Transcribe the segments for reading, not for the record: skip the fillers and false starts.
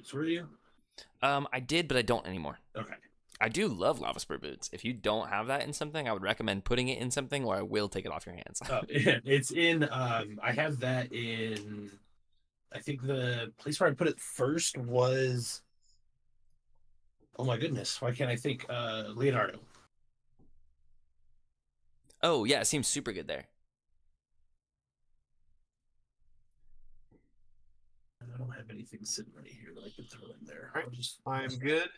boots, were you? I did, but I don't anymore. Okay. I do love lava spur boots. If you don't have that in something, I would recommend putting it in something, or I will take it off your hands. It's in. I have that in. I think the place where I put it first was. Oh my goodness! Why can't I think? Leonardo. Oh yeah, it seems super good there. I don't have anything sitting right here that I can throw in there. All right, I'm good.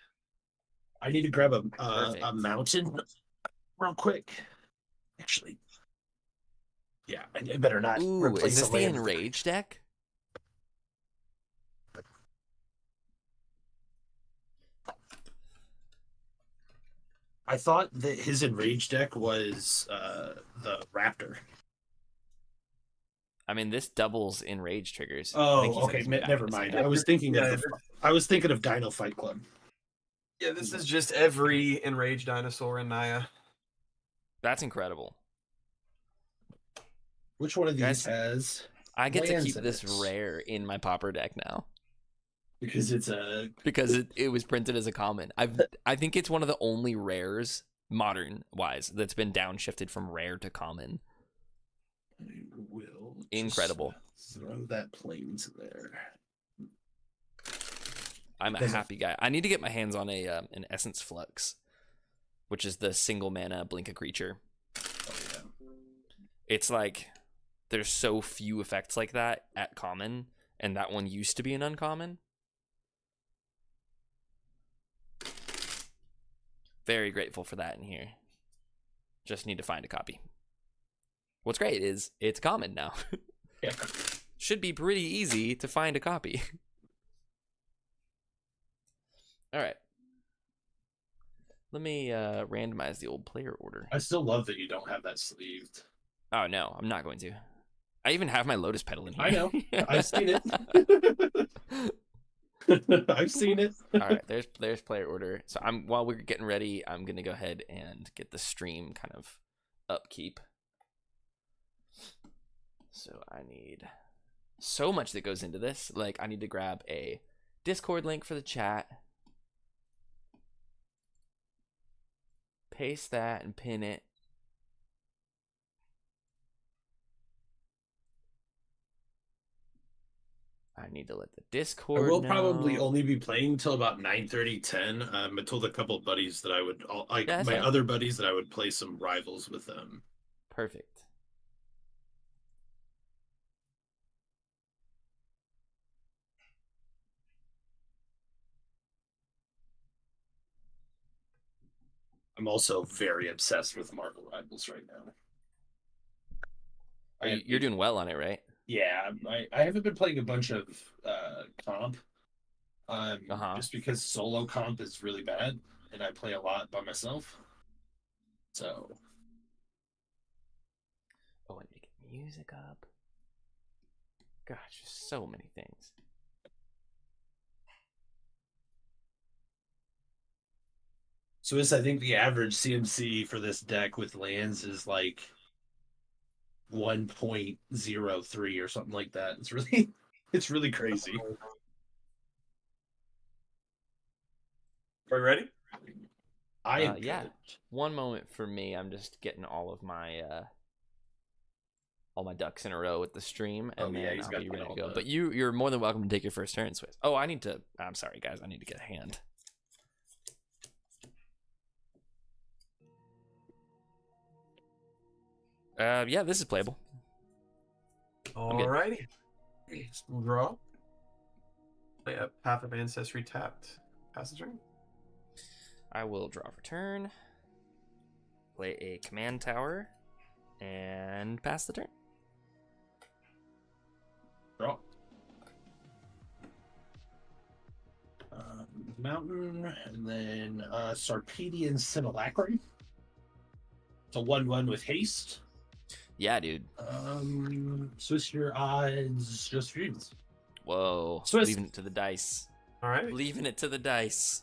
I need to grab a Perfect. mountain real quick. Actually, yeah, I better not Ooh, replace is this a the land. enraged deck? I thought that his enraged deck was the Raptor. I mean, this doubles enraged triggers. Oh, okay. Never mind. I was thinking of Dino Fight Club. Yeah, this is just every enraged dinosaur in Naya. That's incredible. Which one of these Guys, has? I get to lands keep in this it? rare in my pauper deck now Because it's a. because it was printed as a common. I think it's one of the only rares modern wise that's been downshifted from rare to common. I will Incredible. Throw that plains there. I'm a happy guy. I need to get my hands on an Essence Flux, which is the single mana blink a creature. Oh yeah. It's like there's so few effects like that at common, and that one used to be an uncommon. Very grateful for that in here. Just need to find a copy. What's great is it's common now. Yeah. Should be pretty easy to find a copy. All right. Let me randomize the old player order. I still love that you don't have that sleeved. Oh, no, I'm not going to. I even have my Lotus Petal in here. I know. I've seen it. I've seen it. All right, there's player order. So while we're getting ready, I'm going to go ahead and get the stream kind of upkeep. So I need so much that goes into this. Like, I need to grab a Discord link for the chat. Paste that and pin it. I need to let the Discord I will know. probably only be playing till about 9:30, 10. I told a couple of buddies that I would, Yeah, my fine. other buddies, that I would play some rivals with them. Perfect. I'm also very obsessed with Marvel Rivals right now. You're doing well on it, right? Yeah, I haven't been playing a bunch of comp. Just because solo comp is really bad, and I play a lot by myself. So. Oh, I need to get music up. Gosh, just so many things. So I think the average CMC for this deck with lands is like 1.03 or something like that. It's really crazy. Are you ready? I am yeah. good. One moment for me. I'm just getting all my ducks in a row with the stream, and then I'll be ready to go. But you're more than welcome to take your first turn, Swiss. Oh, I'm sorry, guys. I need to get a hand. Yeah, this is playable. Alrighty. We'll draw. Play a Path of Ancestry tapped. Pass the turn. I will draw for turn. Play a command tower. And pass the turn. Draw. Mountain, and then Sarpedian Simulacrum. It's a 1/1 with haste. Yeah, dude. Swiss your odds, just feeds. Whoa. Swiss. Leaving it to the dice. All right. Leaving it to the dice.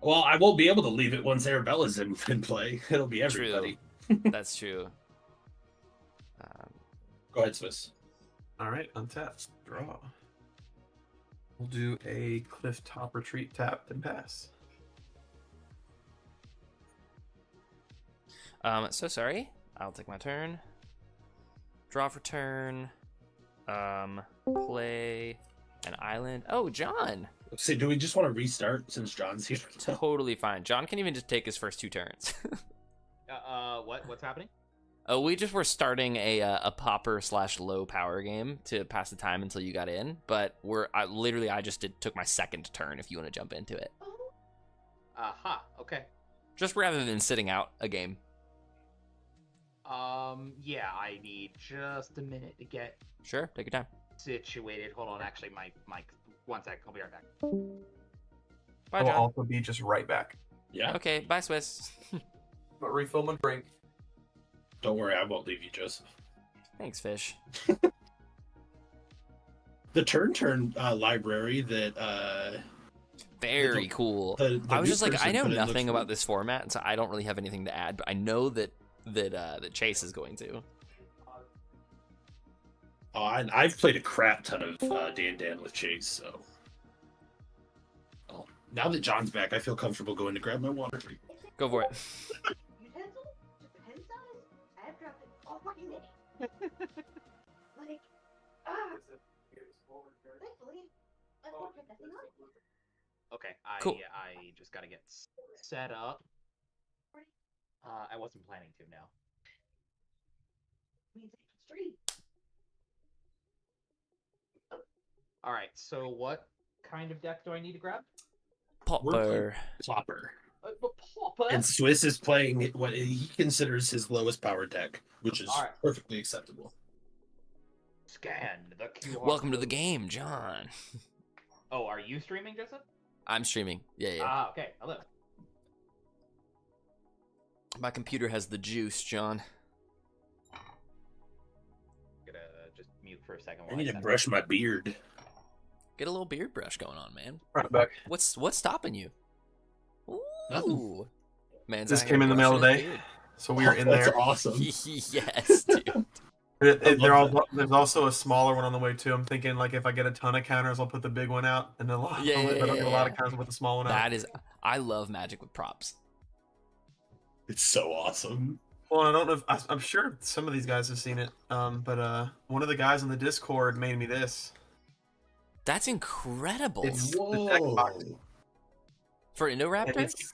Well, I won't be able to leave it once Arabella's in play. It'll be everybody. True. That's true. Go ahead, Swiss. All right. Untap. Draw. We'll do a cliff top retreat tap and pass. So sorry. I'll take my turn. Draw for turn. Play an island. Oh, John. So do we just want to restart since John's here? Totally fine. John can even just take his first 2 turns. What's happening? Oh, we just were starting a popper / low power game to pass the time until you got in, but I just took my second turn if you want to jump into it. Aha. Okay. Just rather than sitting out a game. Yeah, I need just a minute to get Sure, take your time. situated. Hold on, actually, my 1 sec. I'll be right back. Bye, I will John. also be just right back. Yeah. Okay, bye, Swiss. But refill my drink. Don't worry, I won't leave you, Joseph. Thanks, Fish. The turn library that Very cool. the I was new just like, person I know put in looks nothing about really- this format, so I don't really have anything to add, but I know that Chase is going to. Oh, and I've played a crap ton of Dan with Chase, so. Oh, now that John's back, I feel comfortable going to grab my water. Go for it. Utensil? To pen size? I have dropped it all fucking day. Like, thankfully, I won't put nothing on. Okay, Cool. I just gotta get set up. I wasn't planning to now. Means it's street. All right, so what kind of deck do I need to grab? Popper. Plopper. But Popper. And Swiss is playing what he considers his lowest power deck, which is Alright. perfectly acceptable. Scan the QR. Welcome to the game, John. Oh, are you streaming, Joseph? I'm streaming. Yeah. Ah, okay. Hello. My computer has the juice, John. Gonna just mute for a second. I while need to set up. brush my beard. Get a little beard brush going on, man. Right back. What's stopping you? Ooh. Nothing. Man's This out came here in the mail brushing his today. beard. So we are in That's there. awesome. Yes, dude. They're love all, there's also a smaller one on the way too. I'm thinking like if I get a ton of counters, I'll put the big one out, and then Yeah, if I don't get a lot yeah. of counters, I'll put the small one out. That is, I love Magic with props. It's so awesome. Well, I don't know if I'm sure some of these guys have seen it. But one of the guys on the Discord made me this. That's incredible. It's the deck box. For And Indoraptor?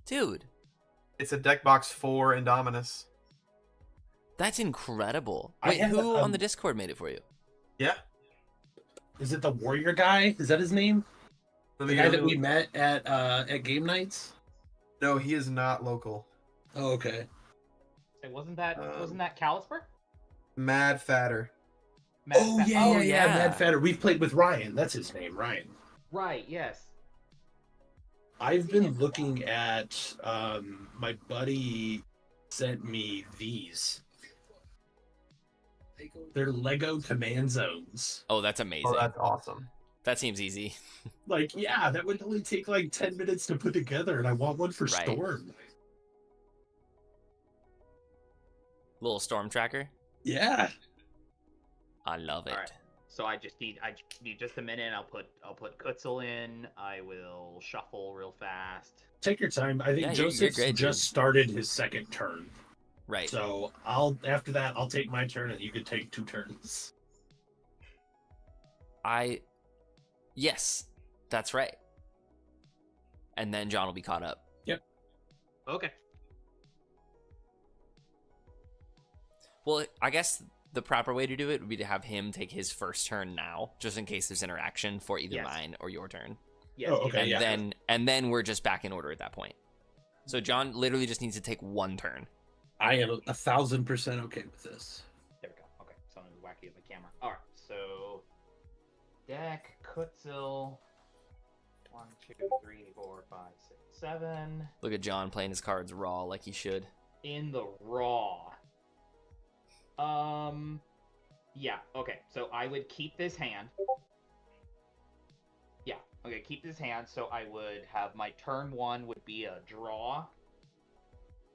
Dude, It's a deck box for Indominus. that's incredible. I Wait, have, who on the Discord made it for you? Yeah. Is it the warrior guy? Is that his name? Let The me guy go that to- we met at game nights? No, he is not local. Oh, okay. Hey, wasn't that Um, Calisper? Mad Fatter. Matt Oh, Fa- yeah, yeah. Mad Fatter. We've played with Ryan. That's his name, Ryan. Right. Yes. I've been looking at my buddy sent me these. They're Lego command zones. Oh, that's amazing. Oh, that's awesome. That seems easy. Like, yeah, that would only take like 10 minutes to put together, and I want one for Right. Storm. Little storm tracker. Yeah. I love it. All right. So I just need just a minute. I'll put Kutzel in. I will shuffle real fast. Take your time. I think Yeah, you're Joseph's great, just dude. started his second turn. Right. So after that I'll take my turn and you can take 2 turns. Yes, that's right. And then John will be caught up. Okay. Well, I guess the proper way to do it would be to have him take his first turn now, just in case there's interaction for either Yes. mine or your turn. Yes. Oh, okay. And then we're just back in order at that point. So John literally just needs to take 1 turn. I am 1,000% okay with this. There we go. Okay. So I'm gonna wacky up the camera. All right. So deck Kutzel. 1, 2, 3, 4, 5, 6, 7. Look at John playing his cards raw like he should. In the raw. Yeah, okay. So I would keep this hand. Yeah, okay, keep this hand. So I would have my turn 1 would be a draw,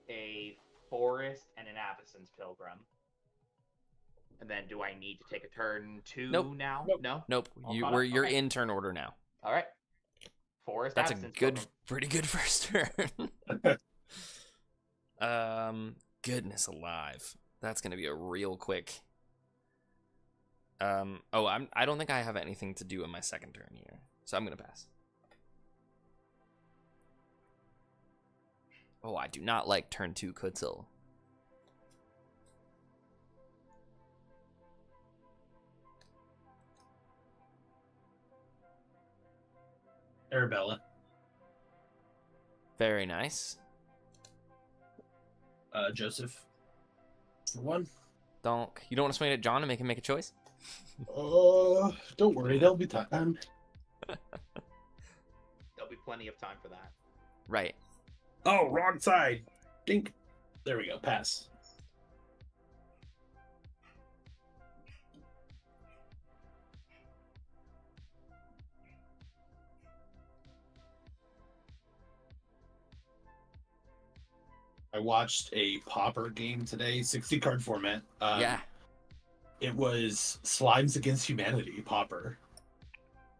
a forest, and an Avacyn's Pilgrim. And then do I need to take a turn two Nope. now? No? Nope. All You caught were up? you're Okay. in turn order now. All right. Forest That's absence, a good, welcome. pretty good first turn. Goodness alive. That's gonna be a real quick. I don't think I have anything to do in my second turn here, so I'm gonna pass. Oh, I do not like turn 2 Kutzel. Arabella. Very nice. Joseph. One. Donk. You don't want to swing at John and make him make a choice? Don't worry, there'll be time. There'll be plenty of time for that. Right. Oh, wrong side. Dink. There we go. Pass. I watched a Pauper game today, 60 card format. Yeah. It was Slimes Against Humanity, Pauper.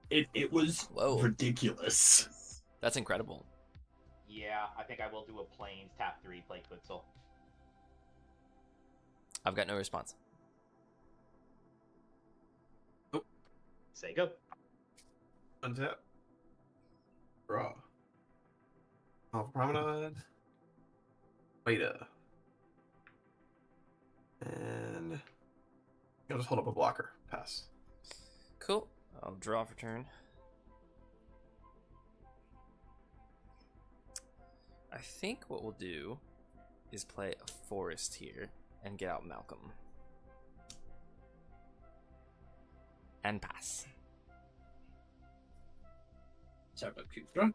It was Whoa. ridiculous. That's incredible. Yeah, I think I will do a plains tap 3 play Kutzel. I've got no response. Say go. Untap. Draw. Off promenade. Waita. And I'll just hold up a blocker. Pass. Cool. I'll draw for turn. I think what we'll do is play a forest here and get out Malcolm. And pass. Sorry about keep throwing.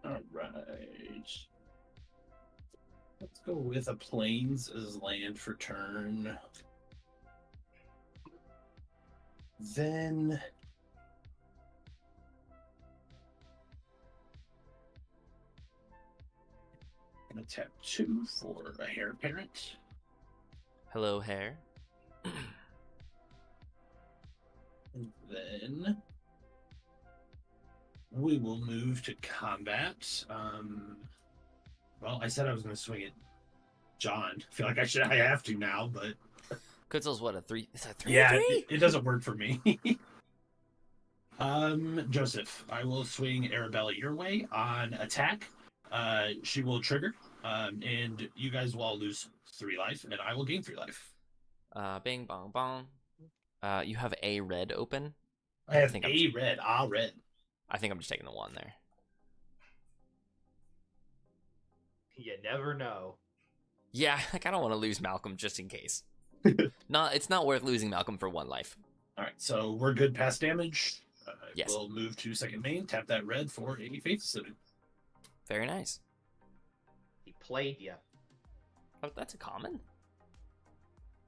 All right. Let's go with a plains as land for turn. Then gonna tap 2 for a hair parent. Hello, hair. And then we will move to combat. Well, I said I was going to swing at John. I feel like I have to now, but Kutzel's what, a 3? It's a 3? yeah, it doesn't work for me. Joseph, I will swing Arabella your way on attack. She will trigger, and you guys will all lose 3 life, and I will gain 3 life. Bing, bong, bong. You have a red open. I have think red. Red. I think I'm just taking the 1 there. You never know. Yeah, like I don't want to lose Malcolm just in case. It's not worth losing Malcolm for 1 life. All right, so we're good past damage. Yes. We'll move to second main, tap that red for a Faith Suited. Very nice. He played you. Oh, that's a common?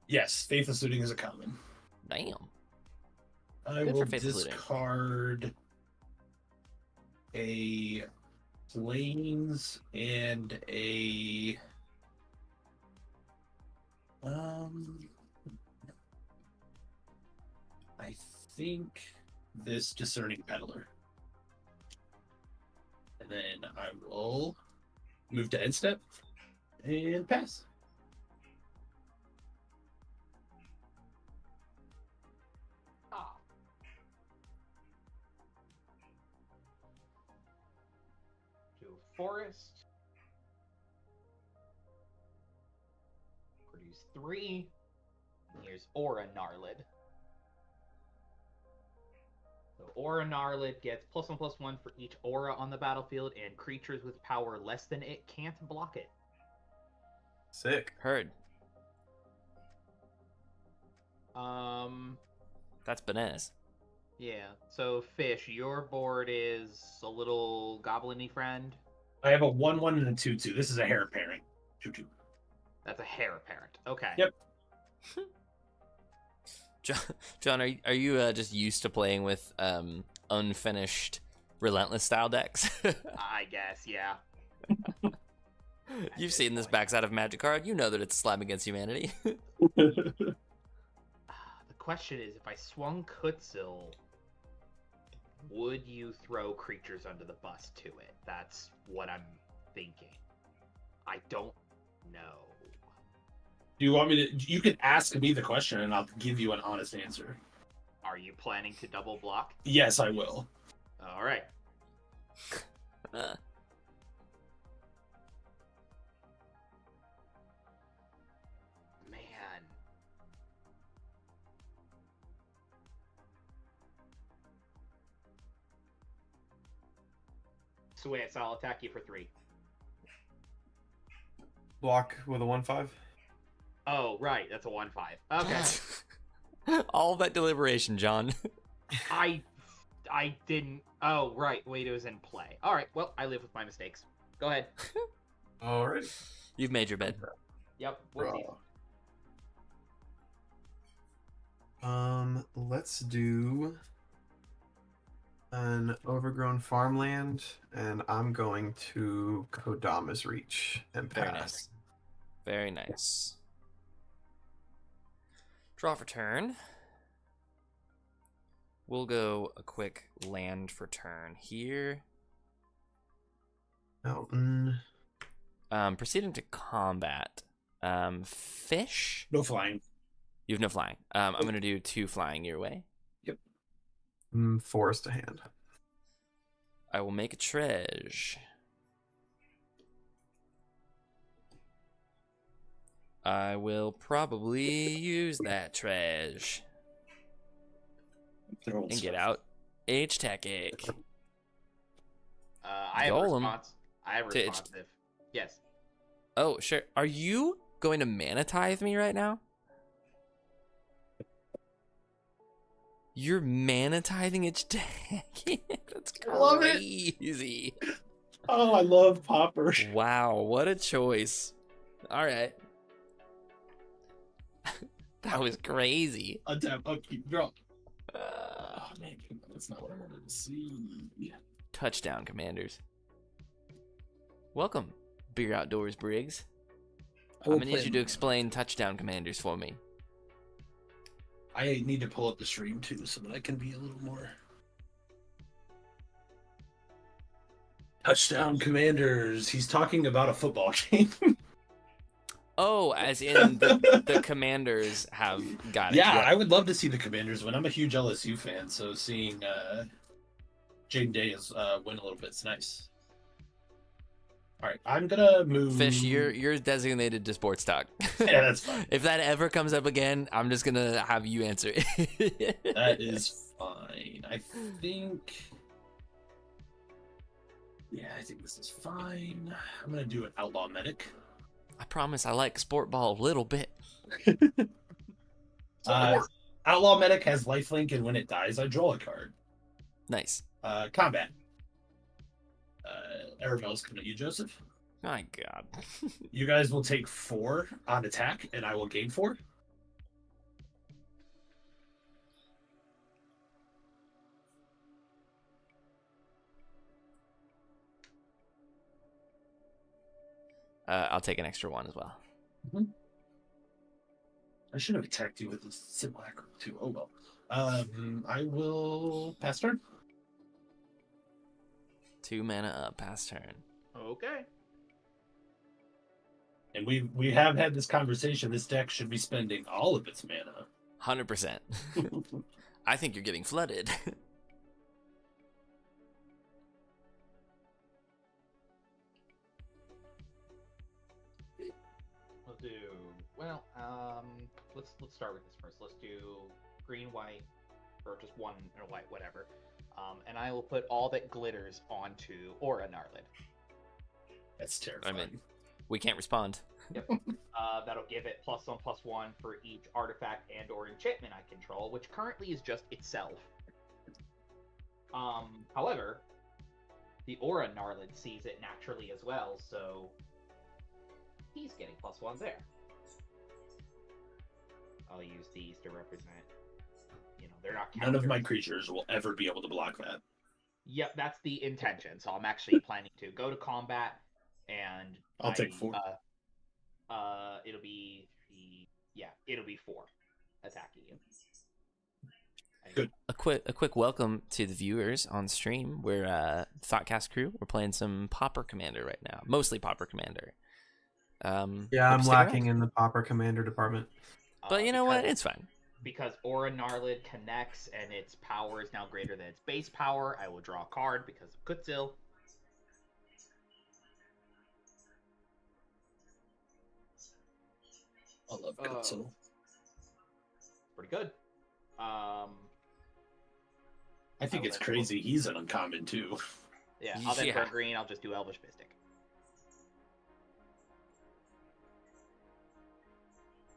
Yes, Faith of Suiting is a common. Damn. I Good will for Faith of Suiting. discard a plains and a I think this discerning peddler. And then I will move to end step and pass. Ah. To forest. Produce 3. Here's Aura Gnarlid. So Aura Gnarlid gets +1/+1 for each aura on the battlefield, and creatures with power less than it can't block it. Sick. Heard. Um, That's bananas. yeah. So Fish, your board is a little goblin-y friend. I have a 1/1 and a 2/2. This is a hair parent. 2/2. That's a hair apparent. Okay. Yep. John, are you just used to playing with unfinished relentless style decks? I guess, yeah. You've seen this backside of Magic card. You know that it's a slap against humanity. The question is, if I swung Kutzil, would you throw creatures under the bus to it? That's what I'm thinking. I don't know. Do you want me to? You can ask me the question, and I'll give you an honest answer. Are you planning to double block? Yes, I will. All right. Man. Switch, I'll attack you for 3. Block with a 1/5. Oh, right, that's a 1/5. Okay. All that deliberation, John. I didn't. Oh, right. Wait, it was in play. All right. Well, I live with my mistakes. Go ahead. Alright. You've made your bed. Yep. Whoopsies. Let's do an overgrown farmland, and I'm going to Kodama's Reach and pass. Very nice. Very nice. Draw for turn. We'll go a quick land for turn here. Mountain. Proceeding to combat. Fish? No flying. You have no flying. I'm going to do 2 flying your way. Forest to hand. I will make a treasure. I will probably use that treasure They're old and get stuff. out H-Tech. I have a Golem. response. I have a To- responsive. Yes. Oh, sure. Are you going to mana tithe me right now? You're mana tithing H-Tech? That's Love it. crazy. Oh, I love Popper. Wow, what a choice. All right. That was crazy. Untap, upkeep, drop. Uh, Oh, man, that's not what I wanted to see. touchdown, Commanders. Welcome, Beer Outdoors Briggs. I I'm will gonna need play you to explain touchdown commanders for me. I need to pull up the stream too so that I can be a little more. Touchdown Commanders. He's talking about a football game. Oh, as in the commanders have got it. Yeah, Yep. I would love to see the Commanders win. I'm a huge LSU fan, so seeing Jaden Days win a little bit is nice. All right, I'm gonna move. Fish, you're designated to sports talk. Yeah, that's fine. If that ever comes up again, I'm just gonna have you answer it. That is fine. I think. Yeah, I think this is fine. I'm gonna do an Outlaw Medic. I promise I like sport ball a little bit. Outlaw Medic has lifelink, and when it dies, I draw a card. Nice. Combat. Aramel's coming at you, Joseph. My God. You guys will take 4 on attack, and I will gain 4. I'll take an extra 1 as well. I should have attacked you with the simulacrum too. Oh well. I will pass turn. 2 mana up, pass turn. Okay. And we have had this conversation. This deck should be spending all of its mana. 100%. I think you're getting flooded. We'll do let's start with this first. Let's do green, white, or just 1 or white, whatever. And I will put all that glitters onto Aura Gnarlid. That's terrifying. I mean, we can't respond. Yep. That'll give it +1/+1 for each artifact and/or enchantment I control, which currently is just itself. However, the Aura Gnarlid sees it naturally as well, so he's getting +1 there. I'll use these to represent. They're not counters. None of my creatures will ever be able to block that. Yep, that's the intention. So I'm actually planning to go to combat, and I'll take 4. It'll be it'll be 4 attacking you. Good. A quick welcome to the viewers on stream. We're Thoughtcast Crew. We're playing some Pauper Commander right now, mostly Pauper Commander. Yeah, I'm stick lacking around. in the Pauper Commander department. But you know what? Because- It's fine. Because Aura Gnarlid connects and its power is now greater than its base power, I will draw a card because of Kutzil. I love Godzilla. Pretty good. I think it's crazy. He's an uncommon too. Yeah, I'll then Yeah. for green, I'll just do Elvish Mystic.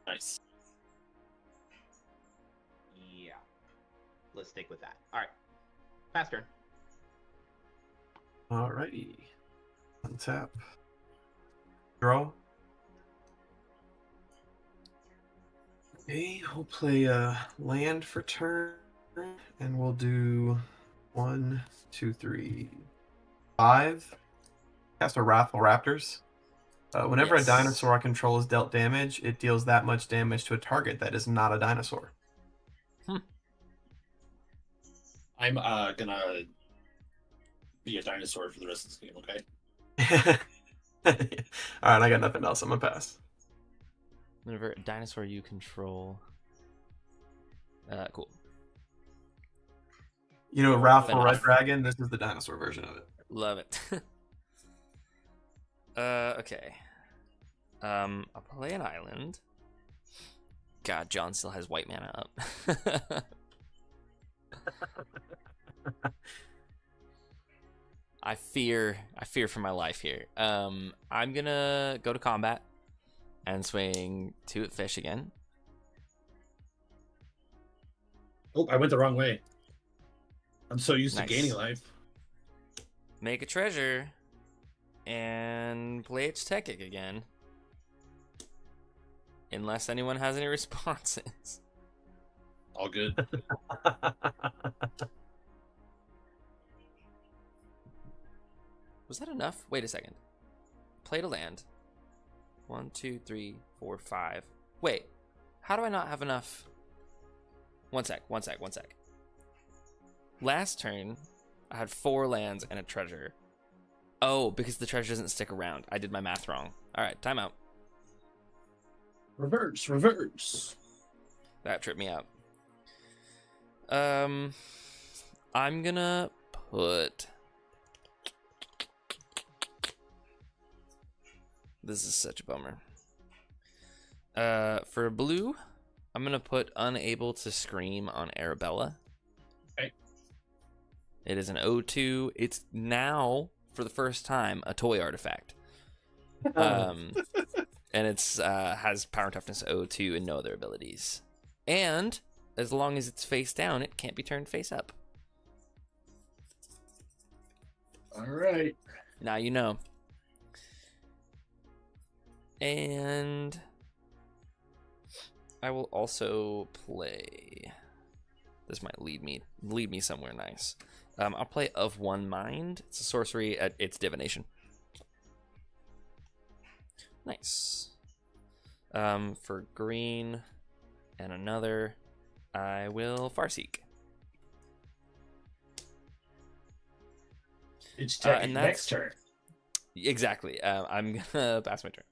Nice. Yeah. Let's stick with that. Alright. Fast turn. Alrighty. Untap. Draw. Okay, we'll play land for turn, and we'll do 1, 2, 3, 5. Cast a Wrathful Raptors. Whenever Yes. a dinosaur I control is dealt damage, it deals that much damage to a target that is not a dinosaur. I'm gonna be a dinosaur for the rest of this game. Okay. Alright, I got nothing else. I'm gonna pass. Whenever a dinosaur you control. Cool. You know, Wrathful Enough. Red Dragon, this is the dinosaur version of it. Love it. Okay. I'll play an island. God, John still has white mana up. I fear for my life here. I'm gonna go to combat and swing 2 at fish again. Oh, I went the wrong way. I'm so used Nice. to gaining life. Make a treasure and play Technic again. Unless anyone has any responses. All good. Was that enough? Wait a second. Play to land. 1, 2, 3, 4, 5. Wait. How do I not have enough? One sec. Last turn, I had 4 lands and a treasure. Oh, because the treasure doesn't stick around. I did my math wrong. Alright, timeout. Reverse. That tripped me out. I'm gonna put... This is such a bummer. For blue, I'm gonna put Unable to Scream on Arabella. Okay. It is an 0/2. It's now, for the first time, a toy artifact. And it's has power and toughness 0/2 and no other abilities. And as long as it's face down, it can't be turned face up. All right. Now you know. And I will also play. This might lead me somewhere nice. I'll play Of One Mind. It's a sorcery. It's divination. Nice. For green and another, I will Farseek. It's And next turn. Exactly. I'm gonna pass my turn.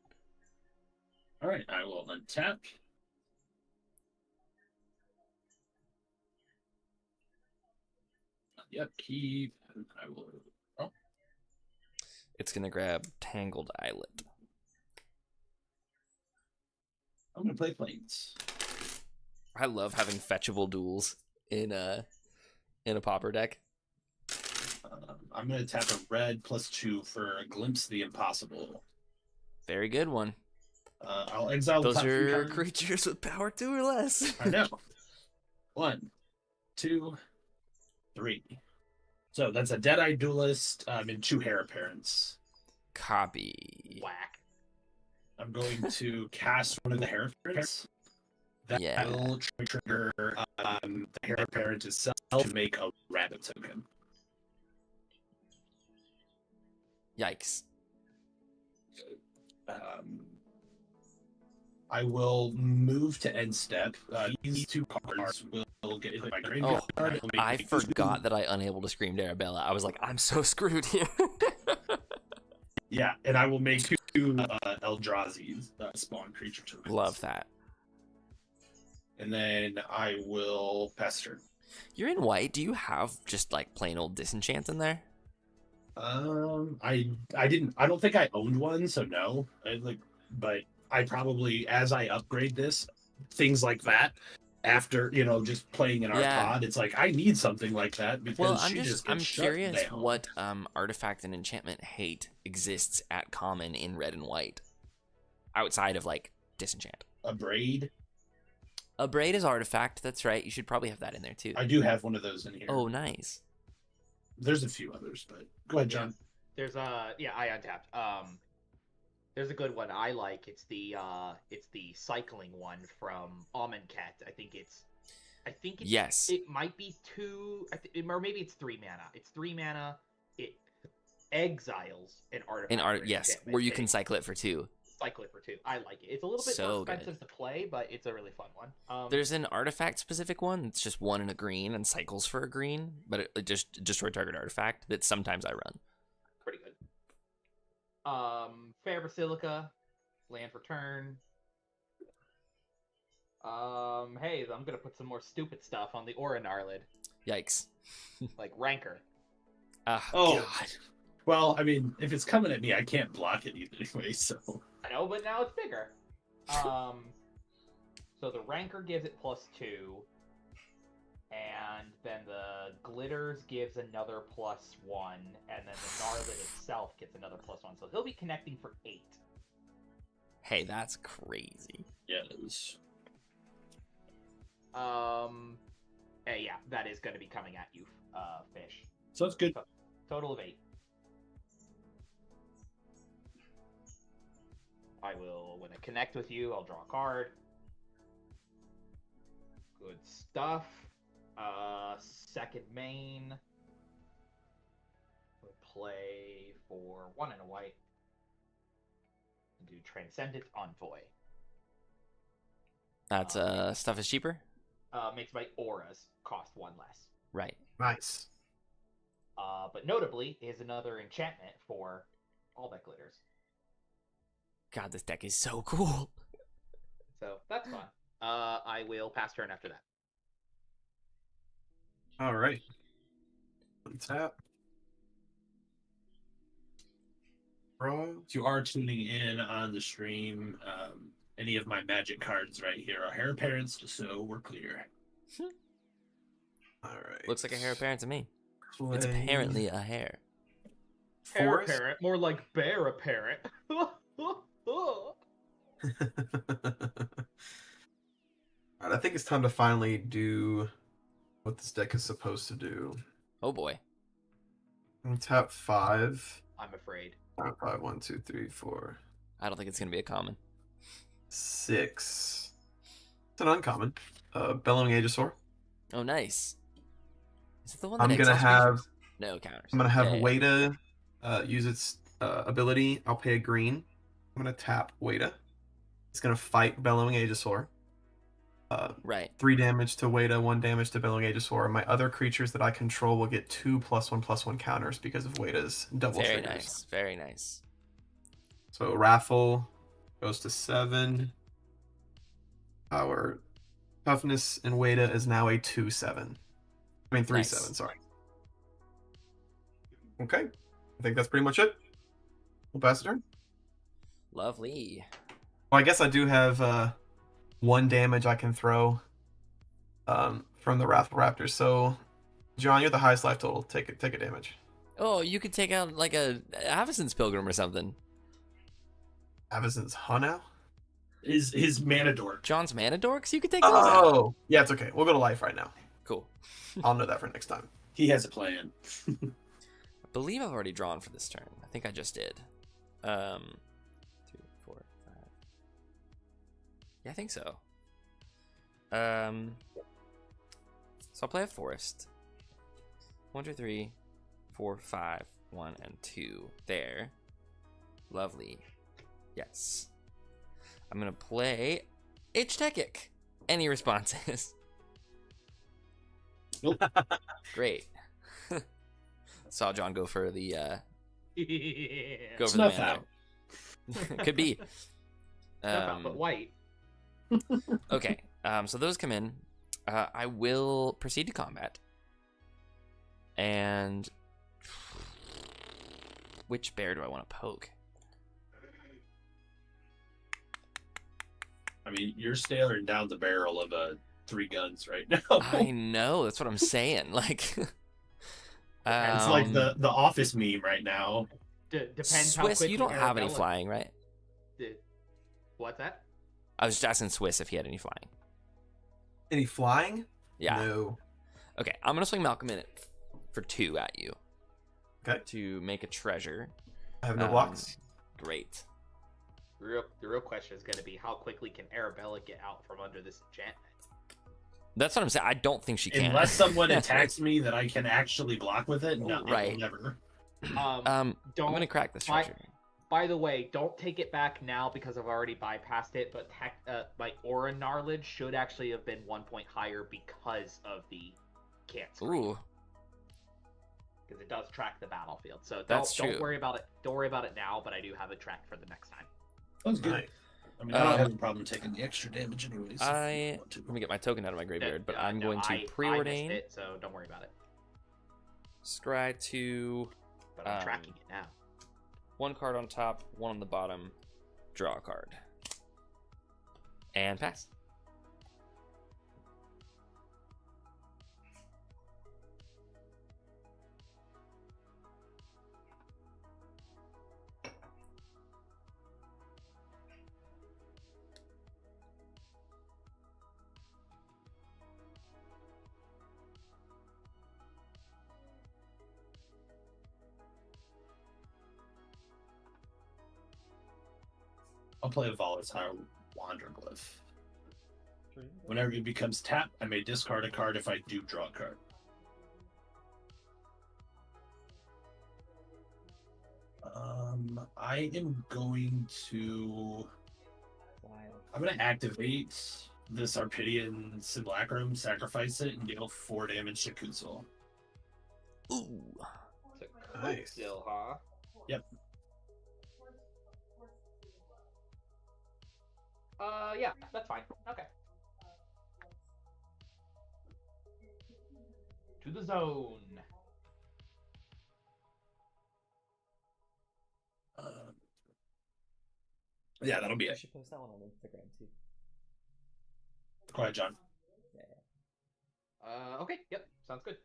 All right, I will untap. Yep, keep. And I will. Oh, It's gonna grab Tangled Islet. I'm gonna play planes. I love having fetchable duels in a Pauper deck. I'm gonna tap a red +2 for a Glimpse of the Impossible. Very good one. I'll exile the Those top 3 are cards. creatures with power 2 or less. I know. 1, 2, 3. So that's a Deadeye Duelist and 2 Heir Apparents. Copy. Whack. I'm going to cast one of the Heir Apparents. That Yeah. will trigger the Heir Apparent itself to make a rabbit token. Yikes. I will move to end step. These 2 cards will get into my graveyard. Oh, I forgot that I unable to scream to Arabella. I was like, I'm so screwed here. Yeah, and I will make 2 Eldrazi's spawn creature tokens. Love that. And then I will pass turn. You're in white. Do you have just like plain old disenchant in there? I don't think I owned one, so no. But I probably, as I upgrade this, things like that, after just playing in our pod, it's like I need something like that because I'm curious what artifact and enchantment hate exists at common in red and white, outside of like disenchant. A braid. A braid is artifact. That's right. You should probably have that in there too. I do have one of those in here. Oh, nice. There's a few others, but go ahead, John. There's I untapped. There's a good one I like. It's the cycling one from Amonkhet. I think it's yes. It might be 2, or maybe it's 3 mana. It's 3 mana. It exiles an artifact. Yes, where you can cycle it for 2. Cycle it for 2. I like it. It's a little bit more expensive to play, but it's a really fun one. There's an artifact specific one. It's just 1 and a green and cycles for a green, but it just destroy target artifact that sometimes I run. Pretty good. Fair Basilica, land for turn. Hey, I'm gonna put some more stupid stuff on the Aura Gnarlid. Yikes. Like Rancor. Oh, God. Well, I mean, if it's coming at me, I can't block it either anyway, so... I know, but now it's bigger. So the Rancor gives it +2, and then the Glitters gives another +1, and then the Gnarlid itself gets another +1, so he'll be connecting for 8. Hey, that's crazy. Yeah, it is. Yeah, that is going to be coming at you, Fish. So it's good. Total of 8. I will, when I connect with you, I'll draw a card. Good stuff. Second main. We'll play for 1 and a white. And do Transcendent Envoy. That's stuff is cheaper? Makes my auras cost 1 less. Right. Nice. But notably is another enchantment for all that glitters. God, this deck is so cool. So that's fun. I will pass turn after that. All right. Untap. Draw. If you are tuning in on the stream, any of my magic cards right here are Hair Parents, just so we're clear. All right. Looks like a hair apparent to me. It's apparently a hair. Hair Forest? apparent, more like bear apparent. Alright, I think it's time to finally do what this deck is supposed to do. Oh boy. Tap 5. I'm afraid. Tap 5, 1, 2, 3, 4, I don't think it's going to be a common. 6. It's an uncommon. Bellowing Aegisaur. Oh, nice. Is it the one that I'm gonna exiles have. creatures? No counters. I'm gonna have Yeah, yeah. Wada use its ability. I'll pay a green. I'm gonna tap Wada. It's gonna fight Bellowing Aegisaur. Right. 3 damage to Wada, 1 damage to Bellowing Aegisaur. My other creatures that I control will get 2 +1/+1 counters because of Wada's double Very triggers. nice. Very nice. So Raffle goes to 7. Our toughness in Wada is now a 2/7. I mean 3/7, Nice. sorry. Okay. I think that's pretty much it. We'll pass it turn. Lovely. Well, I guess I do have 1 damage I can throw from the Wrathful Raptors. So, John, you're the highest life total. Take a damage. Oh, you could take out like a Avacyn's Pilgrim or something. Avacyn's Hunnow? His mana dork. John's Mana Dorks? You could take those out. Oh! Yeah, it's okay. We'll go to life right now. Cool. I'll know that for next time. He has a plan. I believe I've already drawn for this turn. I think I just did. 2, 4, 5. Yeah, I think so. So I'll play a forest. 1, 2, 3, 4, 5, 1, and 2. There. Lovely. Yes. I'm gonna play H-Techic. Any responses? Nope. Great. Saw John go for the go for the Snuff man out. there. Could be. But white. Okay. So those come in. I will proceed to combat. And which bear do I want to poke? I mean, you're staring down the barrel of 3 guns right now. I know. That's what I'm saying. Like, It's like the office meme right now. Depends how Swiss. quickly You don't have any Arabella- flying, right? What's that? I was just asking Swiss if he had any flying. Any flying? Yeah. No. Okay, I'm gonna swing Malcolm in it for 2 at you. Okay. To make a treasure. I have no blocks. Great. The real question is going to be how quickly can Arabella get out from under this enchantment? That's what I'm saying. I don't think she can. Unless someone attacks me that I can actually block with it, no, Right. I will never. I'm gonna crack this treasure. By the way, don't take it back now because I've already bypassed it. But my aura knowledge should actually have been 1 point higher because of the can't scream. Ooh, Because it does track the battlefield. So That's don't true. worry about it. Don't worry about it now. But I do have it tracked for the next time. That's good. Nice. I mean, I don't have a problem taking the extra damage anyways. if I want to. let me get my token out of my graveyard, but I'm No, going to I preordain, missed it, so don't worry about it. scry to But I'm tracking it now. 1 card on top, 1 on the bottom, draw a card, and pass. I'll play a volatile Wanderglyph. Whenever it becomes tapped, I may discard a card if I do draw a card. I am going to. I'm going to activate this Arpidian Simulacrum, sacrifice it, and deal 4 damage to Kutzel. Ooh, Nice. Still, huh? Yep. Yeah, that's fine. Okay. To the zone. Yeah, that'll be I it. should post that one on Instagram too. Go ahead, John. Okay. Yep. Sounds good.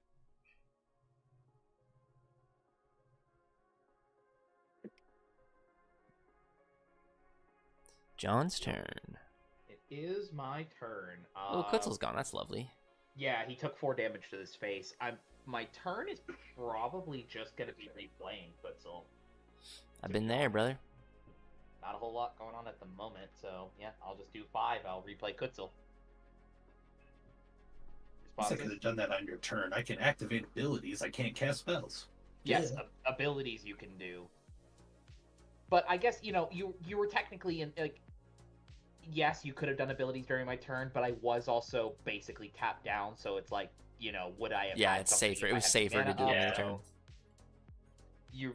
John's turn. It is my turn. Oh, Kutzel's gone. That's lovely. Yeah, he took 4 damage to his face. My turn is probably just gonna be replaying Kutzel. I've been there, brother. Not a whole lot going on at the moment, so yeah, I'll just do 5. I'll replay Kutzel. I could have done that on your turn. I can activate abilities. I can't cast spells. Yes, Yeah. abilities you can do. But I guess you were technically in like. Yes, you could have done abilities during my turn, but I was also basically tapped down, so it's like, would I have? Yeah, had it's something safer. if It I was had safer to mana do it on Yeah. your turn. You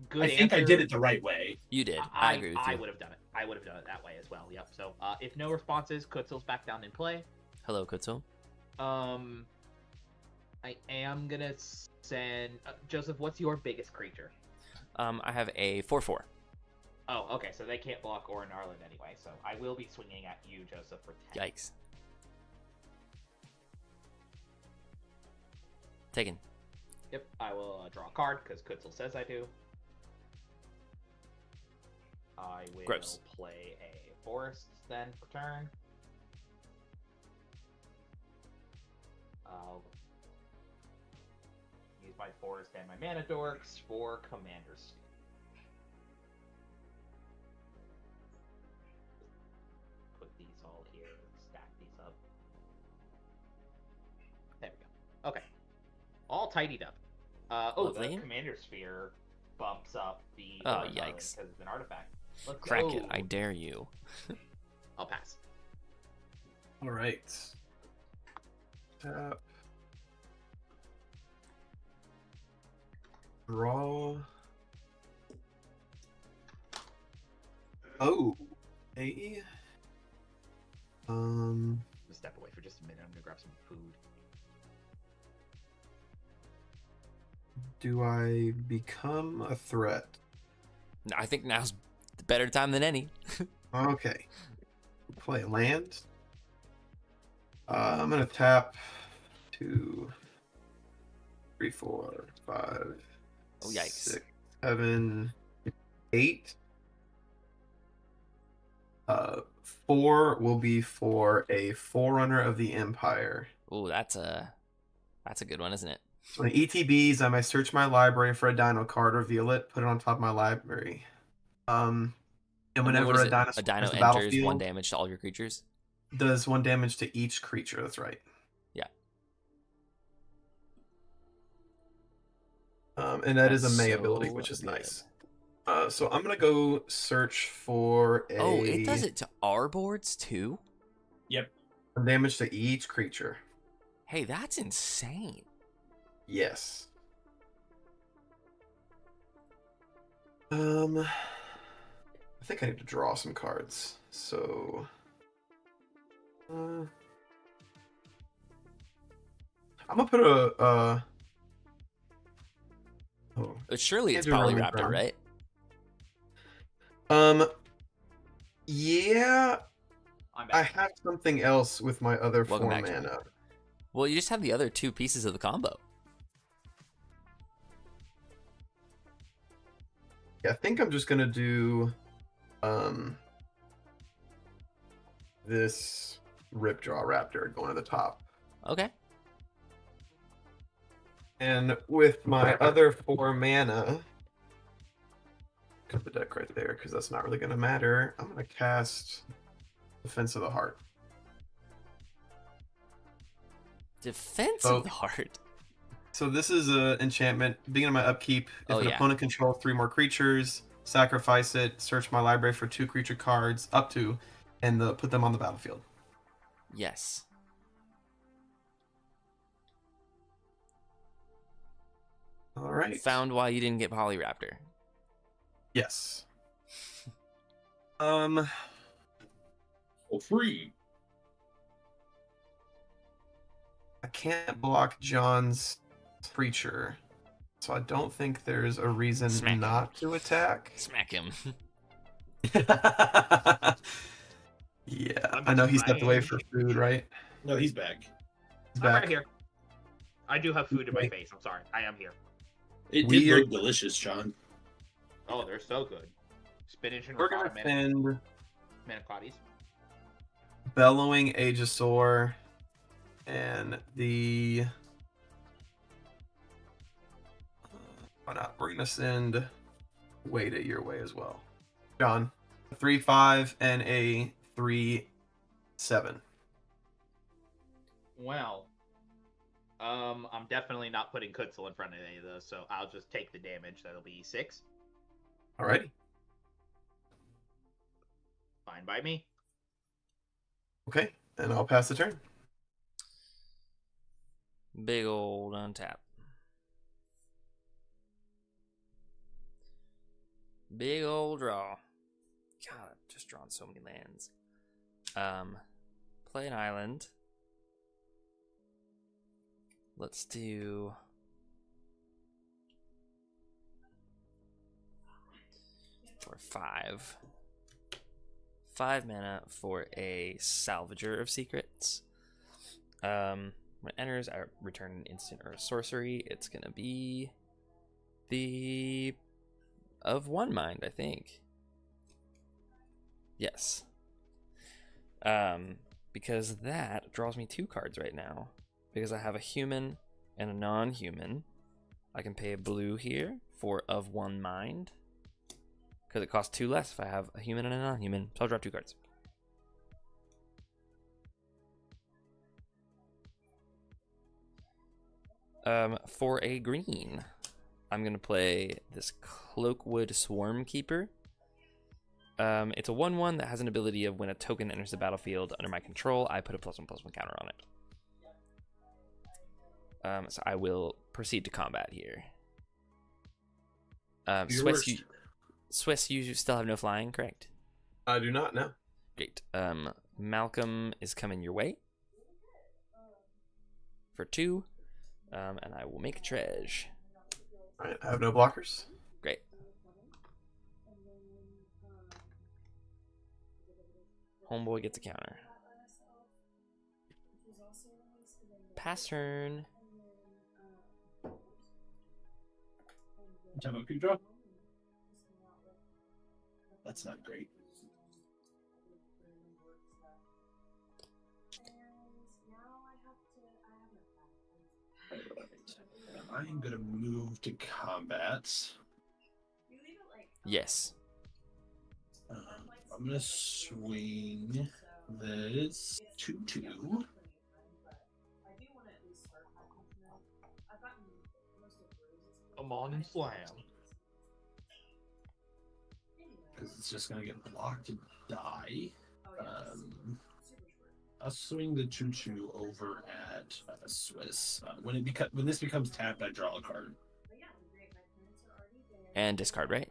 good. I think I answer. did it the right way. You did. I agree with you. I would have done it. I would have done it that way as well. Yep. So, if no responses, Kutzel's back down in play. Hello, Kutzel. I am gonna send Joseph. What's your biggest creature? I have a 4/4. Oh, okay. So they can't block Orin Arlen anyway. So I will be swinging at you, Joseph, for 10. Yikes. Taken. Yep. I will draw a card because Kutzel says I do. I will Gross. play a forest then for turn. I'll use my forest and my mana dorks for commanders. Put these all here and stack these up. There we go. Okay. All tidied up. The Lovely. commander sphere bumps up the Oh, yikes. because it's an artifact. Let's Crack go. it, I dare you. I'll pass. All right. Tap. Draw. Oh. Hey. I'm gonna step away for just a minute. I'm gonna grab some food. Do I become a threat? I think now's the better time than any. Okay. Play land. I'm gonna tap 2, 3, 4, 5. Oh, yikes. 6, 7, 8. 4 will be for a Forerunner of the Empire. Ooh, that's a good one, isn't it? So in ETBs, I may search my library for a dino card, reveal it, put it on top of my library. And And whenever what is a it? dino A dino enters the enters battlefield, 1 damage to all your creatures. does 1 damage to each creature. That's right. Yeah. And that is a That's May so ability, which is good. nice. So I'm gonna go search for a. Oh, it does it to our boards too? Yep. 1 damage to each creature. Hey, that's insane. Yes. I think I need to draw some cards. So. I'm gonna put a. Oh. But surely it's Can't do Roman Polyraptor, Crown. right? Yeah, I'm I back. have something else with my other Welcome 4 back, John. mana. Well, you just have the other 2 pieces of the combo. Yeah, I think I'm just gonna do this Ripjaw Raptor going to the top. Okay. And with my other 4 mana, cut the deck right there because that's not really gonna matter. I'm gonna cast Defense of the Heart. Defense Oh. of the Heart. So this is a enchantment. Beginning of my upkeep, if Oh, an yeah. opponent controls 3 more creatures, sacrifice it, search my library for 2 creature cards, up to, and put them on the battlefield. Yes. All right. Found why you didn't get Polyraptor. Yes. Oh, free. I can't block John's creature, so I don't think there's a reason Smack him. not to attack. Smack him. Yeah, I'm I know he just stepped away range. for food, right? No, he's back. He's I'm back. right here. I do have food in my Okay. face. I'm sorry. I am here. It We did are- look delicious, John. Oh, they're so good. Spinach and We're gonna ricotta send manicotti. Bellowing Aegisaur and the. Why not? We're gonna send Wade your way as well, John. 3/5 and a 3/7. Well, I'm definitely not putting Kutzel in front of any of those, so I'll just take the damage. That'll be 6. Alrighty. Fine by me. Okay, and I'll pass the turn. Big old untap. Big old draw. God, I've just drawn so many lands. Play an island. Let's do for 5. 5 mana for a Salvager of Secrets. When it enters, I return an instant or a sorcery. It's gonna be the of 1 mind, I think. Yes. Because that draws me 2 cards right now. Because I have a human and a non-human. I can pay a blue here for of 1 mind. Because it costs 2 less if I have a human and a non-human. So I'll draw 2 cards. For a green, I'm going to play this Cloakwood Swarm Keeper. It's a 1/1 that has an ability of when a token enters the battlefield under my control, I put a +1/+1 counter on it. So I will proceed to combat here. Swiss, you still have no flying, correct? I do not know. Great. Malcolm is coming your way for 2, and I will make a Trej. All right, I have no blockers. Great. Homeboy gets a counter. Pass turn. Time out, quick draw. That's not great. I'm gonna move to combat. Yes. I'm gonna swing this 2/2. Come on and slam. Because it's just gonna get blocked and die. I'll swing the 2/2 over at Swiss. When this becomes tapped, I draw a card. And discard, right?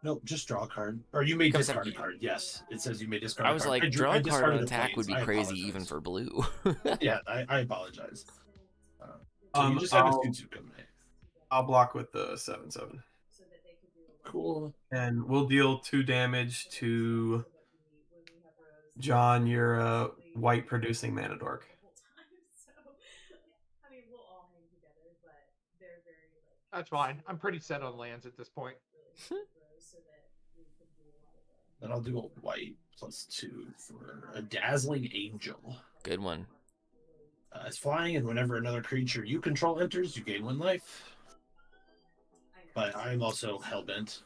No, just draw a card. Or you may Comes discard a up- card. Yes, it says you may discard. I a was card. like, draw a card discarded on the attack would be planes. I crazy apologize. even for blue. Yeah, I apologize. So you just have I'll- this 2/2 coming in. I'll block with the 7/7. Cool. And we'll deal 2 damage to John, your white producing mana dork. That's fine. I'm pretty set on lands at this point. Then I'll do a white +2 for a dazzling angel. Good one. It's flying, and whenever another creature you control enters, you gain 1 life. But I'm also hellbent.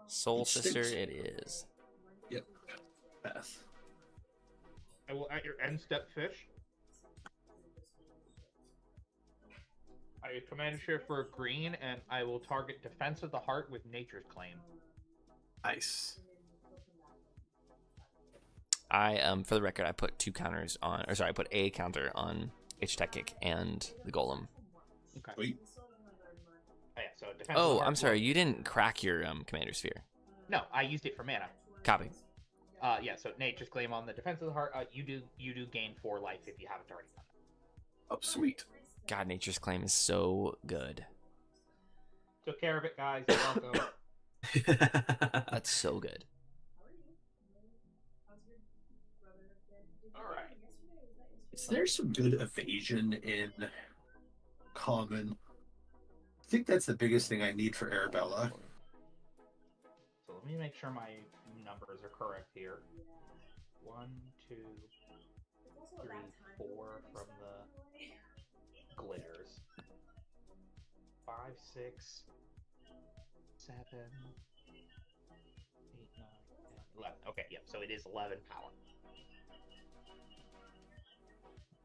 Soul It Sister stinks. it is. Yep. Path. I will at your end step fish. I command a share for a green, and I will target Defense of the Heart with Nature's Claim. Nice. For the record, I put 2 counters on, or sorry, I put a counter on H-Tech and the Golem. Okay. Wait. Oh, yeah, so Defense of the Oh, Heart I'm sorry, will- you didn't crack your Commander Sphere. No, I used it for mana. Copy. Yeah, so Nature's Claim on the Defense of the Heart. You do gain 4 life if you haven't already done it. Oh, sweet. God, Nature's Claim is so good. Took care of it, guys. You're welcome. That's so good. All right. Is there some good evasion in common? I think that's the biggest thing I need for Arabella. So let me make sure my numbers are correct here. 1, 2, 3, 4 from the glitters. 5, 6, 7, 8, 9, 10, 11. Okay, yep. So it is 11 power.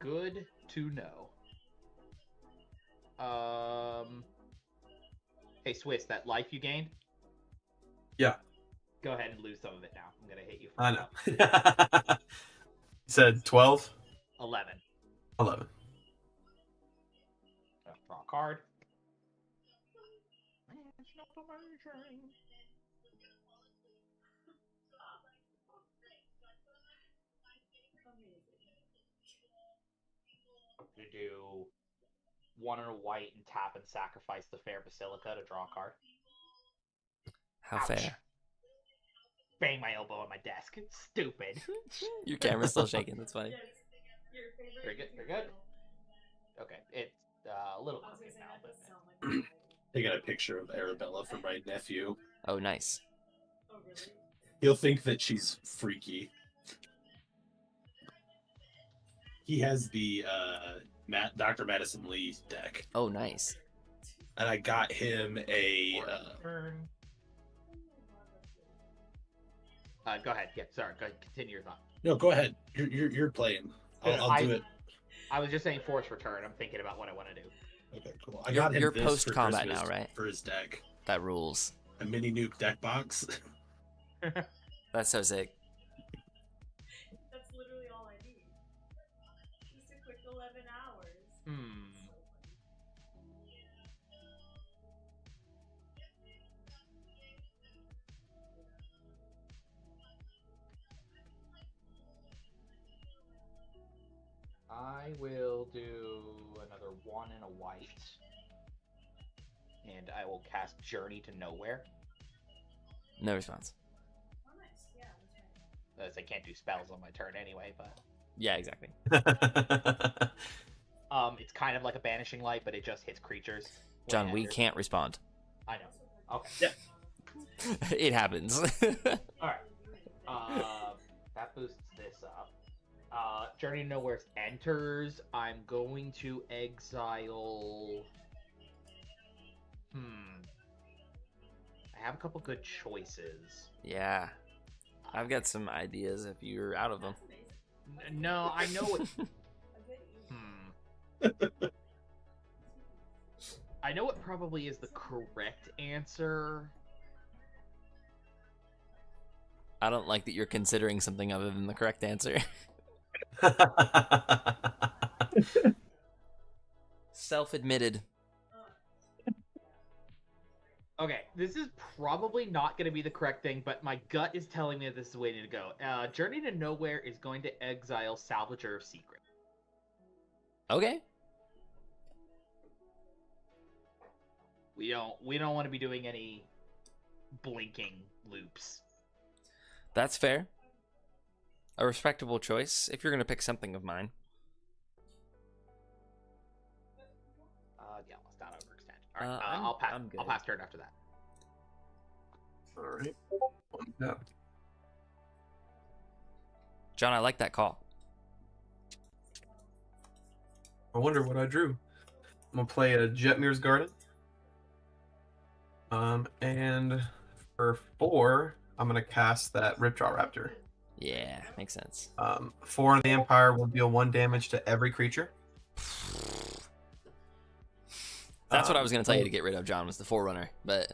Good to know. Hey Swiss, that life you gained? Yeah. Go ahead and lose some of it now. I'm gonna hit you. For I know. You said 12? 11. 11. Draw a card. It's not amazing. To do 1 and a white and tap and sacrifice the Fair Basilica to draw a card. How Ouch. fair. Bang my elbow on my desk. It's stupid. Your camera's still shaking, that's funny. Very good, very good. Okay, it's a little crooked now, but Taking a picture of Arabella for my nephew. Oh, nice. He'll think that she's freaky. He has the Dr. Madison Lee deck, Oh, nice. and I got him a. turn. Go ahead. Yeah, sorry. Go ahead. Continue your thought. No, go ahead. You're playing. I'll do it. I was just saying force return. I'm thinking about what I want to do. Okay, cool. I You're- got him you're this post-combat for Christmas now, right? For his deck. That rules. a mini nuke deck box. That's so sick. That's literally all I need. Just a quick 11 hours. I will do another 1 and a white. And I will cast Journey to Nowhere. No response. Oh, nice. Yeah, that's right. As I can't do spells on my turn anyway, but Yeah, exactly. it's kind of like a Banishing Light, but it just hits creatures. when John, it we enters. can't respond. I know. Okay. Yeah. It happens. Alright. That boosts this up. Journey to Nowhere enters. I'm going to exile. I have a couple good choices. Yeah. I've got some ideas if you're out of them. No, I know what. I know what probably is the correct answer. I don't like that you're considering something other than the correct answer. Self-admitted. Okay, this is probably not going to be the correct thing, but my gut is telling me that this is the way to go. Journey to Nowhere is going to exile Salvager of Secret. Okay. We don't want to be doing any blinking loops. That's fair. A respectable choice if you're going to pick something of mine. Yeah, let's not overextend. All right, I'm good. I'll pass turn after that. All right. Yeah. John, I like that call. I wonder what I drew. I'm gonna play a Jetmir's Garden. And for 4, I'm gonna cast that Ripjaw Raptor. Yeah, makes sense. 4 of the Empire will deal 1 damage to every creature. That's what I was going to tell you to get rid of, John, was the Forerunner. But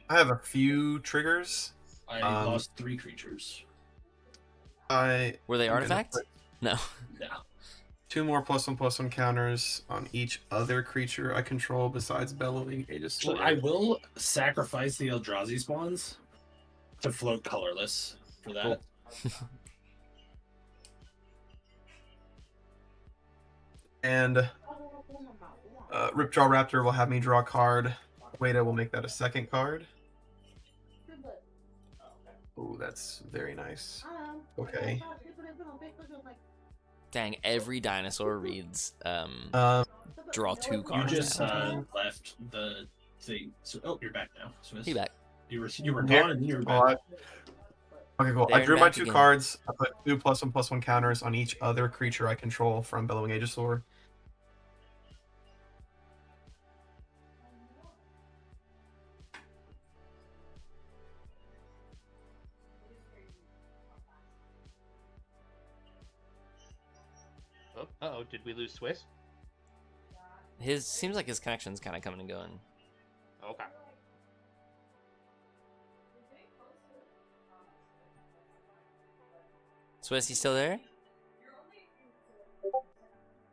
I have a few triggers. I lost 3 creatures. I were they I'm gonna artifacts? put No. No. 2 more +1/+1 counters on each other creature I control besides Bellowing Aegis So Sword. I will sacrifice the Eldrazi spawns to float colorless for that. Cool. And Ripjaw Raptor will have me draw a card. Wada will make that a second card. Oh, that's very nice. Okay. Dang, every dinosaur reads draw 2 You cards. just now. left the thing. So, oh, you're back now. Swiss. He back. You were Here. gone and you were Oh, back. Okay, cool. There I and drew my back 2 again. cards. I put 2 +1/+1 counters on each other creature I control from Bellowing Aegis Sword. Oh, did we lose Swiss? His seems like his connection's kind of coming and going. Okay. Swiss, you still there?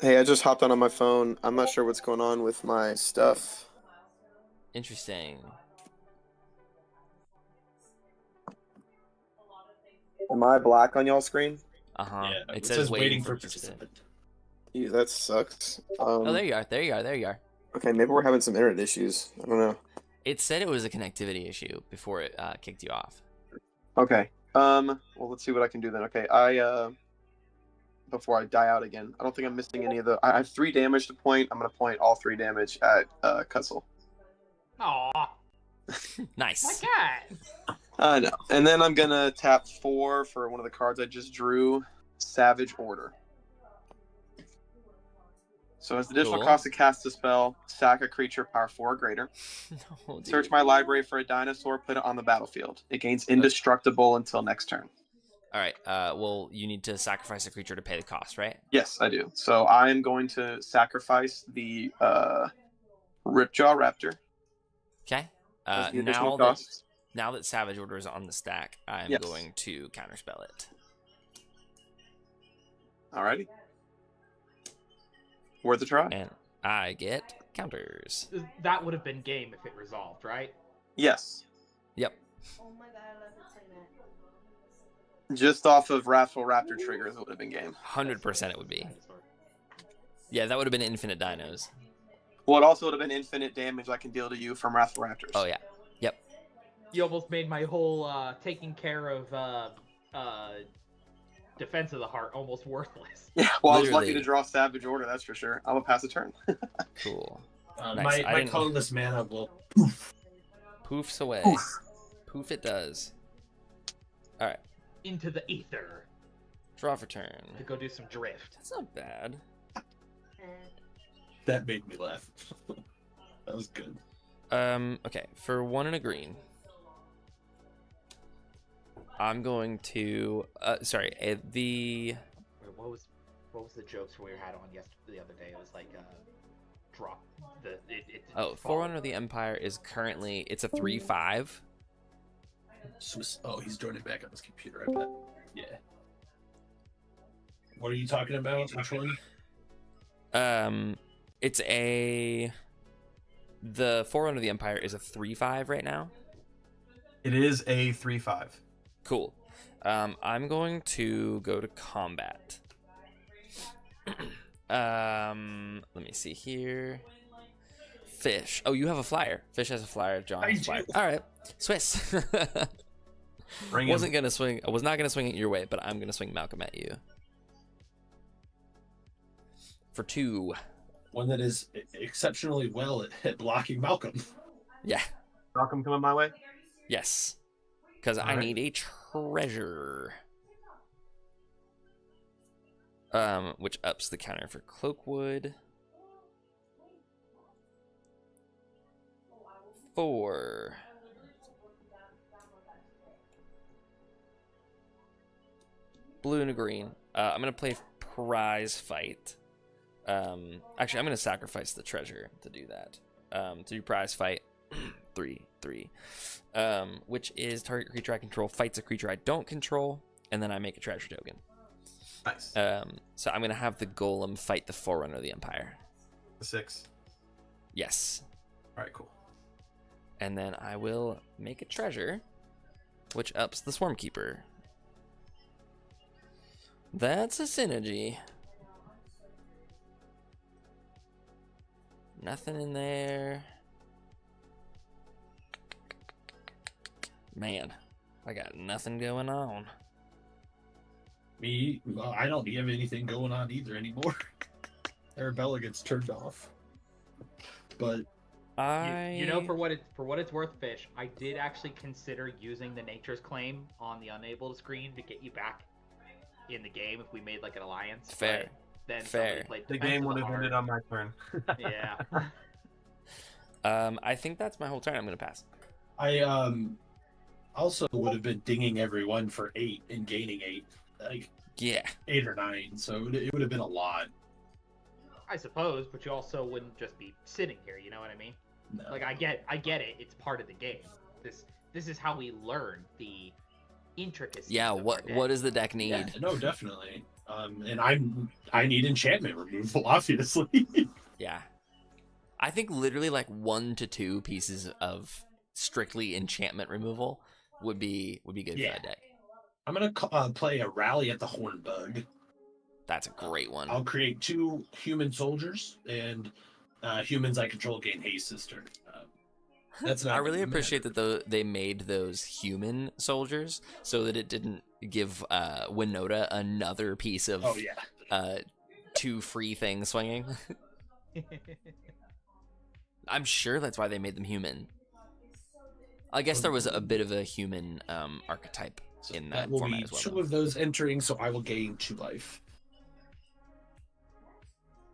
Hey, I just hopped on my phone. I'm not sure what's going on with my stuff. Interesting. Am I black on y'all's screen? Uh-huh. Yeah, It says waiting for participant. participant. Ew, that sucks. Oh, there you are. There you are. There you are. Okay, maybe we're having some internet issues. I don't know. It said it was a connectivity issue before it kicked you off. Okay. Well, let's see what I can do then. Okay, before I die out again, I don't think I'm missing any of the. I have 3 damage to point. I'm gonna point all 3 damage at Cutzel. Aw, my Nice. cat. No. And then I'm gonna tap 4 for one of the cards I just drew, Savage Order. So as additional Cool. cost to cast a spell, sack a creature power 4 or greater. No, dude. Search my library for a dinosaur, put it on the battlefield. It gains indestructible until next turn. All right. Well, you need to sacrifice a creature to pay the cost, right? Yes, I do. So I'm going to sacrifice the Ripjaw Raptor. Okay. As the now additional that costs. now that Savage Order is on the stack, I'm Yes. going to counterspell it. Alrighty. Worth a try. And I get counters. That would have been game if it resolved, right? Yes. Yep. Oh my god, I love it saying that. Just off of Wrathful Raptor triggers, it would have been game. 100% it would be. Yeah, that would have been infinite dinos. Well, it also would have been infinite damage I can deal to you from Wrathful Raptors. Oh, yeah. Yep. You almost made my whole taking care of Defense of the Heart almost worthless. Yeah, well, I was lucky Literally. to draw Savage Order, that's for sure. I will pass a turn. Cool. My Nice. I didn't- colorless mana will. Poofs away. Oof. Poof it does. Alright. Into the ether Draw for turn. to go do some drift. That's not bad. That made me laugh. That was good. Okay. For 1 and a green, I'm going to... the... Wait, what was the jokes we had on the other day? It was like drop the Oh, Forerunner of the Empire is currently... It's a 3/5. Swiss. Oh, he's joining back on his computer, I bet. Yeah. What are you talking about? Which one? It's a... The Forerunner of the Empire is a 3/5 right now. It is a 3/5. Cool. I'm going to go to combat. Let me see here. Fish. Oh, you have a flyer. Fish has a flyer. John has a flyer. All right. Swiss. Bring Wasn't him. gonna swing. I was not gonna swing it your way, but I'm gonna swing Malcolm at you. For 2. One that is exceptionally well at blocking Malcolm. Yeah. Malcolm coming my way. Yes. Because I Alright. need a treasure. Which ups the counter for Cloakwood. 4. Blue and a green. I'm gonna play prize fight. Actually, I'm gonna sacrifice the treasure to do that. To do prize fight. 3. Which is target creature I control fights a creature I don't control, and then I make a treasure token. Nice. So I'm gonna have the golem fight the Forerunner of the Empire. 6. Yes. All right, cool. And then I will make a treasure, which ups the Swarmkeeper. That's a synergy. Nothing in there. Man, I got nothing going on. Me, well, I don't have anything going on either anymore. Arabella gets turned off. But You know, for what it's worth, Fish, I did actually consider using the Nature's Claim on the unable to screen to get you back in the game if we made like an alliance. Fair. But then Fair. somebody played The Defense game of would the have Heart. ended on my turn. Yeah. I think that's my whole turn. I'm gonna pass. I also would have been dinging everyone for 8 and gaining 8, like Yeah. 8 or 9. So it would have been a lot. I suppose, but you also wouldn't just be sitting here. You know what I mean? No. Like I get it. It's part of the game. This is how we learn the intricacies. Yeah. of our What deck. does the deck need? Yeah, no, definitely. And I need enchantment removal, obviously. Yeah. I think literally like 1 to 2 pieces of strictly enchantment removal would be good Yeah. for that deck. I'm gonna play a rally at the Hornbug. That's a great one. I'll create 2 human soldiers, and humans I control gain haste this turn. That's not. I really gonna appreciate matter. that they made those human soldiers so that it didn't give Winota another piece of Oh yeah. 2 free things swinging. I'm sure that's why they made them human. I guess there was a bit of a human archetype So in that will format be as well. 2 though. of those entering, so I will gain 2 life.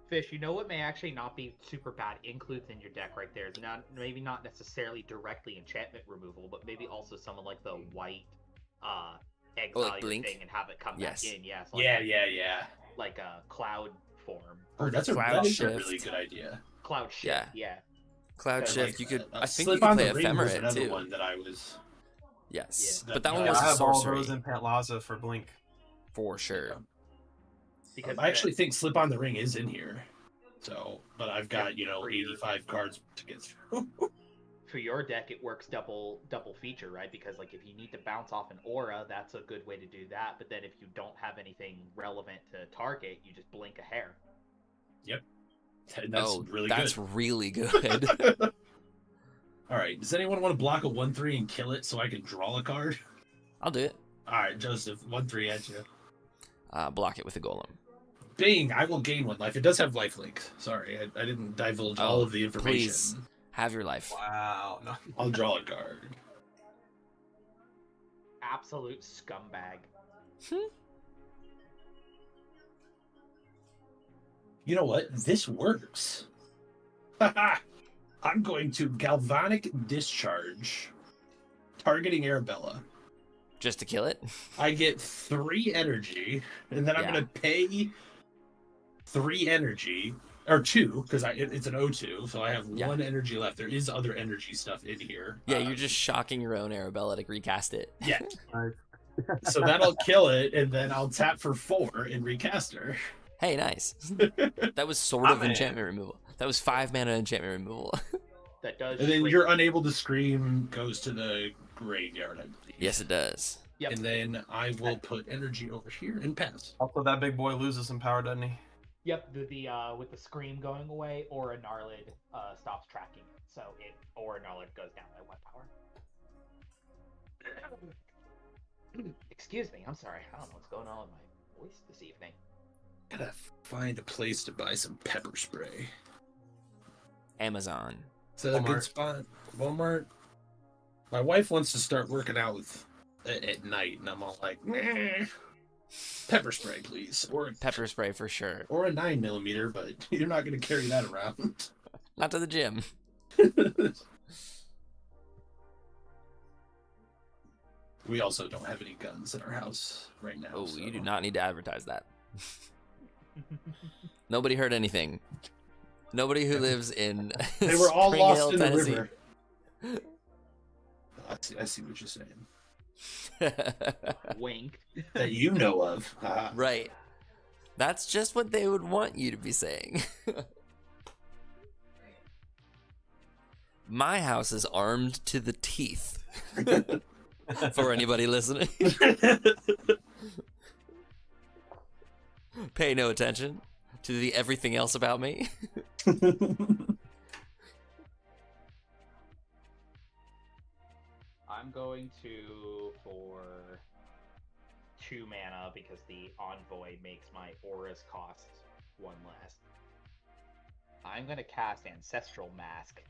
Fish, you know what may actually not be super bad includes in your deck right there is maybe not necessarily directly enchantment removal, but maybe also someone like the white exile like your Blink? thing and have it come Yes. back in. Yes. Yeah. Like a cloud form. Oh, that's Cloud that is a shift. really good idea. Cloud shift. Yeah. Yeah. Cloud And, Shift, you could. I think Slip you could on play the Ring was Ephemerate another too. one that I was. Yes, Yeah. but that one Yeah, was I a have all sorcery those in Pantlaza for Blink. for sure. Because I actually think Slip on the Ring is in here. So, but I've got for your- 85 cards to get through. for your deck it works double feature, right? Because like if you need to bounce off an aura, that's a good way to do that. But then if you don't have anything relevant to target, you just blink a hair. Yep. And that's really that's good. really good. All right. Does anyone want to block a 1/3 and kill it so I can draw a card? I'll do it. All right, Joseph, 1/3 at you. Block it with a golem. Bing, I will gain 1 life. It does have life link. Sorry, I didn't divulge all of the information. Please have your life. Wow. No. I'll draw a card. Absolute scumbag. You know what? This works. I'm going to Galvanic Discharge, targeting Arabella. Just to kill it. I get 3 energy, and then I'm Yeah. going to pay 3 energy, or 2, because it's an O2, so I have Yeah. 1 energy left. There is other energy stuff in here. Yeah, you're just shocking your own Arabella to recast it. Yeah. Nice. So that'll kill it, and then I'll tap for 4 and recast her. Hey, nice. That was sort of enchantment removal. That was 5 mana enchantment removal. That does. And then shrink- you're unable to scream goes to the graveyard, I believe. Yes, it does. Yep. And then I will put energy over here and pass. Also, that big boy loses some power, doesn't he? Yep, the with the scream going away, or a Gnarlid stops tracking it, so it or a Gnarlid goes down by 1 power. Excuse me, I'm sorry. I don't know what's going on with my voice this evening. Gotta find a place to buy some pepper spray. Amazon. Is that a good Walmart. spot? Walmart? My wife wants to start working out at night, and I'm all like, nah. Pepper spray, please. Pepper spray for sure. Or a 9mm, but you're not going to carry that around. Not to the gym. We also don't have any guns in our house right now. Oh, so. you do not need to advertise that. Nobody heard anything. Nobody who lives in They were all Spring lost Hill, in Tennessee. the river. I see what you're saying. Wink. That you know of. Right. That's just what they would want you to be saying. My house is armed to the teeth. For anybody listening. Pay no attention to the everything else about me. I'm going to for 2 mana because the Envoy makes my auras cost 1 less. I'm gonna cast Ancestral Mask,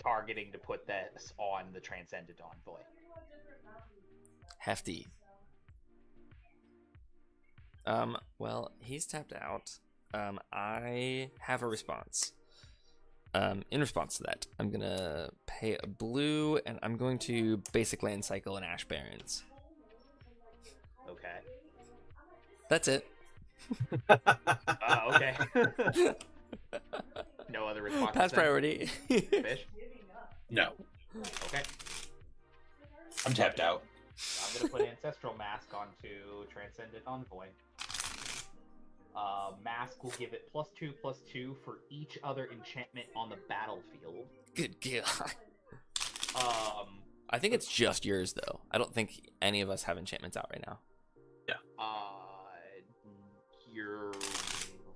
targeting to put this on the Transcendent Envoy. Hefty. Well, he's tapped out. I have a response. In response to that, I'm gonna pay a blue, and I'm going to basic land cycle and Ash Barrens. Okay. That's it. Okay. No other responses. Pass then? priority. Fish. No, Okay. I'm tapped out. I'm gonna put Ancestral Mask onto Transcendent Envoy. Mask will give it +2/+2 for each other enchantment on the battlefield. Good God. I think it's just yours though. I don't think any of us have enchantments out right now. You're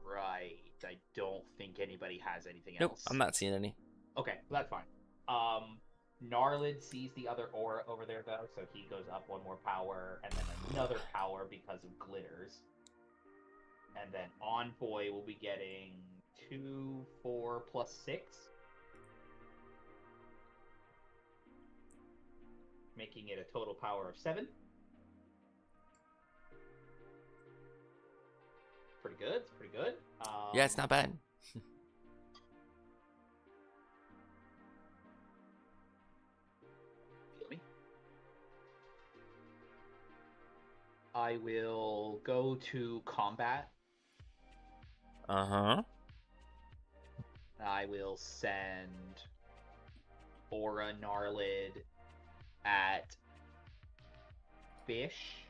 right. I don't think anybody has anything Nope, else. I'm not seeing any. Okay, that's fine. Gnarlid sees the other aura over there though, so he goes up 1 more power, and then another power because of glitters. And then Envoy will be getting 2, 4, +6. Making it a total power of 7. Pretty good, it's pretty good. Yeah, it's not bad. Feel me? I will go to combat. Uh-huh. I will send Aura Gnarlid at Fish.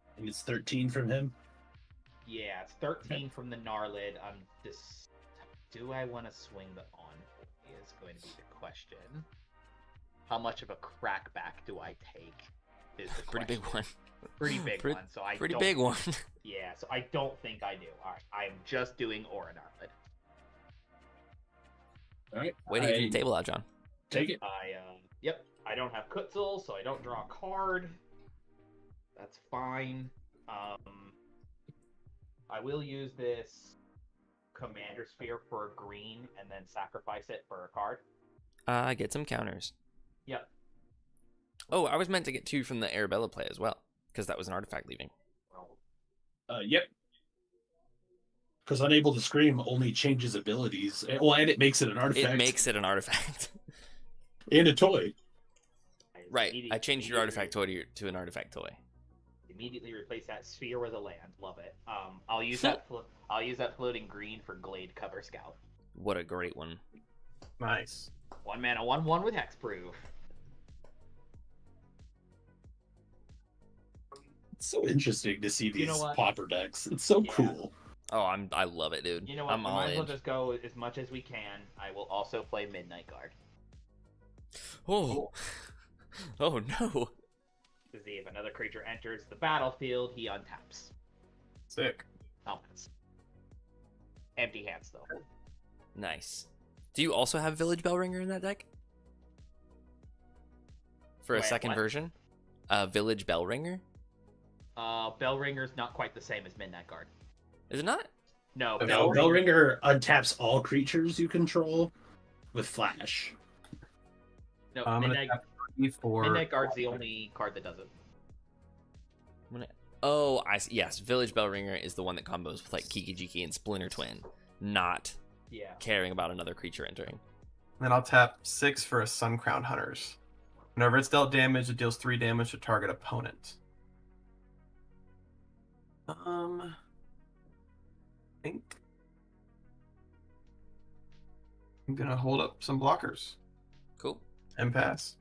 I think it's 13 from him. Yeah, it's 13 from the Gnarlid. I'm just. Do I want to swing the Envoy? Is going to be the question. How much of a crackback do I take? Is the Pretty big question. one. Pretty big one. So I Pretty don't, big one. Yeah, so I don't think I do. All right, I'm just doing Aura Gnarlid. All right. Way to get the table out, John. Take it. Yep. I don't have Kutzel, so I don't draw a card. That's fine. I will use this Commander Sphere for a green and then sacrifice it for a card. Get some counters. Yep. Oh, I was meant to get 2 from the Arabella play as well, because that was an artifact leaving. Yep. Because Unable to Scream only changes abilities. Well, and it makes it an artifact. It makes it an artifact. And a toy. Right. I changed your artifact toy to an artifact toy. Immediately replace that sphere with a land. Love it. I'll use that. I'll use that floating green for Glade Cover Scout. What a great one. Nice. 1 mana, 1/1 with hexproof. It's so interesting to see these You know what? popper decks. It's so Yeah. cool. Oh, I love it, dude. You know what? I'm We all might as well in. just go as much as we can. I will also play Midnight Guard. Oh. Oh no. To see if another creature enters the battlefield, he untaps. Sick. Helmets. Empty hands though. Nice. Do you also have Village Bellringer in that deck? For a Wait, second what? version? Village Bellringer? Bellringer's not quite the same as Midnight Guard. Is it not? No, No, Bellringer untaps all creatures you control with Flash. No, I'm gonna Midnight, tap 3 for Midnight Guard's the only card that does it. Oh, I see. Yes, Village Bellringer is the one that combos with like Kiki Jiki and Splinter Twin, not Yeah. caring about another creature entering. Then I'll tap 6 for a Suncrown Hunters. Whenever it's dealt damage, it deals 3 damage to target opponent. I think I'm gonna hold up some blockers Cool. and pass.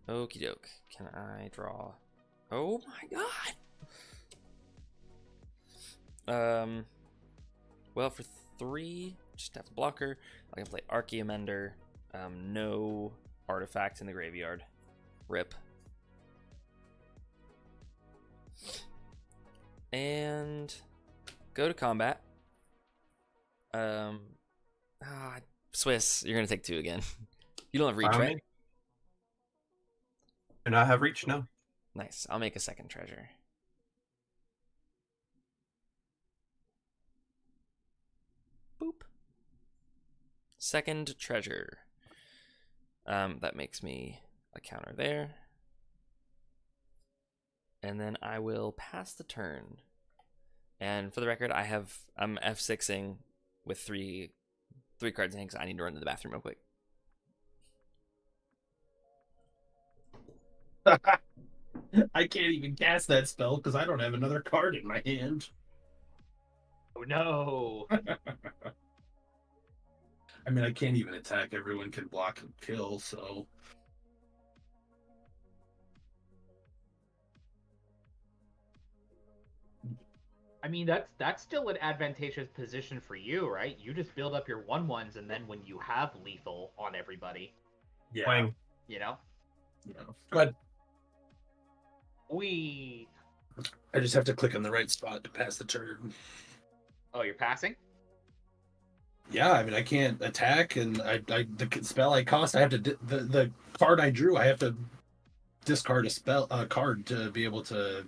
Okie doke. Can I draw? Oh my god. Well, for 3, just have a blocker. I can play Archaeomender. No artifact in the graveyard. Rip. And go to combat. Swiss, you're gonna take 2 again. You don't have reach, Fine with right? me. Do not have reach, no. Nice. I'll make a second treasure. Boop. Second treasure. That makes me a counter there. And then I will pass the turn. And for the record, I'm F6ing with three cards in hand because I need to run to the bathroom real quick. I can't even cast that spell because I don't have another card in my hand. Oh no! I mean, I can't even attack. Everyone can block and kill, so... I mean, that's still an advantageous position for you, right? You just build up your 1/1s, and then when you have lethal on everybody, Yeah. Wang. you know? Yeah. Go ahead. I just have to click on the right spot to pass the turn. Oh, you're passing? Yeah, I mean, I can't attack, and the spell I cost, I have to the card I drew, I have to discard a card to be able to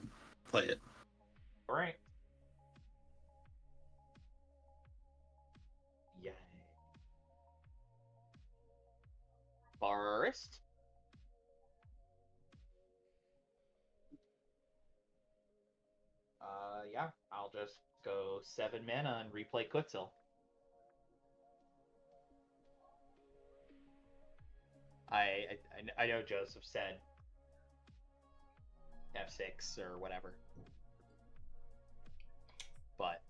play it. All right. Yay. Forest. Yeah, I'll just go 7 mana and replay Kutzel. I know Joseph said F6 or whatever. But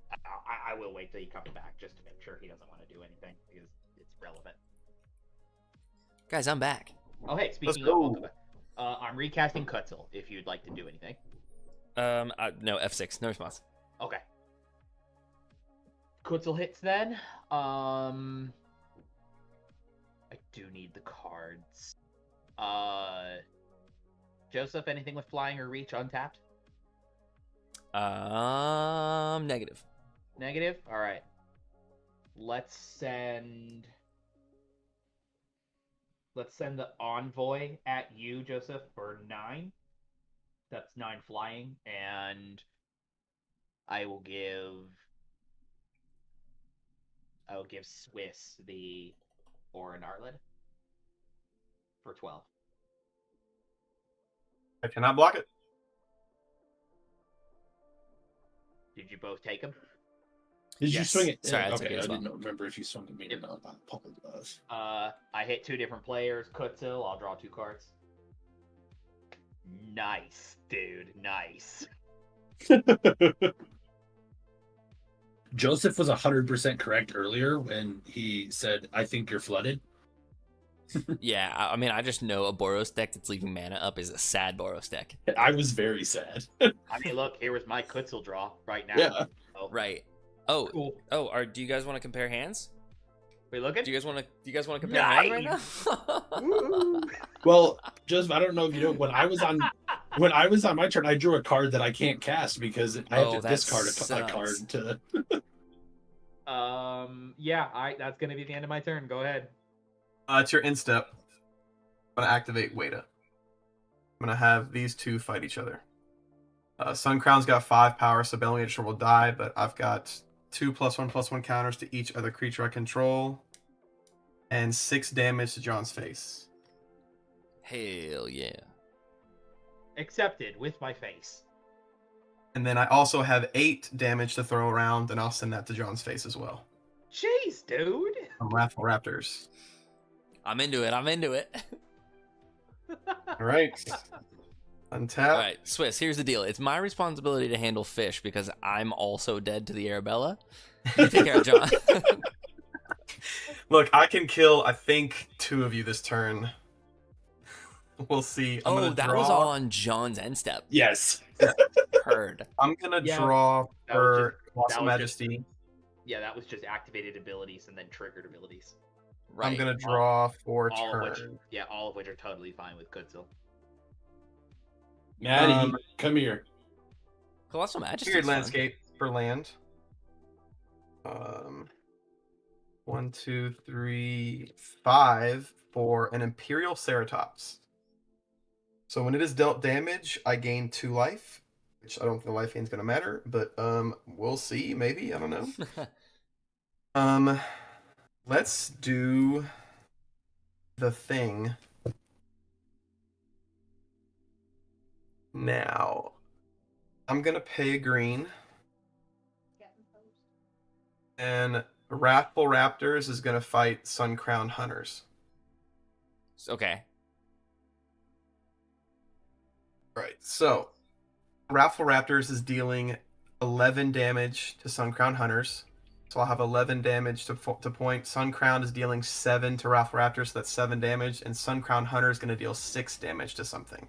I will wait till he comes back just to make sure he doesn't want to do anything because it's relevant. Guys, I'm back. Oh, hey, speaking of ultimate, I'm recasting Kutzel if you'd like to do anything. No, F6, no response. Okay. Kutzel hits then. I do need the cards. Joseph, anything with flying or reach untapped? Negative. Negative? Alright. Let's send the envoy at you, Joseph, for 9. That's 9 flying, and I will give Swiss the Orin Arlid for 12. I cannot block it. Did you both take him? Did you Yes. swing it? Sorry, I Yeah, took okay, it I as well. didn't remember if you swung at me or not. I apologize. I hit 2 different players. Kutzel, I'll draw 2 cards. Nice, dude. Nice. Joseph was 100% correct earlier when he said, "I think you're flooded." Yeah, I mean, I just know a Boros deck that's leaving mana up is a sad Boros deck. I was very sad. I mean, look, here was my Kutzel draw right now. Yeah. Oh, Right. Oh, cool. do you guys want to compare hands? We looking? Do you guys want to compare hands right now? Woo! Well, Joseph, I don't know if you know, when I was on my turn, I drew a card that I can't cast because I have to that discard a sucks. card to. Yeah, that's gonna be the end of my turn. Go ahead. It's your instep. I'm gonna activate Weta. I'm gonna have these two fight each other. Sun Crown's got 5 power, so Belly Nature will die, but I've got 2 +1/+1 counters to each other creature I control, and 6 damage to John's face. Hell yeah. Accepted with my face. And then I also have 8 damage to throw around, and I'll send that to John's face as well. Jeez, dude. From Wrathful Raptors. I'm into it. All right. Untap. All right, Swiss, here's the deal. It's my responsibility to handle fish because I'm also dead to the Arabella. You take care of John. Look, I can kill, I think, 2 of you this turn. We'll see. I'm gonna that draw. was all on John's end step. Yes. Heard. I'm gonna Yeah, draw that was for Colossal was just- Majesty. Yeah, that was just activated abilities and then triggered abilities. Right. I'm gonna draw for All of which, turn. all of which are totally fine with Kutzel. Maddie, come here. Colossal Majesty. Weird landscape for land. 1, 2, 3, 5 for an Imperial Ceratops. So when it is dealt damage, I gain 2 life, which I don't think the life gain's gonna matter, but we'll see. Maybe, I don't know. Let's do the thing now. I'm gonna pay a green, and Wrathful Raptors is gonna fight Sun Crown Hunters. Okay. Right. So, Wrathful Raptors is dealing 11 damage to Sun Crown Hunters. So I'll have 11 damage to point. Sun Crown is dealing 7 to Wrathful Raptors, so that's 7 damage. And Sun Crown Hunter is going to deal 6 damage to something.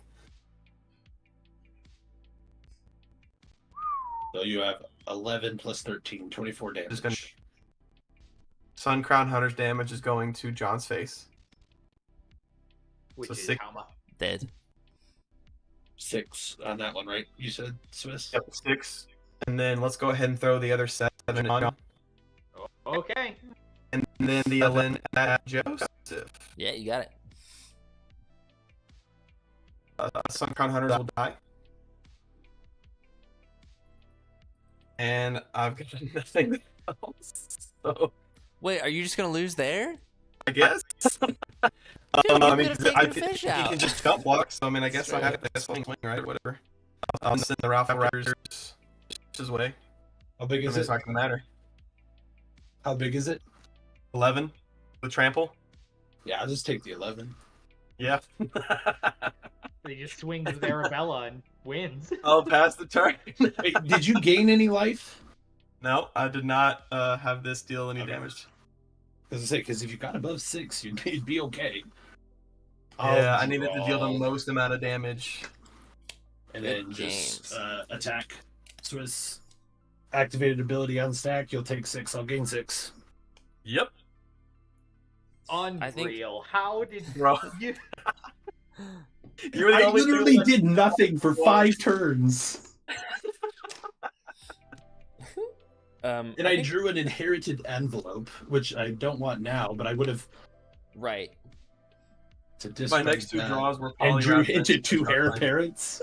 So you have 11 plus 13, 24 damage. Just gonna- Sun Crown Hunter's damage is going to John's face. Which So is 6 how much? Dead. 6 on that one, right? You said, Swiss? Yep, 6. And then let's go ahead and throw the other 7 on. Okay. And then the 11 at Joseph. Yeah, you got it. Sun Crown Hunters will die. And I've got nothing else. So Wait, are you just gonna lose there? I guess. you I mean, could've taken I the think fish he out. can just cut block. So I mean, I guess That's I have to swing, right, or whatever. I'll send the Ralph Raptors his way. How big is It's it? not gonna matter. How big is it? 11 with trample. Yeah, I'll just take the 11. Yeah. They just swings with Arabella and wins. I'll pass the turn. Wait, did you gain any life? No, I did not have this deal any Okay. damage. As I say, because if you got above 6, you'd be okay. Yeah, I'll I needed to deal the draw, most amount of damage. and Good then just games. attack. Swiss activated ability on stack. You'll take 6. I'll gain 6. Yep. Unreal. How did Bro. you? You were the I only literally two did nothing for 5 turns, and I think- drew an inherited envelope, which I don't want now, but I would have right. to My discard next two that. draws were And drew Polyrath into and 2 heir Sharpline. apparents.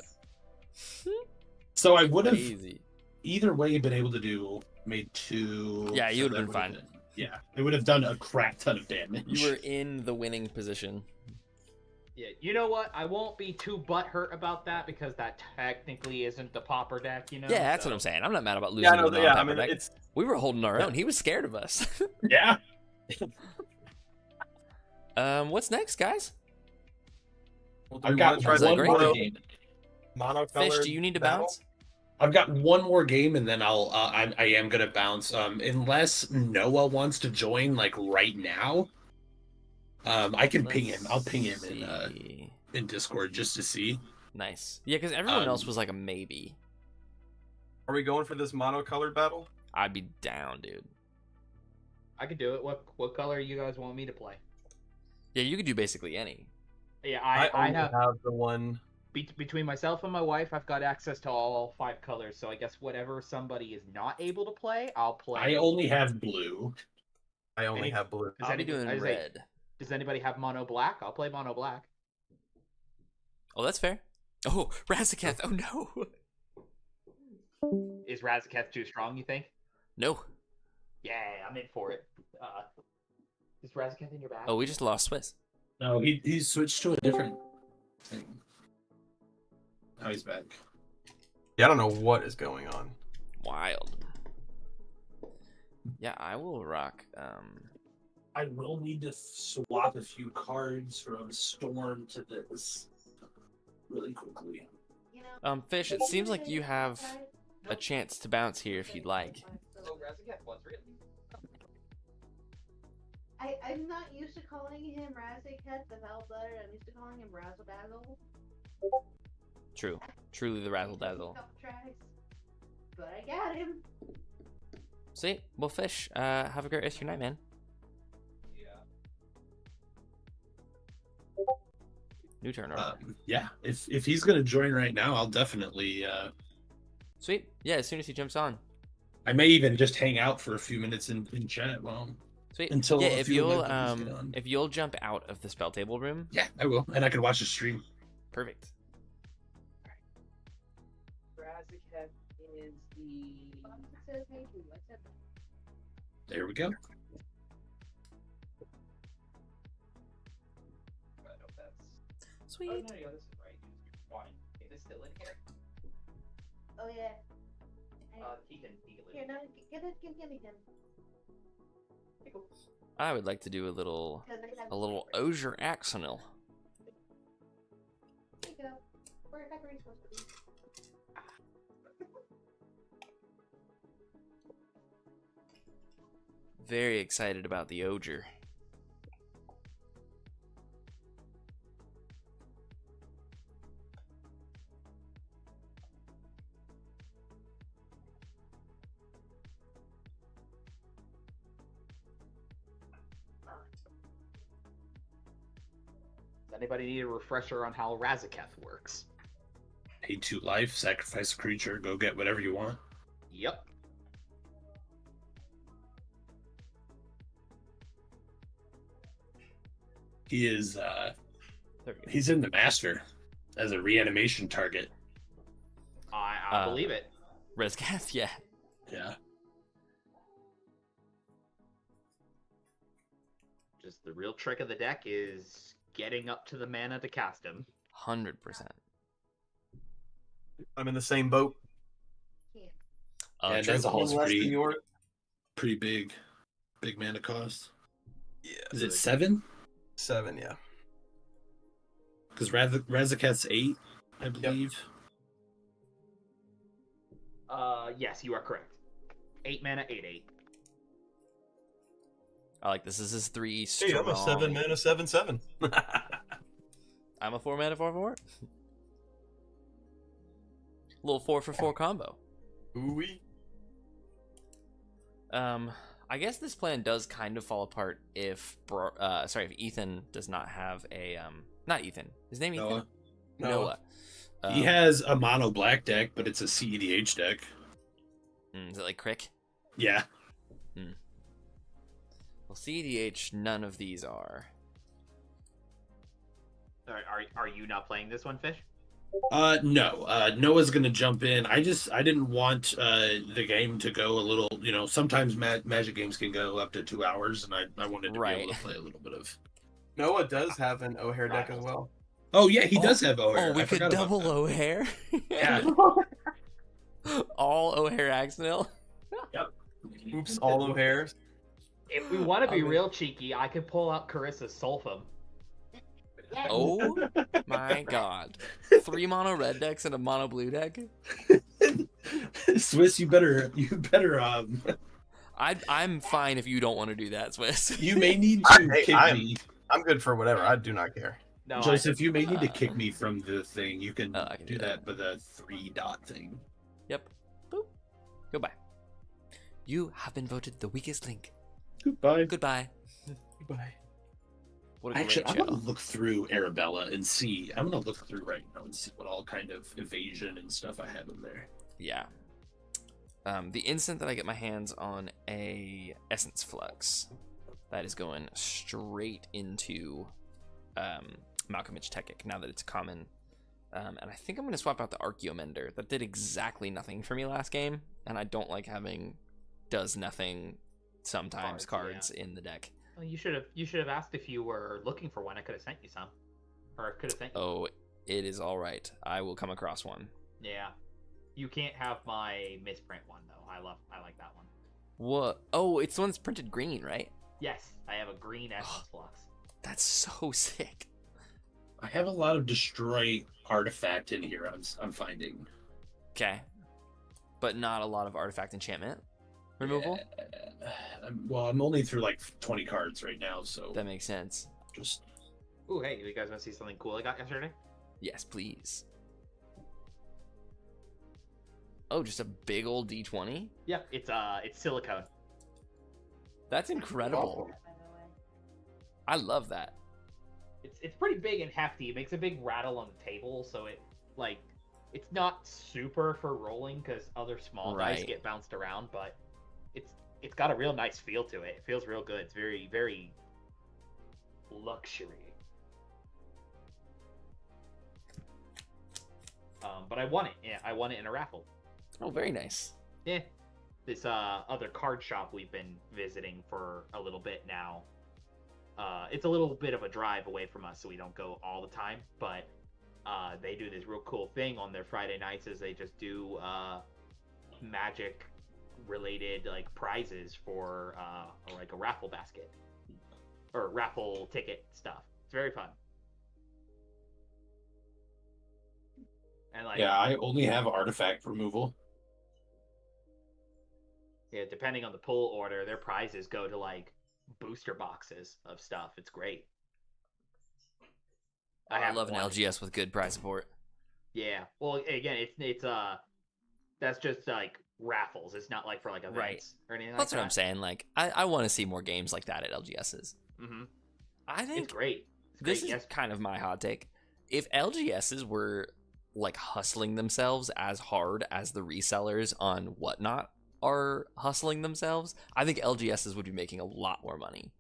So I would have Easy. either way been able to do made 2. Yeah, you so would've that been fine. Yeah, it would have done a crap ton of damage. You were in the winning position. Yeah, you know what? I won't be too butthurt about that because that technically isn't the popper deck, you know. Yeah, that's so- what I'm saying. I'm not mad about losing. Yeah, to no, the yeah. I non-tapper mean, deck. it's We were holding our own. He was scared of us. Yeah. What's next, guys? Well, do I've we got wanna try Was that one the great? more game. monocolored Fish, do you need to battle? bounce? I've got one more game, and then I am gonna bounce. Unless Noah wants to join like right now. I can ping him. I'll ping him see. in Discord just to see. Nice. Yeah, because everyone else was like a maybe. Are we going for this monocolored battle? I'd be down, dude. I could do it. What color you guys want me to play? Yeah, you could do basically any. Yeah, I I only have the one. between myself and my wife, I've got access to all 5 colors. So I guess whatever somebody is not able to play, I'll play. I only have blue. I only Any- have blue. Does I'll be anybody- doing I was like, red. Does anybody have mono black? I'll play mono black. Oh, that's fair. Oh, Razaketh. Oh no. Is Razaketh too strong? You think? No. Yeah, I'm in for it. Is Razaketh in your bag? Oh, we just lost Swiss. No, he switched to a different thing. Now he's back. Yeah, I don't know what is going on. Wild. Yeah, I will rock. I will need to swap a few cards from Storm to this really quickly. You know, Fish. It seems like you have a chance to bounce here if you'd like. Oh, Razaketh was really. I'm not used to calling him Razaketh the Foul-Blooded. I'm used to calling him Razzle-Dazzle. True. Truly the razzle dazzle. Couple tries, but I got him. Sweet. Well, Fish. Have a great rest of your night, man. New turn order. Yeah, if he's gonna join right now, I'll definitely. Sweet. Yeah, as soon as he jumps on. I may even just hang out for a few minutes in chat. Well, Sweet. Until yeah, a if few you'll of my buddies get on. if you'll jump out of the spell table room, yeah, I will, and I can watch the stream. perfect. Razaketh is the. It says maybe. What's it? There we go. Sweet. Oh, no, this is right. Wine. It is still in here. Oh yeah. He can Here, no, give me him. I would like to do a little Osier Axonil. There you go. Where are you supposed to be? Very excited about the Ogier. Does anybody need a refresher on how Razaketh works? Pay 2 life, sacrifice a creature, go get whatever you want. Yep. He is There we go. he's in the master as a reanimation target. I believe it. Rescath, yeah. Yeah. Just the real trick of the deck is getting up to the mana to cast him. 100%. I'm in the same boat. And True. that's a whole Less than pretty yours. pretty big mana cost. Yeah. Is it 7? 7? Yeah. Because Razaketh's 8, I believe. Yes, you are correct. 8 mana, 8/8. I like this. This is 3 Hey, strong. I'm a 7 mana 7/7. I'm a 4 mana 4/4. Little 4-for-4 combo. Ooh-wee. I guess this plan does kind of fall apart if if Ethan does not have a not Ethan. His name Ethan? Noah. Noah. He has a mono black deck, but it's a CEDH deck. Is it like Crick? Yeah. Well, CEDH, none of these are. Are you not playing this one, Fish? No. Noah's gonna jump in. I didn't want the game to go a little. Sometimes Magic games can go up to 2 hours, and I wanted to be able to play a little bit of. Noah does have an O'Hare deck as well. Oh yeah, he does have O'Hare. Oh, we I could forgot about double that. O'Hare. Yeah. All O'Hare Axnil. Yep. Oops, all O'Hares. If we want to be real cheeky, I could pull out Carissa's Sulfum. Oh my god. 3 mono red decks and a mono blue deck? Swiss, you better I'm fine if you don't want to do that, Swiss. you may need to Hey, kick me. I'm good for whatever. I do not care. No, Joseph, you may need to kick me from the thing. You can, I can do do that with a 3-dot thing. Yep. Boop. Goodbye. You have been voted the weakest link. Goodbye. Goodbye. Goodbye. What a great Actually, I'm show. gonna look through Arabella and see. I'm gonna look through right now and see what all kind of evasion and stuff I have in there. Yeah. The instant that I get my hands on a Essence Flux, that is going straight into Malcolmage Techic now that it's common. And I think I'm going to swap out the Archaeomender. That did exactly nothing for me last game, and I don't like having does nothing sometimes cards in the deck. Well, you should have asked if you were looking for one. I could have sent you some, or could have sent you. Oh, it is all right. I will come across one. Yeah, you can't have my misprint one though. I like that one. What? Oh, it's the one that's printed green, right? Yes, I have a green Essence Flux. That's so sick. I have a lot of destroy artifact in here. I'm finding. Okay, but not a lot of artifact enchantment removal. Well, I'm only through like 20 cards right now, so That makes sense. just Ooh, hey, you guys want to see something cool I got yesterday? Yes, please. Oh, just a big old D20? Yeah, it's silicone. That's incredible. I love that. It's pretty big and hefty. It makes a big rattle on the table, so it's not super for rolling because other small dice get bounced around, but it's got a real nice feel to it. It feels real good. It's very, very luxury. But I won it. Yeah, I won it in a raffle. Oh, very nice. Yeah. This other card shop we've been visiting for a little bit now. It's a little bit of a drive away from us, so we don't go all the time. But they do this real cool thing on their Friday nights, is they just do Magic related like prizes for like a raffle basket or raffle ticket stuff. It's very fun. And like yeah, I only have artifact removal. Yeah, depending on the pull order, their prizes go to like booster boxes of stuff. It's great. I love an LGS with good prize support. Yeah. Well, again, it's that's just like raffles. It's not like for like events or anything like that. That's what I'm saying. Like, I want to see more games like that at LGSs. Mm-hmm. I think It's great. this is kind of my hot take. If LGSs were like hustling themselves as hard as the resellers on Whatnot are hustling themselves, I think LGSs would be making a lot more money.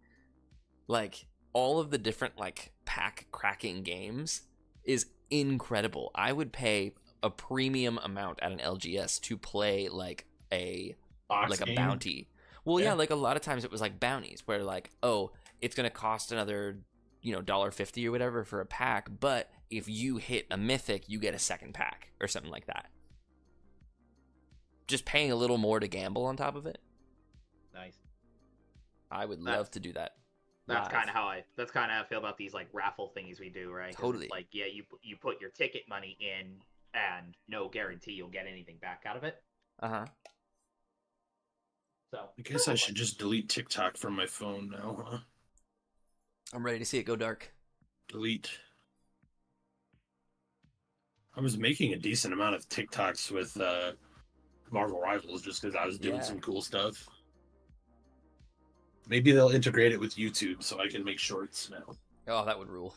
Like, all of the different like pack cracking games is incredible. I would pay a premium amount at an LGS to play like a bounty. Well, yeah, like a lot of times it was like bounties where like, oh, it's gonna cost another $1.50 or whatever for a pack, but if you hit a mythic, you get a second pack or something like that. Just paying a little more to gamble on top of it. Nice. I would love to do that. That's live. kind of how I feel about these like raffle thingies we do, right? 'Cause Totally. it's like, yeah, you put your ticket money in, and no guarantee you'll get anything back out of it. Uh-huh. So I guess I should just delete TikTok from my phone now, huh? I'm ready to see it go dark. Delete. I was making a decent amount of TikToks with Marvel Rivals just because I was doing Yeah. some cool stuff. Maybe they'll integrate it with YouTube so I can make shorts now. Oh, that would rule.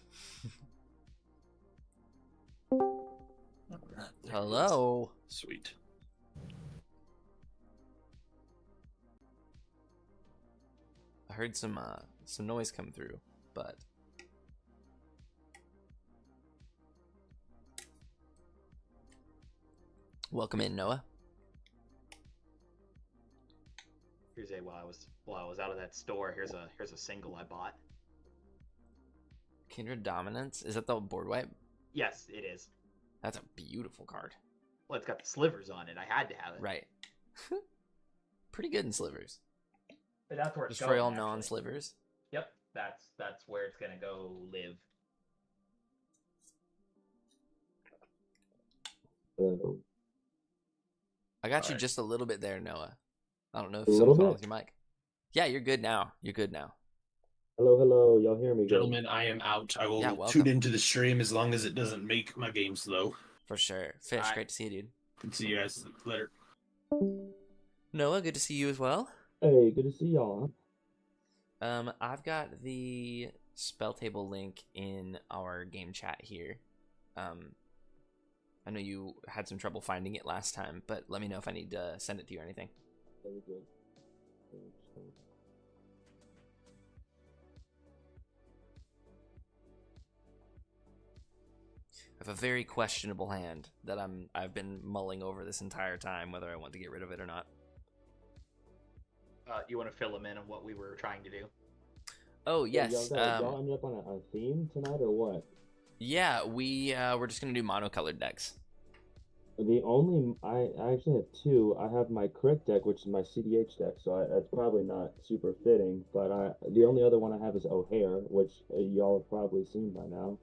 Hello. Sweet. I heard some noise come through, but welcome in, Noah. here's a while I was out of that store. Here's a single I bought. Kindred Dominance. Is that the board wipe? Yes, it is. That's a beautiful card. Well, it's got the slivers on it. I had to have it. Right. Pretty good in slivers. But that's where it's Destroy going, all actually. non-slivers. Yep, that's where it's gonna go live. I got you Alright. just a little bit there, Noah. I don't know if A little something's wrong bit? with your mic. Yeah, you're good now. You're good now. Hello, hello. Y'all hear me? good? Gentlemen, I am out. I will Yeah, welcome. tune into the stream as long as it doesn't make my game slow. For sure. Fish, Alright. great to see you, dude. And see you guys later. Noah, good to see you as well. Hey, good to see y'all. I've got the Spelltable link in our game chat here. I know you had some trouble finding it last time, but let me know if I need to send it to you or anything. Very good. I have a very questionable hand that I've been mulling over this entire time, whether I want to get rid of it or not. You want to fill them in on what we were trying to do? Oh Yeah, yes, y'all ended up on a theme tonight or what? yeah, we're just gonna do monocolored decks. I actually have two. I have my crit deck, which is my CDH deck, so that's probably not super fitting. But the only other one I have is O'Hare, which y'all have probably seen by now.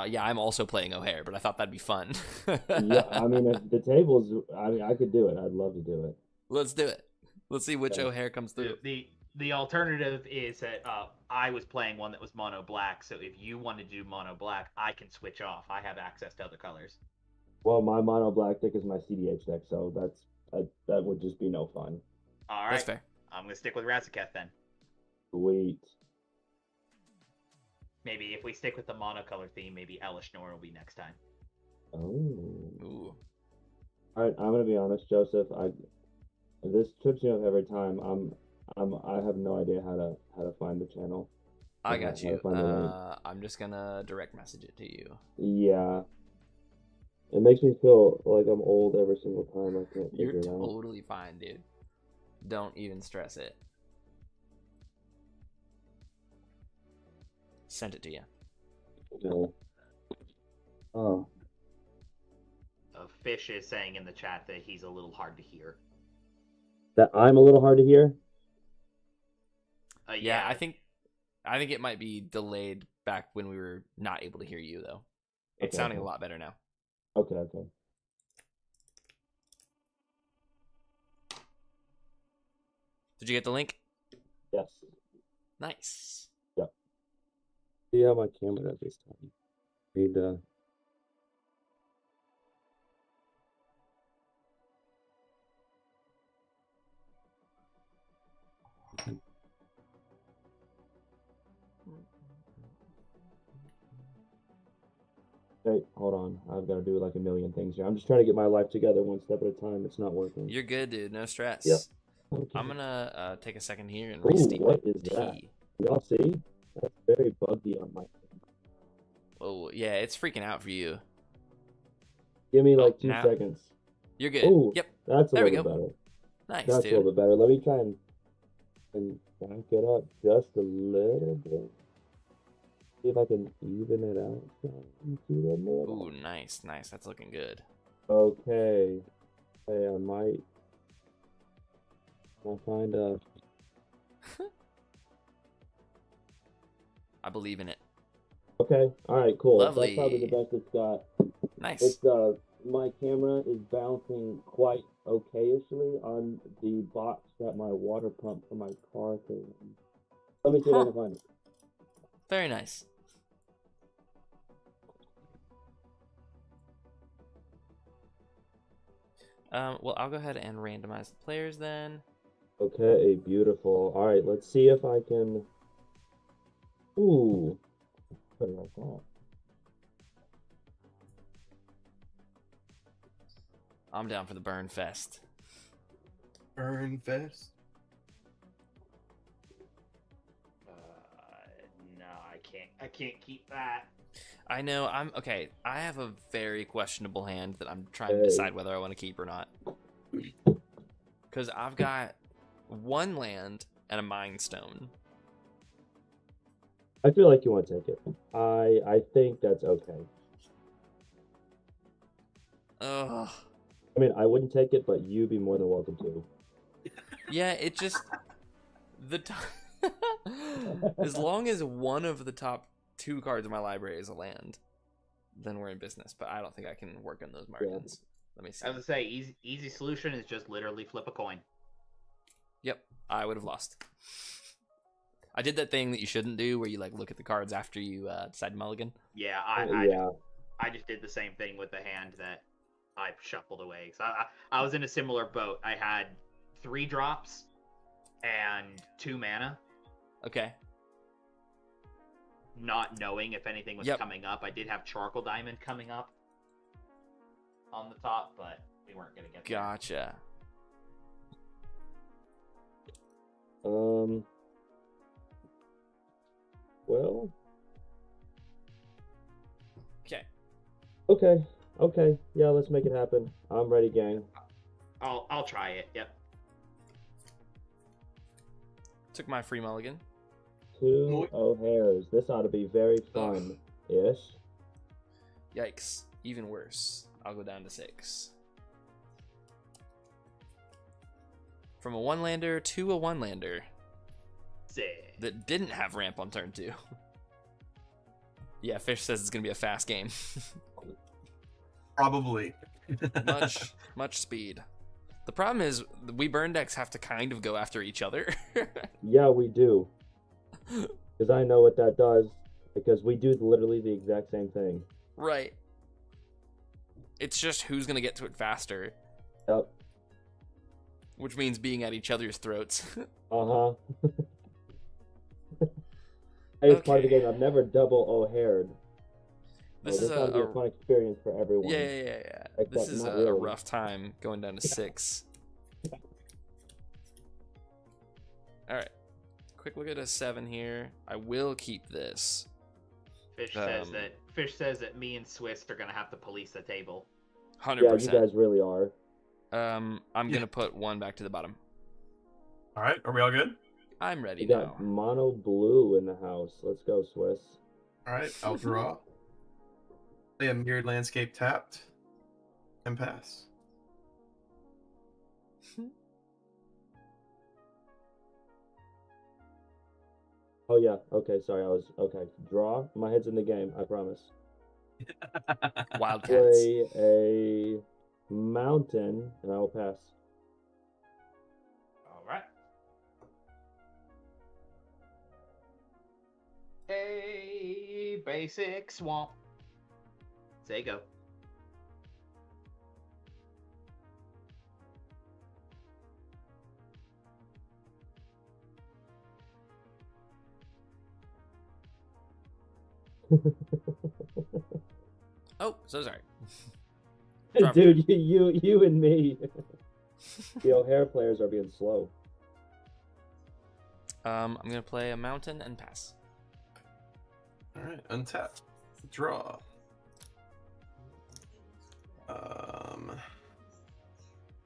Yeah, I'm also playing O'Hare, but I thought that'd be fun. Yeah, I mean, if the tables, I mean, I could do it. I'd love to do it. Let's do it. Let's see which Okay. O'Hare comes through. The alternative is that I was playing one that was mono black, so if you want to do mono black, I can switch off. I have access to other colors. Well, my mono black deck is my CDH deck, so that would just be no fun. All right, That's fair. I'm gonna stick with Razaketh then. Sweet. Maybe if we stick with the monocolor theme, maybe Elishnor will be next time. Oh. Ooh. All right, I'm gonna be honest, Joseph. This trips me up every time. I have no idea how to find the channel. I Okay, got how you. to find the link. I'm just gonna direct message it to you. Yeah. It makes me feel like I'm old every single time. I can't You're figure it out. totally fine, dude. Don't even stress it. Sent it to you. Okay. Oh. Fish is saying in the chat that he's a little hard to hear. That I'm a little hard to hear? Yeah, I think it might be delayed back when we were not able to hear you though. It's Okay, sounding okay. a lot better now. Okay, okay. Did you get the link? Yes. Nice. See how my camera does this time. Need Hey, hold on. I've got to do like a million things here. I'm just trying to get my life together one step at a time. It's not working. You're good, dude. No stress. Yep. Okay. I'm gonna take a second here and Ooh, restate my what is that? tea. Y'all see? That's very buggy on my. Oh yeah, it's freaking out for you. Give me like 2 now- seconds. You're good. Ooh, Yep. that's a There we little go. better. Nice, That's a dude. little bit better. Let me try and back it up just a little bit. See if I can even it out. Into the middle. Ooh, nice, nice. That's looking good. Okay. Hey, I might find a. I believe in it. Okay. All right. Cool. Lovely. That's probably the best it's got. Nice. It's my camera is bouncing quite okayishly on the box that my water pump for my car came in. Let me see if I can find it. Very nice. Well, I'll go ahead and randomize the players then. Okay, beautiful. All right, let's see if I can. Ooh, put it like that. I'm down for the burn fest. Burn fest. No, I can't keep that. I know. Okay. I have a very questionable hand that I'm trying to decide whether I want to keep or not. Because I've got 1 land and a Mind Stone. I feel like you want to take it. I think that's okay. Ugh. I mean, I wouldn't take it, but you'd be more than welcome to. Yeah, it just as long as one of the top 2 cards in my library is a land, then we're in business. But I don't think I can work on those margins. Let me see. I was gonna say easy solution is just literally flip a coin. Yep, I would have lost. I did that thing that you shouldn't do, where you like look at the cards after you decide to mulligan. Yeah, I just did the same thing with the hand that I shuffled away. So I was in a similar boat. I had 3 drops and 2 mana. Okay. Not knowing if anything was Yep. coming up. I did have Charcoal Diamond coming up on the top, but we weren't gonna get there. Gotcha. Well. Okay. Okay. Yeah, let's make it happen. I'm ready, gang. I'll try it. Yep. Took my free mulligan. 2 O'Hares. This ought to be very fun-ish. Yikes. Even worse. I'll go down to 6. From a 1-lander to a 1-lander. Sick. That didn't have ramp on turn 2. Yeah, Fish says it's going to be a fast game. Probably. much speed. The problem is, we burn decks have to kind of go after each other. Yeah, we do. Because I know what that does. Because we do literally the exact same thing. Right. It's just who's going to get to it faster. Yep. Which means being at each other's throats. Uh-huh. Hey, it's part of the game. I've never double O'Hared. This is a fun experience for everyone. Yeah. Except This is not a really. rough time going down to 6. All right. Quick look at a 7 here. I will keep this. Fish says that me and Swiss are gonna have to police the table. 100%. Yeah, you guys really are. I'm gonna put 1 back to the bottom. All right, are we all good? I'm ready We got now. mono blue in the house. Let's go, Swiss. All right, I'll draw. Play a mirrored landscape tapped and pass. Oh yeah. Okay. Sorry. Okay. Draw. My head's in the game. I promise. Wildcats. Play a mountain, and I will pass. All right. A basic swamp. Say go. Oh, so sorry. Dude, you and me. The O'Hare players are being slow. I'm gonna play a mountain and pass. All right, untap, draw.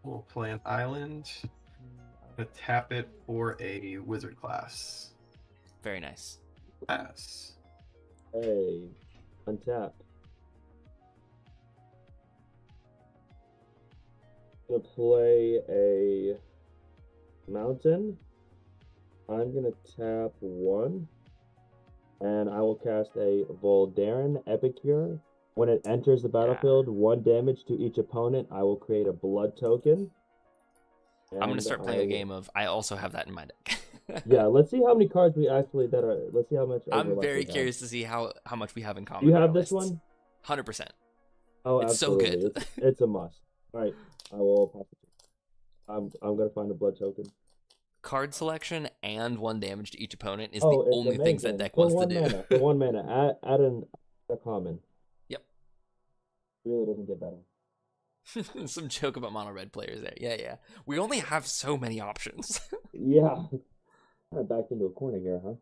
We'll play an island. I'm gonna tap it for a wizard class. Very nice. Pass. Hey, untap. Gonna play a mountain. I'm gonna tap 1. and I will cast a Voldarin Epicure. When it enters the battlefield, 1 damage to each opponent. I will create a blood token. I'm gonna and start I playing a will- game of. I also have that in my deck. Yeah, let's see how many cards we actually that are. Let's see how much. I'm overlap very we have. curious to see how much we have in common. Do you in have our this lists. one? 100%. Oh, It's so absolutely. good. It's a must. All right, I will pass it. I'm gonna find a blood token. Card selection and 1 damage to each opponent is Oh, the it's only things that amazing. deck For wants to 1 do. mana. For 1 mana, add a common. Yep. Really doesn't get better. Some joke about mono red players there. Yeah. We only have so many options. Yeah. I backed into a corner here, huh?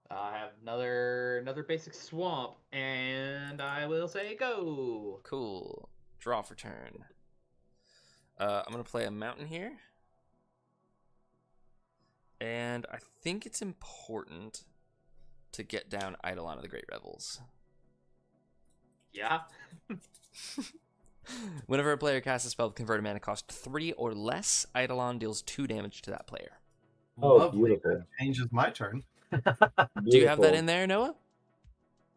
I have another basic swamp, and I will say go. Cool. Draw for turn. I'm gonna play a mountain here. And I think it's important to get down Eidolon of the Great Revels. Yeah. Whenever a player casts a spell with converted mana cost 3 or less, Eidolon deals 2 damage to that player. Oh, Lovely. beautiful. That changes my turn. Do you have that Beautiful. in there, Noah?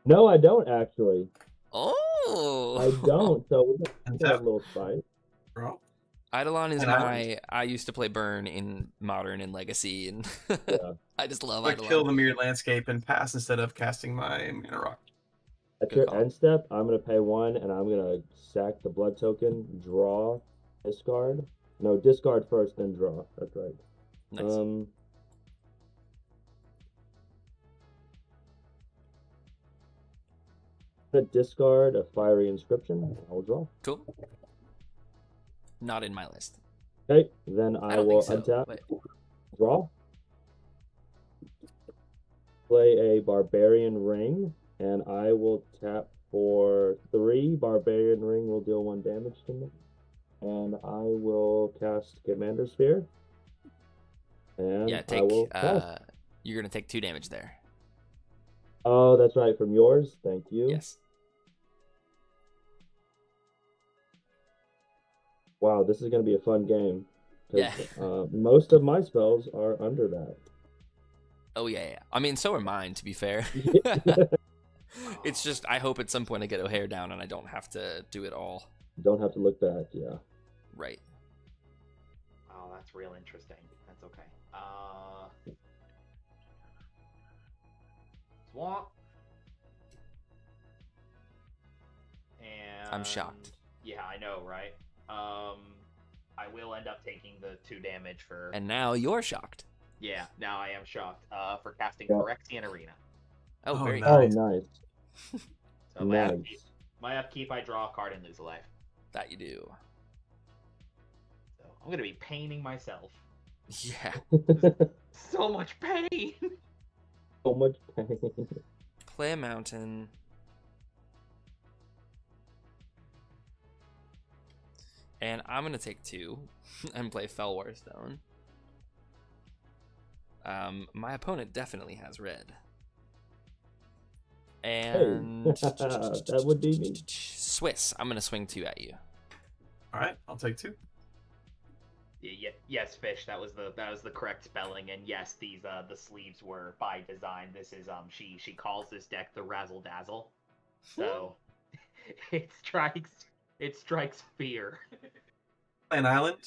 No, I don't actually. Oh! I don't. So we And got a tap. little spice. Bro. Eidolon is And I used to play Burn in Modern and Legacy, and Yeah. I just love I Eidolon. kill the mirrored landscape and pass instead of casting my mana rock. At Good your call. end step, I'm gonna pay 1, and I'm gonna sack the blood token, draw, discard. No, discard first, then draw. That's right. Nice. I'm gonna discard a fiery inscription. I will draw. Cool. Not in my list. Okay, then I don't will think so. untap, Wait. draw, play a barbarian ring, and I will tap for 3. Barbarian ring will deal 1 damage to me, and I will cast Commander Sphere. And Yeah, I will cast. you're gonna take 2 damage there. Oh, that's right, from yours. Thank you. Yes. Wow, this is gonna be a fun game. 'Cause, Yeah. Most of my spells are under that. Oh yeah. I mean, so are mine, to be fair. It's just I hope at some point I get O'Hare down and I don't have to do it all. Don't have to look back. Yeah. Right. Oh, that's real interesting. That's okay. Swamp. And I'm shocked. Yeah, I know, right? I will end up taking the 2 damage for. And now you're shocked. Yeah, now I am shocked. For casting Yeah. Phyrexian Arena. Oh, Oh, very nice. good. Oh, nice. So Nice. my upkeep, I draw a card and lose a life. That you do. So I'm gonna be paining myself. Yeah. So much pain. So much pain. Play a mountain. And I'm gonna take 2 and play Felwar Stone. My opponent definitely has red. And that would be me. Swiss. I'm gonna swing 2 at you. All right, I'll take 2. Yes, Fish. That was the correct spelling. And yes, these the sleeves were by design. This is she calls this deck the Razzle Dazzle. So it strikes fear. Play an island.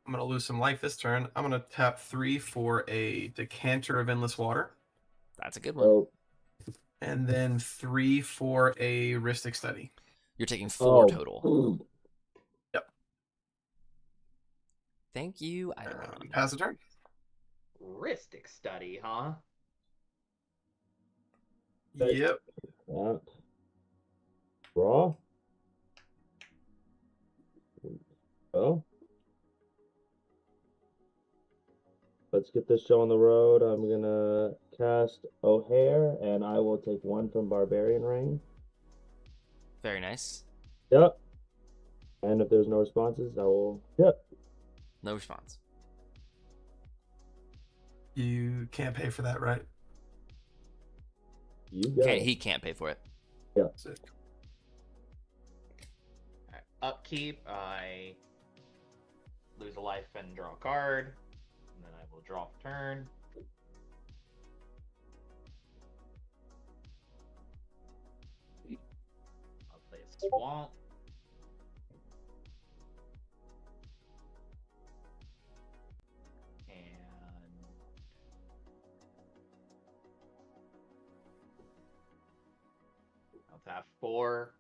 I'm gonna lose some life this turn. I'm gonna tap 3 for a Decanter of Endless Water, That's a good one. Oh, and then 3 for a Rhystic Study. You're taking 4 oh. total. Yep. Thank you. I don't know. Pass the turn. Rhystic Study, huh? Okay. Yep. Yeah. Draw. Well, let's get this show on the road. I'm gonna cast O'Hare, and I will take 1 from Barbarian Ring. Very nice. Yep. And if there's no responses, I will. Yep. No response. You can't pay for that, right? You got Okay, it. he can't pay for it. Sick. Alright, upkeep, I lose a life and draw a card. And then I will draw for turn. Swamp. And I'll have 4.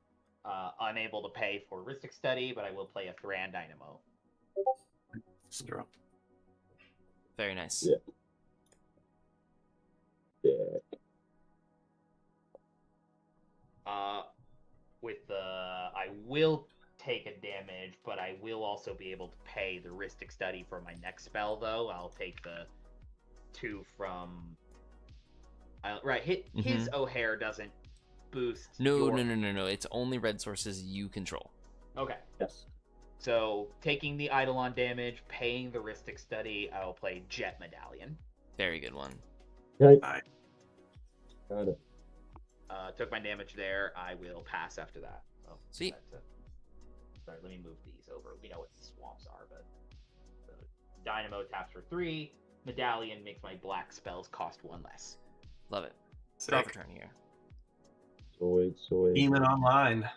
Unable to pay for Ristic Study, but I will play a Thran Dynamo. Zero. Very nice. Yeah. Yeah. With the I will take a damage, but I will also be able to pay the Ristic Study for my next spell. Though I'll take the 2 from. Right, his O'Hare doesn't boost. No. It's only red sources you control. Okay. Yes. So taking the Eidolon damage, paying the Ristic Study, I will play Jet Medallion. Very good one. Okay. Nice. Got it. Took my damage there. I will pass after that. Oh, Sweet. Sorry, let me move these over. We know what the swamps are, but Dynamo taps for 3. Medallion makes my black spells cost 1 less. Love it. Draw Sick. for turn here. Sweet. Demon Online.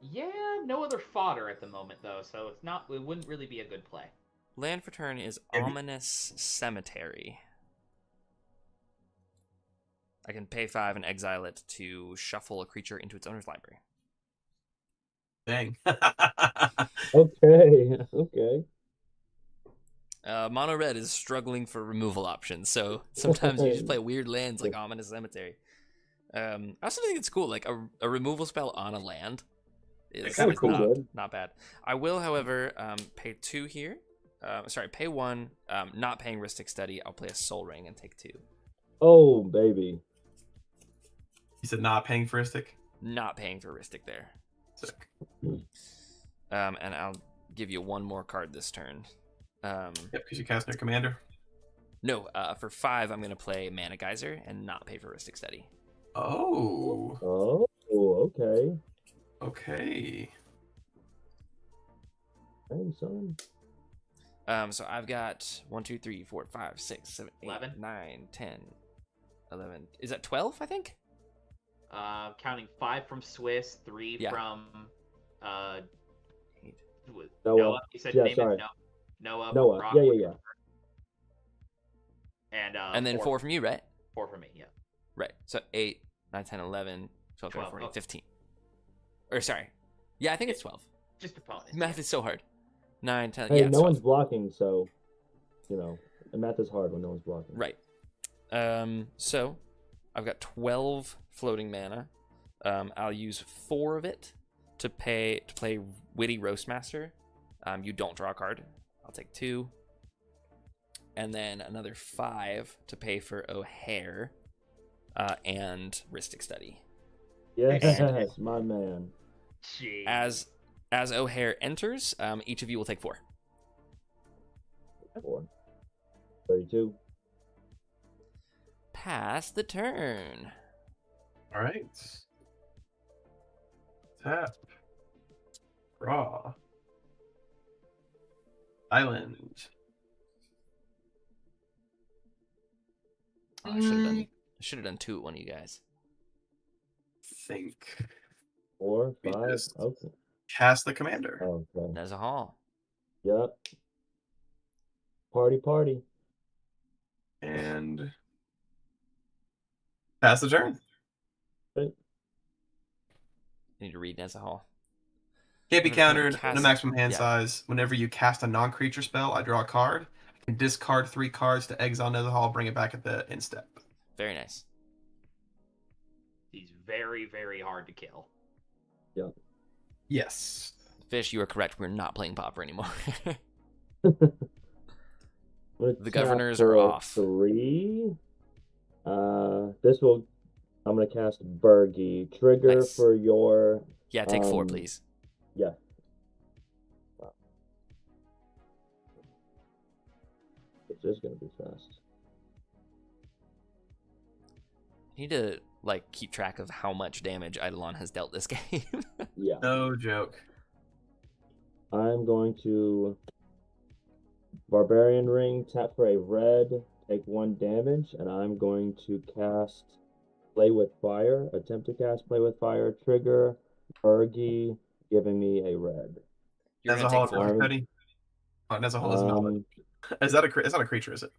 Yeah, no other fodder at the moment though, so it's not. It wouldn't really be a good play. Land for turn is Yeah. Ominous Cemetery. I can pay 5 and exile it to shuffle a creature into its owner's library. Dang. Okay. Mono red is struggling for removal options, so sometimes you just play weird lands like Ominous Cemetery. I also think it's cool, like a removal spell on a land is kinda cool. not bad. I will, however, pay 2 here. Pay 1. Not paying Ristic Study. I'll play a Soul Ring and take 2. Oh, baby. You said not paying for Ristic? Not paying for Ristic there. Sick. And I'll give you 1 more card this turn. Yep, because you cast your commander. No, for 5, I'm going to play Mana Geyser and not pay for Ristic Study. Oh. Oh, okay. Okay. Hey, son. So I've got 1, 2, 3, 4, 5, 6, 7, 8, 11. 9, 10, 11. Is that 12, I think? Counting 5 from Swiss, 3 Yeah. from Eight. Noah. You said Yeah, name sorry. is Noah. Noah. Brock, Yeah. And then 4 from you, right? 4 from me, yeah. Right. So 8, 9, 10, 11, 12, 13, 12. 14, Oh. 15. Or sorry. Yeah, I think it's 12. Just opponents. Math is so hard. 9, 10. Hey, Yeah, it's no 12. one's blocking, so, math is hard when no one's blocking. Right. So I've got 12 floating mana. I'll use 4 of it to play Witty Roastmaster. You don't draw a card. I'll take 2. And then another 5 to pay for O'Hare and Ristic Study. Yes, my man. Jeez. As O'Hare enters, each of you will take 4. 4. 32. Pass the turn. All right. Tap. Draw. Island. Oh, I should have done 2 at one of you guys. Think. 4, We 5. just- Okay. Cast the commander. Okay. There's a haul. Yep. Party. And pass the turn. I need to read Neza Hall. Can't be I'm gonna countered. cast- No maximum hand yeah. size. Whenever you cast a non-creature spell, I draw a card. I can discard 3 cards to exile Netherhall, bring it back at the end step. Very nice. He's very, very hard to kill. Yes. Fish, you are correct. We're not playing Pauper anymore. The governors are off. 3. I'm gonna cast Bergie. Trigger Nice. for your. Yeah, take 4, please. Yeah. Wow. This is gonna be fast. You need to keep track of how much damage Eidolon has dealt this game. Yeah. No joke. I'm going to Barbarian Ring, tap for a red, take 1 damage, and I'm going to cast Play with fire. Attempt to cast play with fire. Trigger. Bergie giving me a red. You're As gonna a whole, take 4. Steady. Oh, as a whole is knowledge. Is that it's not a creature, is it?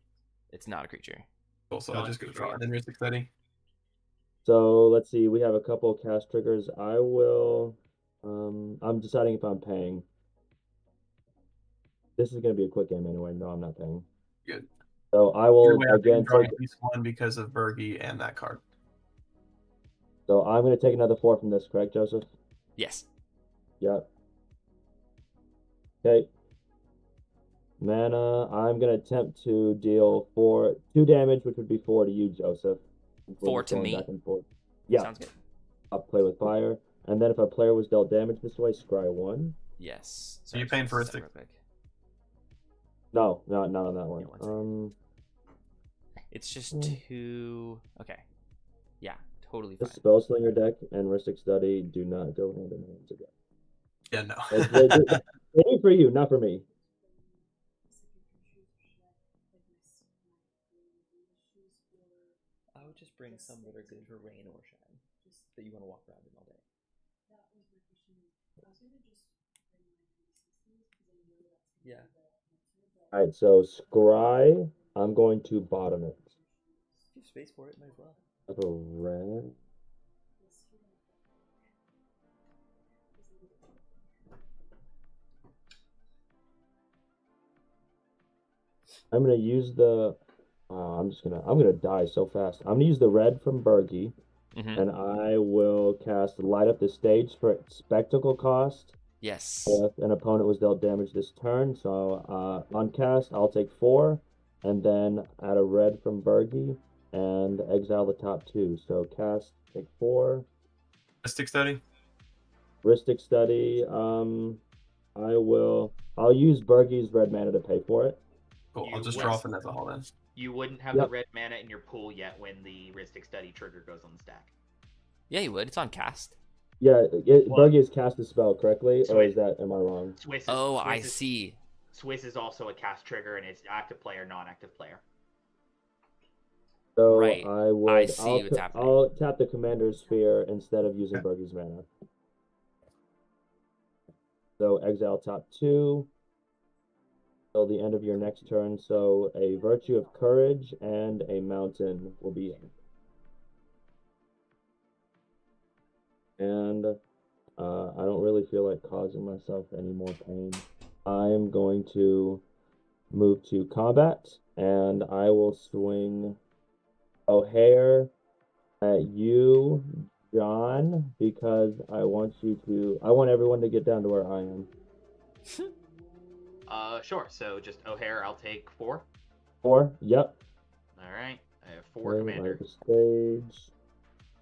It's not a creature. Cool, so I just go draw and then Mystic Steady. So let's see. We have a couple cast triggers. I will. I'm deciding if I'm paying. This is gonna be a quick game anyway. No, I'm not paying. Good. So I Either will way, I think I'm again drawing take. at least one because of Bergie and that card. So I'm gonna take another 4 from this. Correct, Joseph? Yes. Yep. Okay. Mana. I'm gonna attempt to deal 2 damage, which would be 4 to you, Joseph. We're 4 just to going me. back and forth. Yeah. Sounds good. I'll play with fire, and then if a player was dealt damage this way, scry 1. Yes. So you Sorry, paying just for a sec stick? real quick. No, not on that one. Yeah, 1 second. It's just 2. Okay. Yeah, totally The fine. Spellslinger deck and Ristic Study do not go hand in hand together. Yeah, no. They do for you, not for me. I would just bring some that are good for rain or shine. Just that you want to walk around in all day. Yeah. All right, so scry, I'm going to bottom it. If you have space for it, might as well. I have a red. I'm gonna use the. I'm gonna die so fast. I'm gonna use the red from Bergie, and I will cast Light Up the Stage for spectacle cost. Yes. If an opponent was dealt damage this turn, so on cast, I'll take 4, and then add a red from Bergie and exile the top 2. So cast, take 4. Mystic Steady? Ristic Study. I'll use Bergie's red mana to pay for it. Cool. You I'll just would- draw from that all then. You wouldn't have Yep. the red mana in your pool yet when the Ristic Study trigger goes on the stack. Yeah, you would. It's on cast. Yeah, Well- Bergie has cast the spell correctly, or is that, am I wrong? Swiss is, Oh, Swiss I is- see. Swiss is also a cast trigger, and it's active player, non-active player. So Right. I see what's happening. I'll tap the Commander's Sphere instead of using Bergie's mana. So exile top 2 till the end of your next turn. So a Virtue of Courage and a Mountain will be in. And I don't really feel like causing myself any more pain. I'm going to move to combat, and I will swing O'Hare at you, John, because I want everyone to get down to where I am. Sure. So just O'Hare, I'll take 4. 4? Yep. All right. I have 4 Okay, commander. light the stage,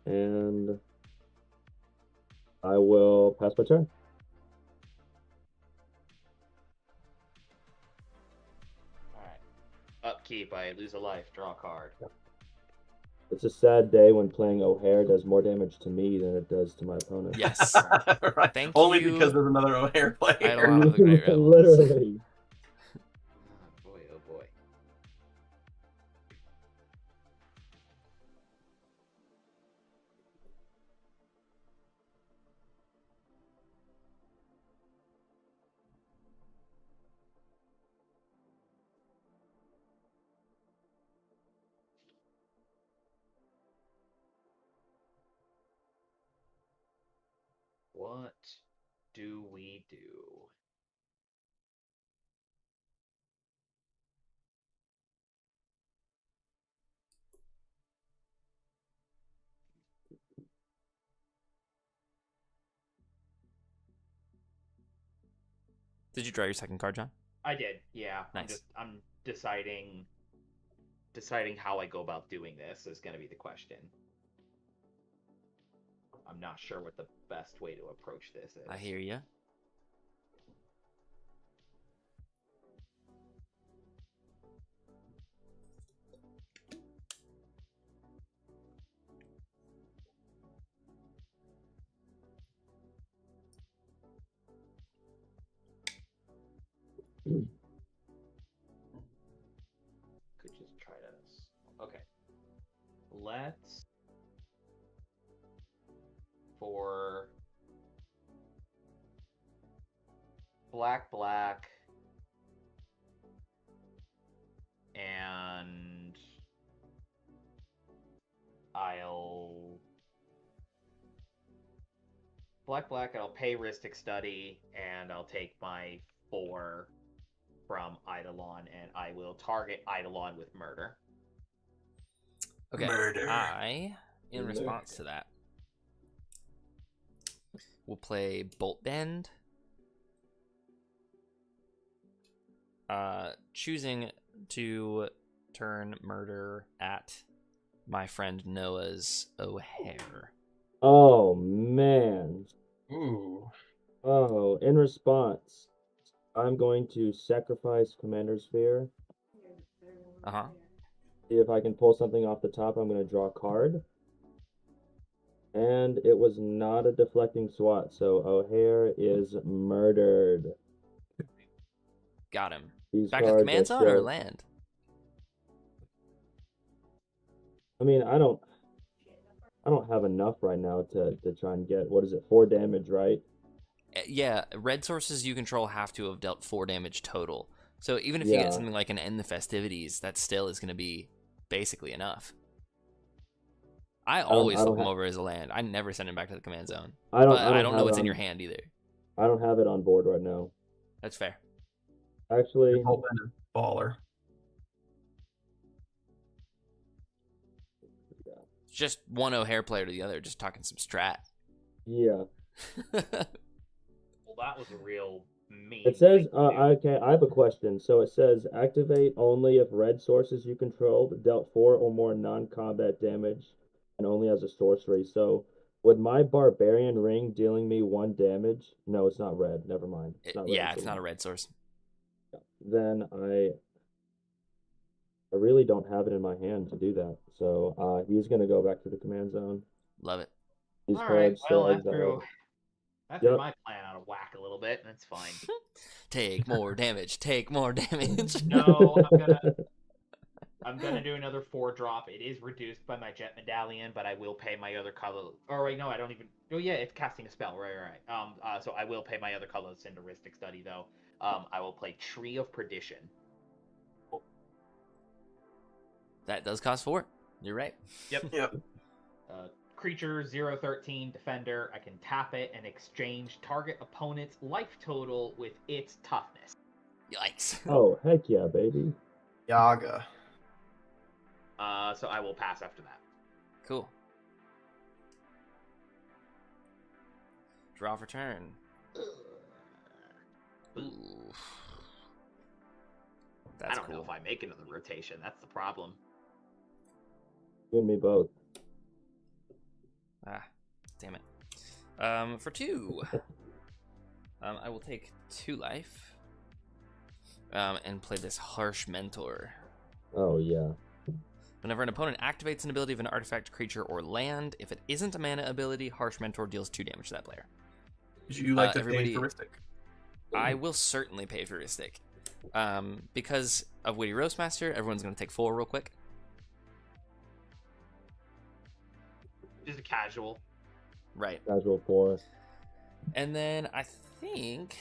and I will pass my turn. All right. Upkeep. I lose a life. Draw a card. It's a sad day when playing O'Hare does more damage to me than it does to my opponent. Yes. Right. Thank Only you. because there's another O'Hare player. I had a lot of great rebels. Literally. Oh boy. Oh boy. What do we do? Did you draw your second card, John? I did. Yeah. Nice. I'm deciding how I go about doing this is going to be the question. I'm not sure what the best way to approach this is. I hear you. Could just try to. Okay. Let's for black, and I'll black, and I'll pay Ristic Study, and I'll take my 4 from Eidolon, and I will target Eidolon with murder. Okay. Murder. In response to that, we'll play Bolt Bend. Choosing to turn murder at my friend Noah's O'Hare. Oh man. Ooh. Oh, in response, I'm going to sacrifice Commander's Sphere. Uh-huh. See if I can pull something off the top. I'm going to draw a card. And it was not a deflecting SWAT, so O'Hare is murdered. Got him. These Back to the cards command are zone or still- land? I mean, I don't have enough right now to try and get, what is it, 4 damage, right? Yeah, red sources you control have to have dealt 4 damage total. So even if you Yeah. get something like an End the Festivities, that still is going to be basically enough. I always I don't flip him ha- over as a land. I never send him back to the command zone. I don't But I don't know have what's it in your on- hand either. I don't have it on board right now. That's fair. Actually, Bolt Bend is baller. It's just one O'Hare player to the other, just talking some strat. yeah. Well, that was a real mean. It says, thing to do. okay, I have a question. So it says activate only if red sources you controlled dealt 4 or more non-combat damage and only as a sorcery. So would my barbarian ring dealing me 1 damage? No, it's not red. Never mind. It's not red. Yeah, it's not a red source. Then I really don't have it in my hand to do that. So he's gonna go back to the command zone. Love it. These All right. cards Well, says, I threw Yep. my plan out of whack a little bit, and that's fine. Take more damage. Take more damage. No, I'm gonna do another 4-drop. It is reduced by my jet medallion, but I will pay my other color. Or wait, no, I don't even. Oh yeah, it's casting a spell. Right. So I will pay my other colors into Ristic Study though. I will play Tree of Perdition. That does cost 4. You're right. Yep. Creature 0/13 defender. I can tap it and exchange target opponent's life total with its toughness. Yikes. Oh, heck yeah, baby. Yaga. So I will pass after that. Cool. Draw for turn. Ooh. That's I don't cool. know if I make another rotation. That's the problem. You and me both. Ah, damn it. For 2, I will take 2 life, and play this Harsh Mentor. Oh yeah. Whenever an opponent activates an ability of an artifact, creature, or land, if it isn't a mana ability, Harsh Mentor deals 2 damage to that player. Would you like to everybody- pay for Ristic? I will certainly pay for Ristic. Because of Witty Roastmaster, everyone's going to take 4 real quick. Just a casual. Right. Casual 4. And then I think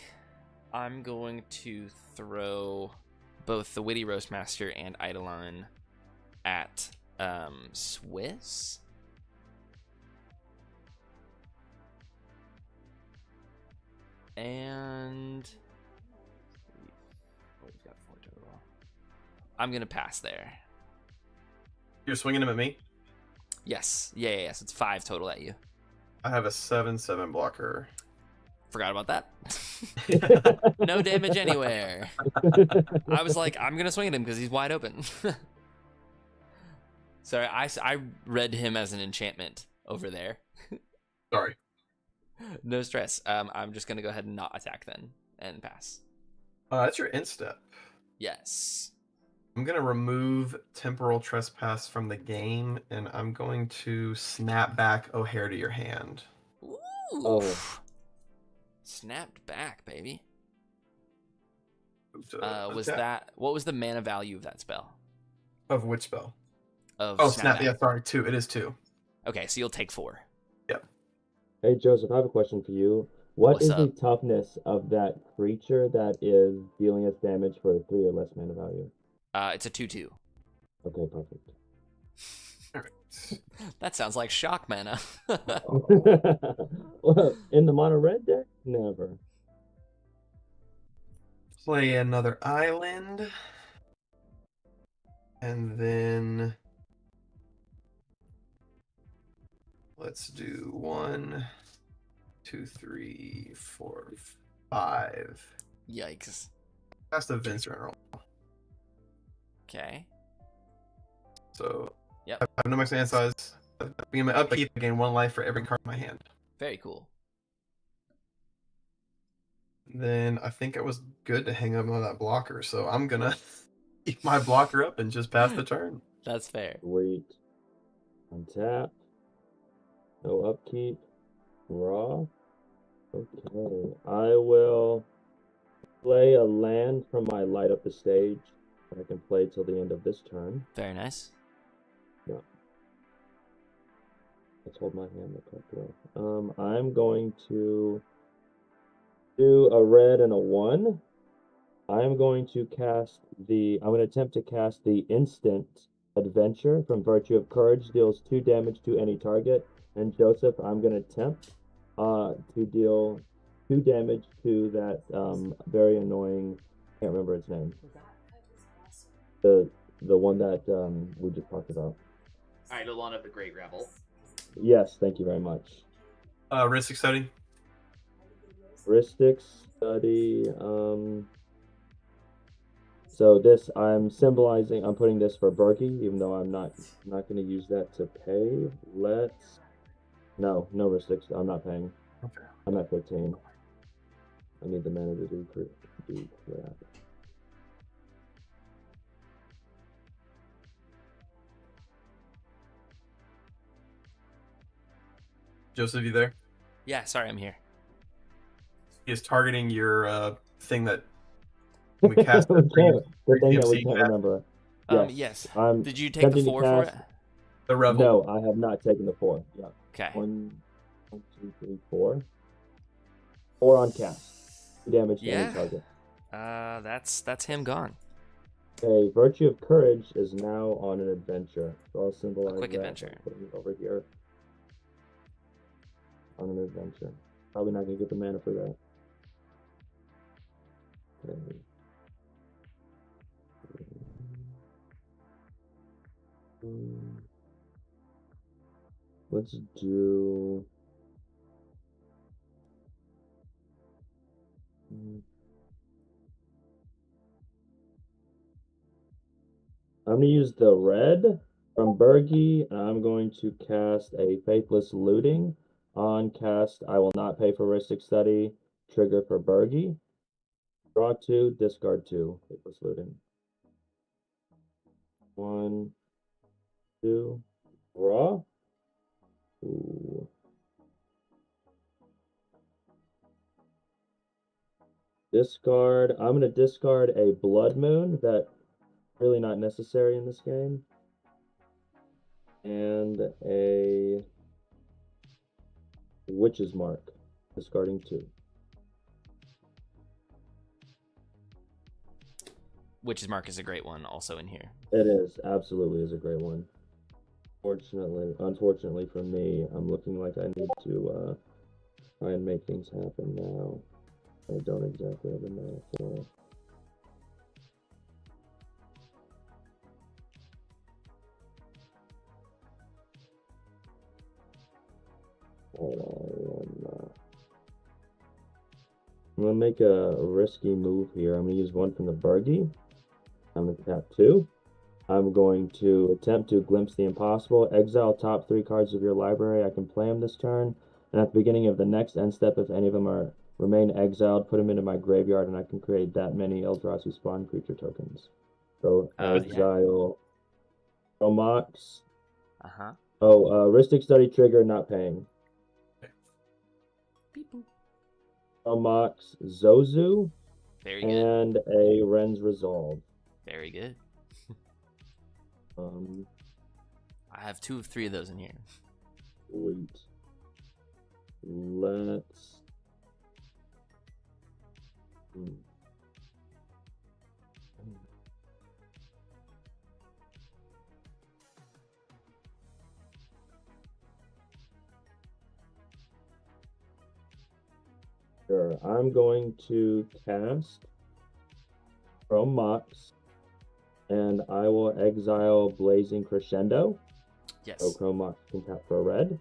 I'm going to throw both the Witty Roastmaster and Eidolon at Swiss. And we've got 4 total. I'm gonna pass there. You're swinging him at me? Yes. Yeah. So it's 5 total at you. I have a 7/7 blocker. Forgot about that. No damage anywhere. I was like, I'm gonna swing at him because he's wide open. Sorry, I read him as an enchantment over there. Sorry. No stress. I'm just gonna go ahead and not attack then and pass. That's your instep. Yes. I'm going to remove Temporal Trespass from the game, and I'm going to snap back O'Hare to your hand. Ooh. Oh. Snapped back, baby. Was What was the mana value of that spell? Of which spell? Of Oh, snap snap. Yeah, back. sorry. 2. It is 2. Okay, so you'll take 4. Yep. Hey, Joseph, I have a question for you. What What's is the up? toughness of that creature that is dealing us damage for a 3 or less mana value? It's a 2/2. Okay, perfect. All right. That sounds like shock mana. Well, in the mono red deck? Never. Play another island. And then let's do 1, 2, 3, 4, 5. Yikes. That's the Vincent roll. Okay. So Yep. I have no max hand size. Being my upkeep, I gain 1 life for every card in my hand. Very cool. Then I think I was good to hang up on that blocker, so I'm gonna keep my blocker up and just pass the turn. That's fair. Wait. Untap. No upkeep. Raw. Okay. I will play a land from my light up the stage. I can play till the end of this turn. Very nice. Yeah. Let's hold my hand the correct way. I'm going to do a red and a 1. I'm going to attempt to cast the instant adventure from Virtue of Courage, deals 2 damage to any target. And Joseph, I'm going to attempt to deal 2 damage to that very annoying, can't remember its name. The one that we just talked about. Eidolon of the Great Rebel. Yes, thank you very much. Ristic study. Heuristic study. So this I'm putting this for Berkey, even though I'm not going to use that to pay. No heuristics. I'm not paying. Okay. I'm at 15. I need the mana to do crap. Joseph, you there? Yeah, sorry, I'm here. He is targeting your thing that we cast. The thing that we DMC can't cast. remember. Yes. I'm Did you take the attempting to 4 for it? cast- The Revel. No, I have not taken the 4. Yeah. Okay. 1, 2, 3, 4. 4 on cast. 2 damage to Yeah. any target. That's him gone. Okay, Virtue of Courage is now on an adventure. So I'll symbolize quick that adventure. by putting it over here. On an adventure. Probably not gonna get the mana for that. Okay. Let's do. I'm going to use the red from Bergie, and I'm going to cast a Faithless Looting. On cast, I will not pay for Ristic Study. Trigger for Bergie. Draw 2, discard 2. Faithless Looting. 1, 2, draw. Ooh. Discard. I'm going to discard a Blood Moon that really not necessary in this game. And a Witch's Mark. Discarding 2. Witch's Mark is a great one also in here. It is. Absolutely is a great one. Unfortunately for me, I'm looking like I need to try and make things happen now. I don't exactly have the mana for it. I'm going to make a risky move here. I'm going to use 1 from the Bergie. I'm going to tap 2. I'm going to attempt to Glimpse the Impossible. Exile top 3 cards of your library. I can play them this turn. And at the beginning of the next end step, if any of them remain exiled, put them into my graveyard, and I can create that many Eldrazi spawn creature tokens. So exile Mox. Uh-huh. Ristic Study trigger, not paying. Mox Zozu. Very good. And a Ren's Resolve. Very good. I have 2 of 3 of those in here. Sweet. let's. Sure, I'm going to cast Chrome Mox, and I will exile Blazing Crescendo. Yes. So Chrome Mox can tap for a red.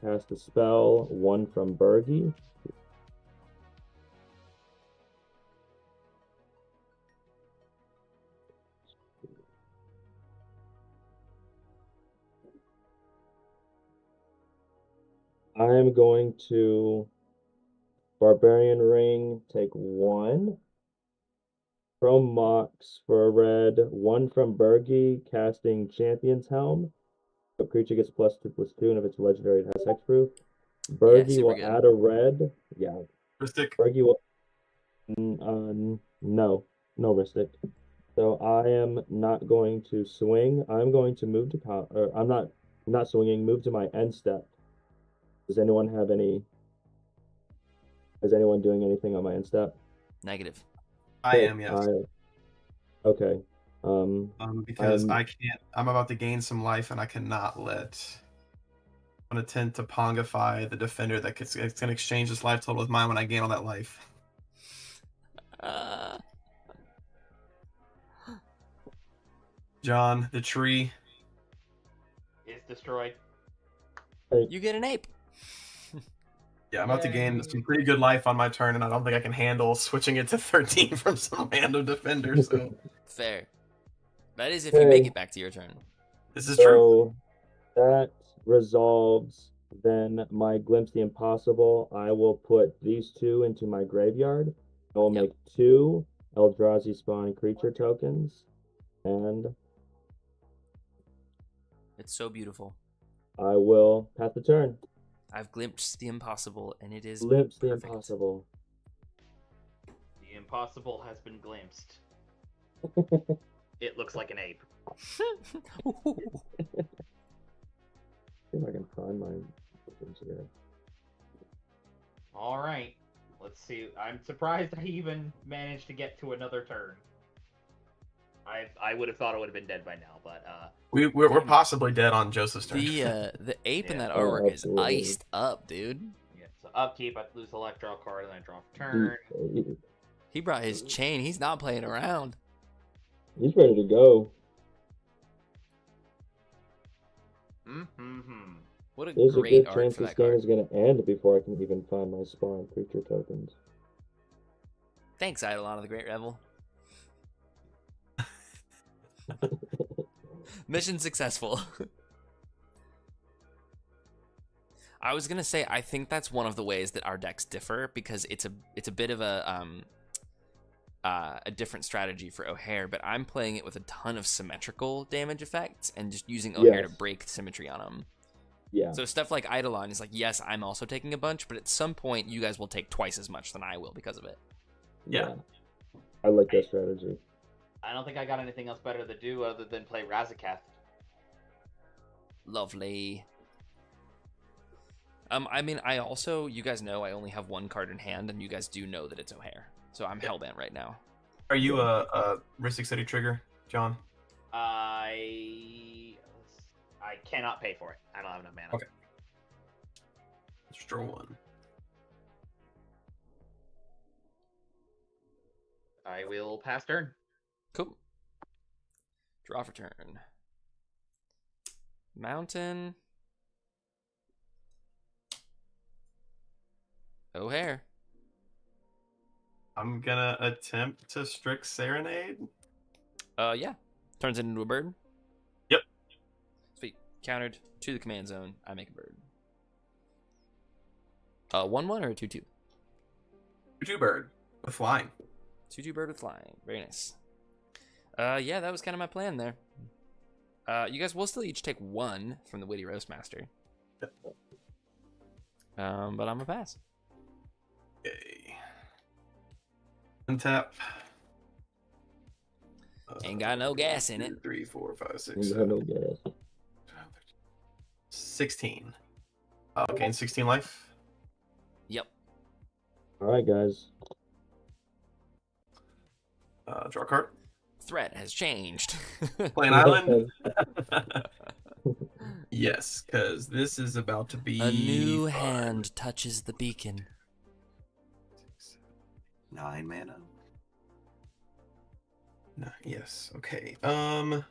Cast a spell, one from Bergie. I'm going to Barbarian Ring, take one. Chrome Mox for a red, one from Bergie, casting Champion's Helm. A creature gets +2/+2, and if it's legendary, it has hexproof. Bergie super will good. add a red. Yeah. Mystic. Bergie will. No Mystic. So I am not going to swing. I'm going to move to or I'm not swinging. Move to my end step. Does anyone have any? Is anyone doing anything on my end step? Negative. I am, yes. Okay. Because I can't. I'm about to gain some life, and I cannot let. I'm gonna tend to pongify the defender that it's gonna exchange this life total with mine when I gain all that life. John, the tree is destroyed. You get an ape. Yeah, I'm about to gain some pretty good life on my turn, and I don't think I can handle switching it to 13 from some random defender. So Fair. That is if you make it back to your turn. This is true. So that resolves then my Glimpse the Impossible. I will put these two into my graveyard. I will make 2 Eldrazi Spawn creature tokens, and It's so beautiful. I will pass the turn. I've glimpsed the impossible, and it is Glimpse the perfect. Impossible. The impossible has been glimpsed. It looks like an ape. See if I can find my tokens here. All right, let's see. I'm surprised I even managed to get to another turn. I would have thought it would have been dead by now, but We're possibly dead on Joseph's turn. The ape in Yeah. that artwork is absolutely. iced up, dude. yeah. So upkeep, I lose a draw card, and then I draw for turn. He brought his chain. He's not playing around. He's ready to go. Mm-hmm. What a There's a great good art chance for this that game card. is going to end before I can even find my Spawn creature tokens. Thanks, Eidolon of the Great Revel. Mission successful. I was gonna say I think that's one of the ways that our decks differ, because it's a bit of a different strategy for O'Hare, but I'm playing it with a ton of symmetrical damage effects and just using O'Hare to break symmetry on them. Yeah. So stuff like Eidolon is like, yes, I'm also taking a bunch, but at some point you guys will take twice as much than I will because of it. Yeah. I like that strategy. I don't think I got anything else better to do other than play Razaketh. Lovely. I mean, I also, you guys know I only have one card in hand, and you guys do know that it's O'Hare, so I'm hellbent right now. Are you a Ristic City trigger, John? I cannot pay for it. I don't have enough mana. Okay. Let's draw one. I will pass turn. Cool. Draw for turn. Mountain. O'Hare. I'm gonna attempt to Strix Serenade. Yeah. Turns it into a bird. Yep. Sweet. Countered to the command zone. I make a bird. 1/1 or a 2/2? 2/2 bird with flying. 2/2 bird with flying. Very nice. Yeah, that was kind of my plan there. You guys will still each take 1 from the Witty Roastmaster. Yep. But I'm gonna pass. Okay. Untap. Ain't got no gas in it. 2, 3, 4, 5, 6, You have 7, no gas. 16. Gain 16 life. All right, guys. Draw a card. Threat has changed. Play an island. Yes, because this is about to be A new fun. hand touches the beacon. 9 mana. No, yes. Okay. Ooh,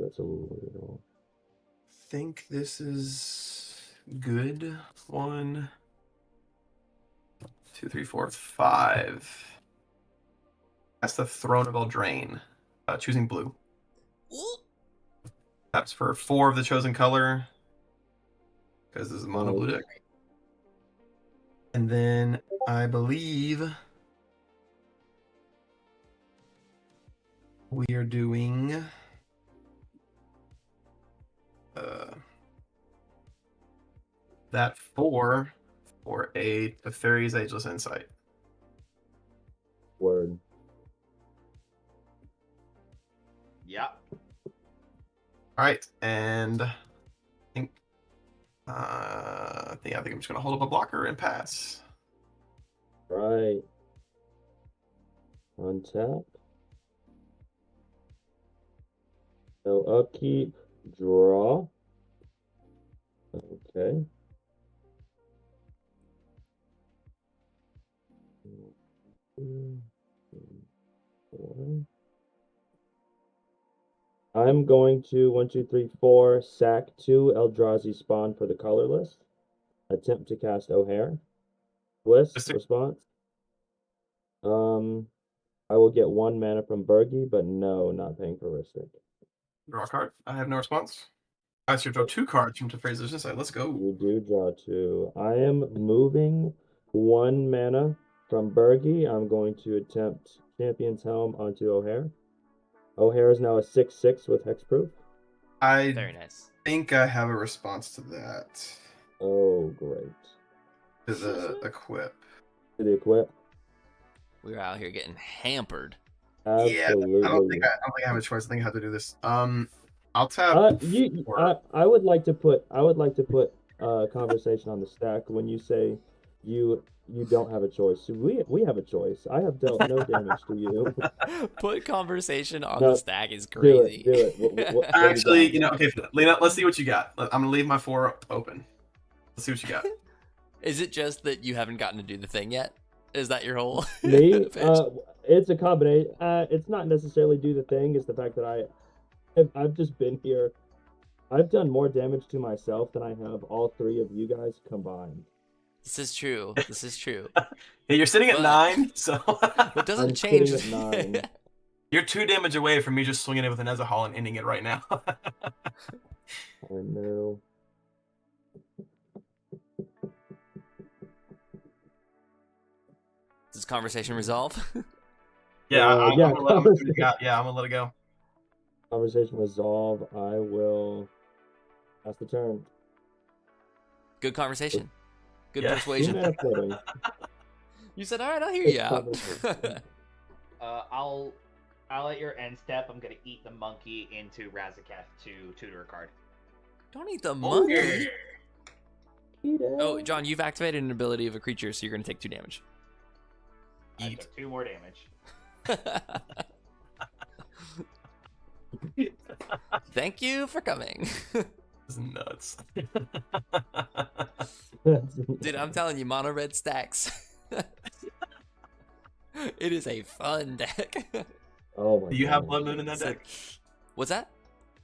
that's a little weird. Think this is good. 1, 2, 3, 4, 5. That's the Throne of Eldraine. Choosing blue. That's for 4 of the chosen color. Because this is a mono blue deck. And then I believe we are doing that 4 for a Teferi's Ageless Insight. Word. Yep. All right, and I think I'm just gonna hold up a blocker and pass. Right. Untap. No upkeep. Draw. Okay. I'm going to 1, 2, 3, 4 sack 2 Eldrazi Spawn for the colorless. Attempt to cast O'Hare. Twist response. I will get 1 mana from Bergie, but no, not paying for Ristic. Draw a card. I have no response. I should draw 2 cards from Teferi's Insight. Let's go. You do draw 2. I am moving 1 mana from Bergie. I'm going to attempt Champion's Helm onto O'Hare. O'Hare is now a 6/6 with hexproof. I Very nice. think I have a response to that. Oh, great. To the equip. To the equip. We're out here getting hampered. Absolutely. Yeah, I don't think I have a choice. I think I have to do this. I'll tap. I would like to put conversation on the stack when you say you don't have a choice. We have a choice. I have dealt no damage to you. Put conversation on the stack is crazy. Do it. What Actually, okay, Lena, let's see what you got. I'm gonna leave my 4 open. Let's see what you got. Is it just that you haven't gotten to do the thing yet? Is that your whole me? pitch? It's a combination. It's not necessarily do the thing. It's the fact that I've just been here. I've done more damage to myself than I have all 3 of you guys combined. This is true. Yeah, you're sitting at 9, so that doesn't change. At 9. You're 2 damage away from me just swinging it with an Ezahal and ending it right now. I know. Does conversation resolve? Yeah, I'm yeah, gonna let it go. Conversation resolve. I will pass the turn. Good conversation. Good Yeah. persuasion. You said, "All right, I'll hear you out." I'll at your end step. I'm gonna eat the monkey into Razaketh to tutor a card. Don't eat the monkey. Oh, John, you've activated an ability of a creature, so you're gonna take 2 damage. I took 2 more damage. Thank you for coming. This is nuts. Dude, I'm telling you, mono red stacks. It is a fun deck. Oh my Do you God. have Blood Moon in that deck? What's that?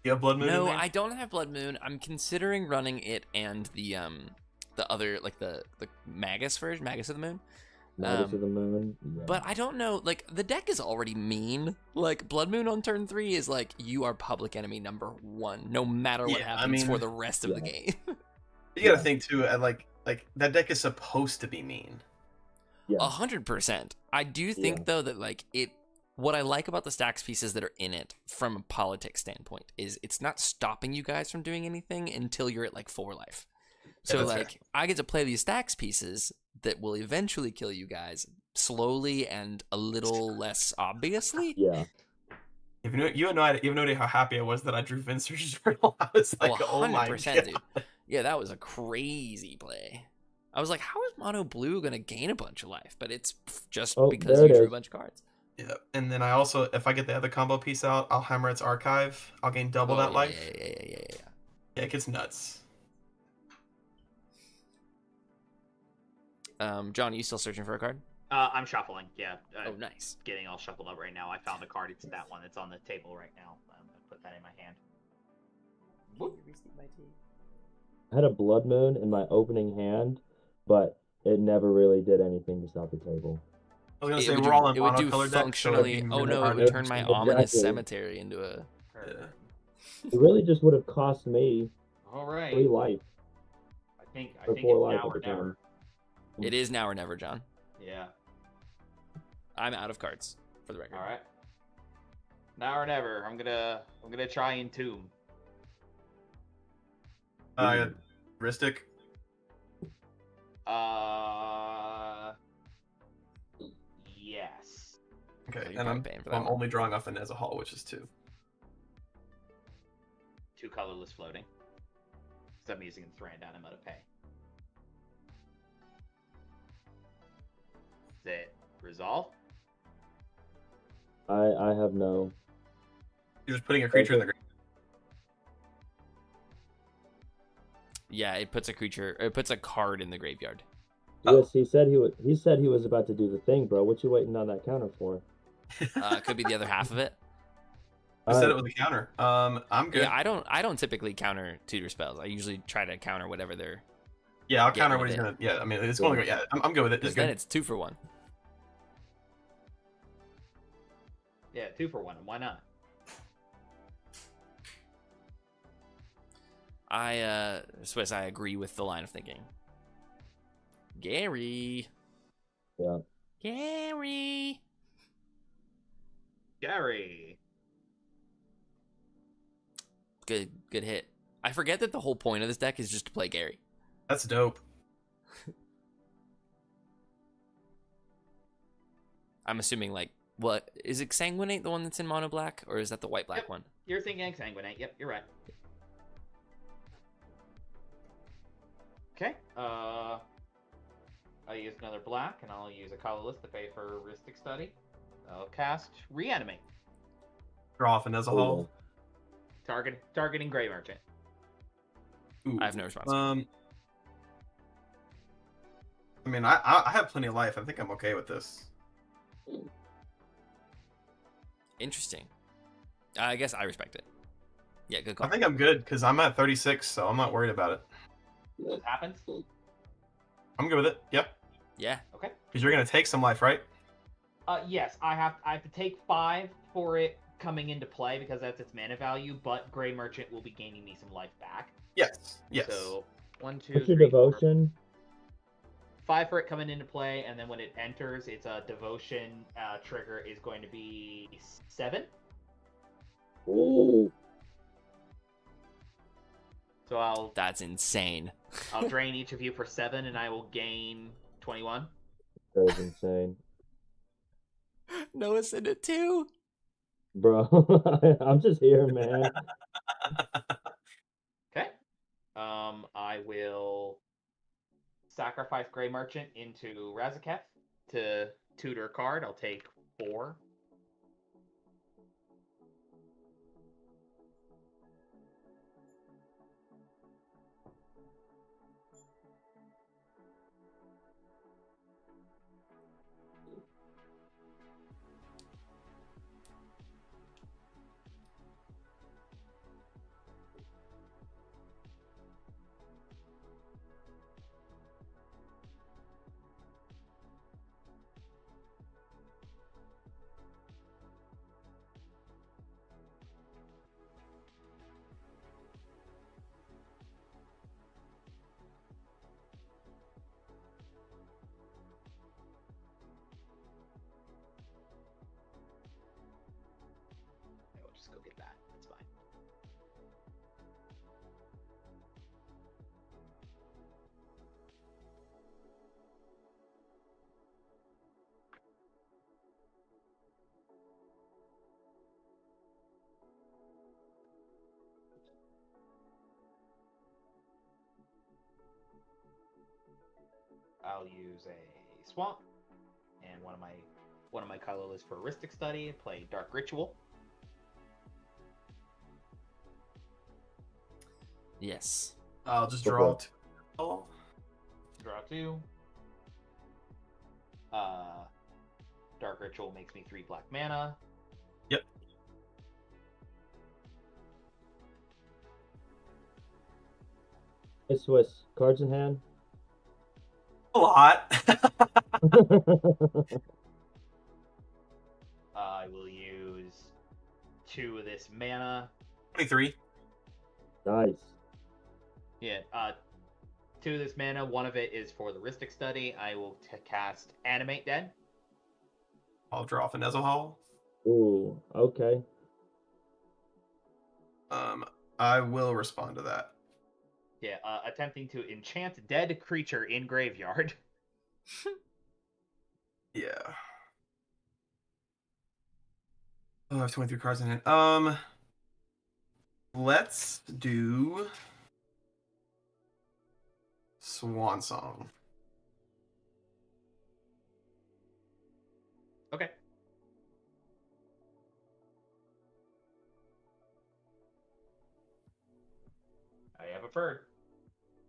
You have Blood Moon? No, in there? I don't have Blood Moon. I'm considering running it and the other, like the Magus version, Magus of the Moon. Magus of the Moon. Yeah. But I don't know, like, the deck is already mean. Like, Blood Moon on turn 3 is like, you are public enemy number 1, no matter what happens for the rest of the game. You gotta think too, like that deck is supposed to be mean. Yeah. 100%. I do think though that like what I like about the stacks pieces that are in it from a politics standpoint is it's not stopping you guys from doing anything until you're at like 4 life. So that's like I get to play these stacks pieces that will eventually kill you slowly and a little less obviously. Yeah. You have no idea how happy I was that I drew Vincer's Journal. I was like, oh my god. Dude. Yeah, that was a crazy play. I was like, how is mono blue going to gain a bunch of life? But it's just because there you it drew a is. bunch of cards. Yeah, and then I also, if I get the other combo piece out, I'll hammer its archive. I'll gain double that yeah, life. Yeah. Yeah, it gets nuts. John, are you still searching for a card? I'm shuffling. Yeah. Oh, nice. Getting all shuffled up right now. I found a card. It's that one. It's on the table right now. I'm gonna put that in my hand. I had a Blood Moon in my opening hand, but it never really did anything to stop the table. I was gonna It say would we're do, all in it would do monocolored decks, so it'd be functionally. Oh really no, it hard would to turn my understand. ominous Exactly. cemetery into a. Yeah. It really just would have cost me All right. 3 life. I think Or it's 4 life now at or the time. never. It is now or never, John. Yeah. I'm out of cards for the record. All right. Now or never. I'm gonna try Entomb. Ristic. Yes. So Okay, you're and probably I'm paying for that I'm one. only drawing off Inez Hall, which is 2. 2 colorless floating. Because I'm using the Thran down, I'm gonna pay. Is it resolve? I have no. You're just putting a creature in the grave. Yeah, it puts a card in the graveyard. Oh. Yes, he said he was about to do the thing, bro. What you waiting on that counter for? Could be the other half of it. I said it Alright. was a counter. I'm good. Yeah, I don't typically counter tutor spells. I usually try to counter whatever they're. Yeah, I'll Get counter rid what he's of gonna. Yeah, I mean it's going to go. Yeah, I'm good with it. Because It's then good. it's 2 for 1. Yeah, 2 for 1. Why not? Swiss, I agree with the line of thinking. Gary. Yeah. Gary. Gary. Good hit. I forget that the whole point of this deck is just to play Gary. That's dope. I'm assuming what is it? Sanguinate the one that's in mono black, or is that the white black Yep. one? You're thinking Sanguinate. Yep, you're right. Okay. I'll use another black, and I'll use a colorless to pay for Ristic Study. I'll cast Reanimate. Draw off Inez Hall. Targeting Grey Merchant. Ooh. I have no response. I mean, I have plenty of life. I think I'm okay with this. Interesting. I guess I respect it. Yeah, good call. I think I'm good because I'm at 36, so I'm not worried about it. This happens. I'm good with it. Yep. Yeah. Okay. Because you're gonna take some life, right? Yes, I have to take 5 for it coming into play because that's its mana value, but Grey Merchant will be gaining me some life back. Yes. Yes. So 1, 2, What's your 3, 4, devotion? 5 for it coming into play, and then when it enters, its devotion trigger is going to be 7. Ooh. So That's insane. I'll drain each of you for 7, and I will gain 21. That is insane. Noah's in it too. Bro, I'm just here, man. Okay. I will sacrifice Grey Merchant into Razaketh to tutor a card. I'll take 4. I'll use a swamp, and one of my colorless for heuristic study. Play Dark Ritual. Yes. I'll just draw Okay. two. Oh, Draw 2. Dark Ritual makes me 3 black mana. yep. Hey, Swiss, cards in hand. A lot. I will use 2 of this mana. 23. Nice. Yeah, 2 of this mana. One of it is for the heuristic study. I will cast Animate Dead. I'll draw Finezza Hall. Ooh, okay. I will respond to that. Yeah, attempting to enchant dead creature in graveyard. Yeah. Oh, I have 23 cards in hand. Let's do Swan Song. Okay. I have a bird.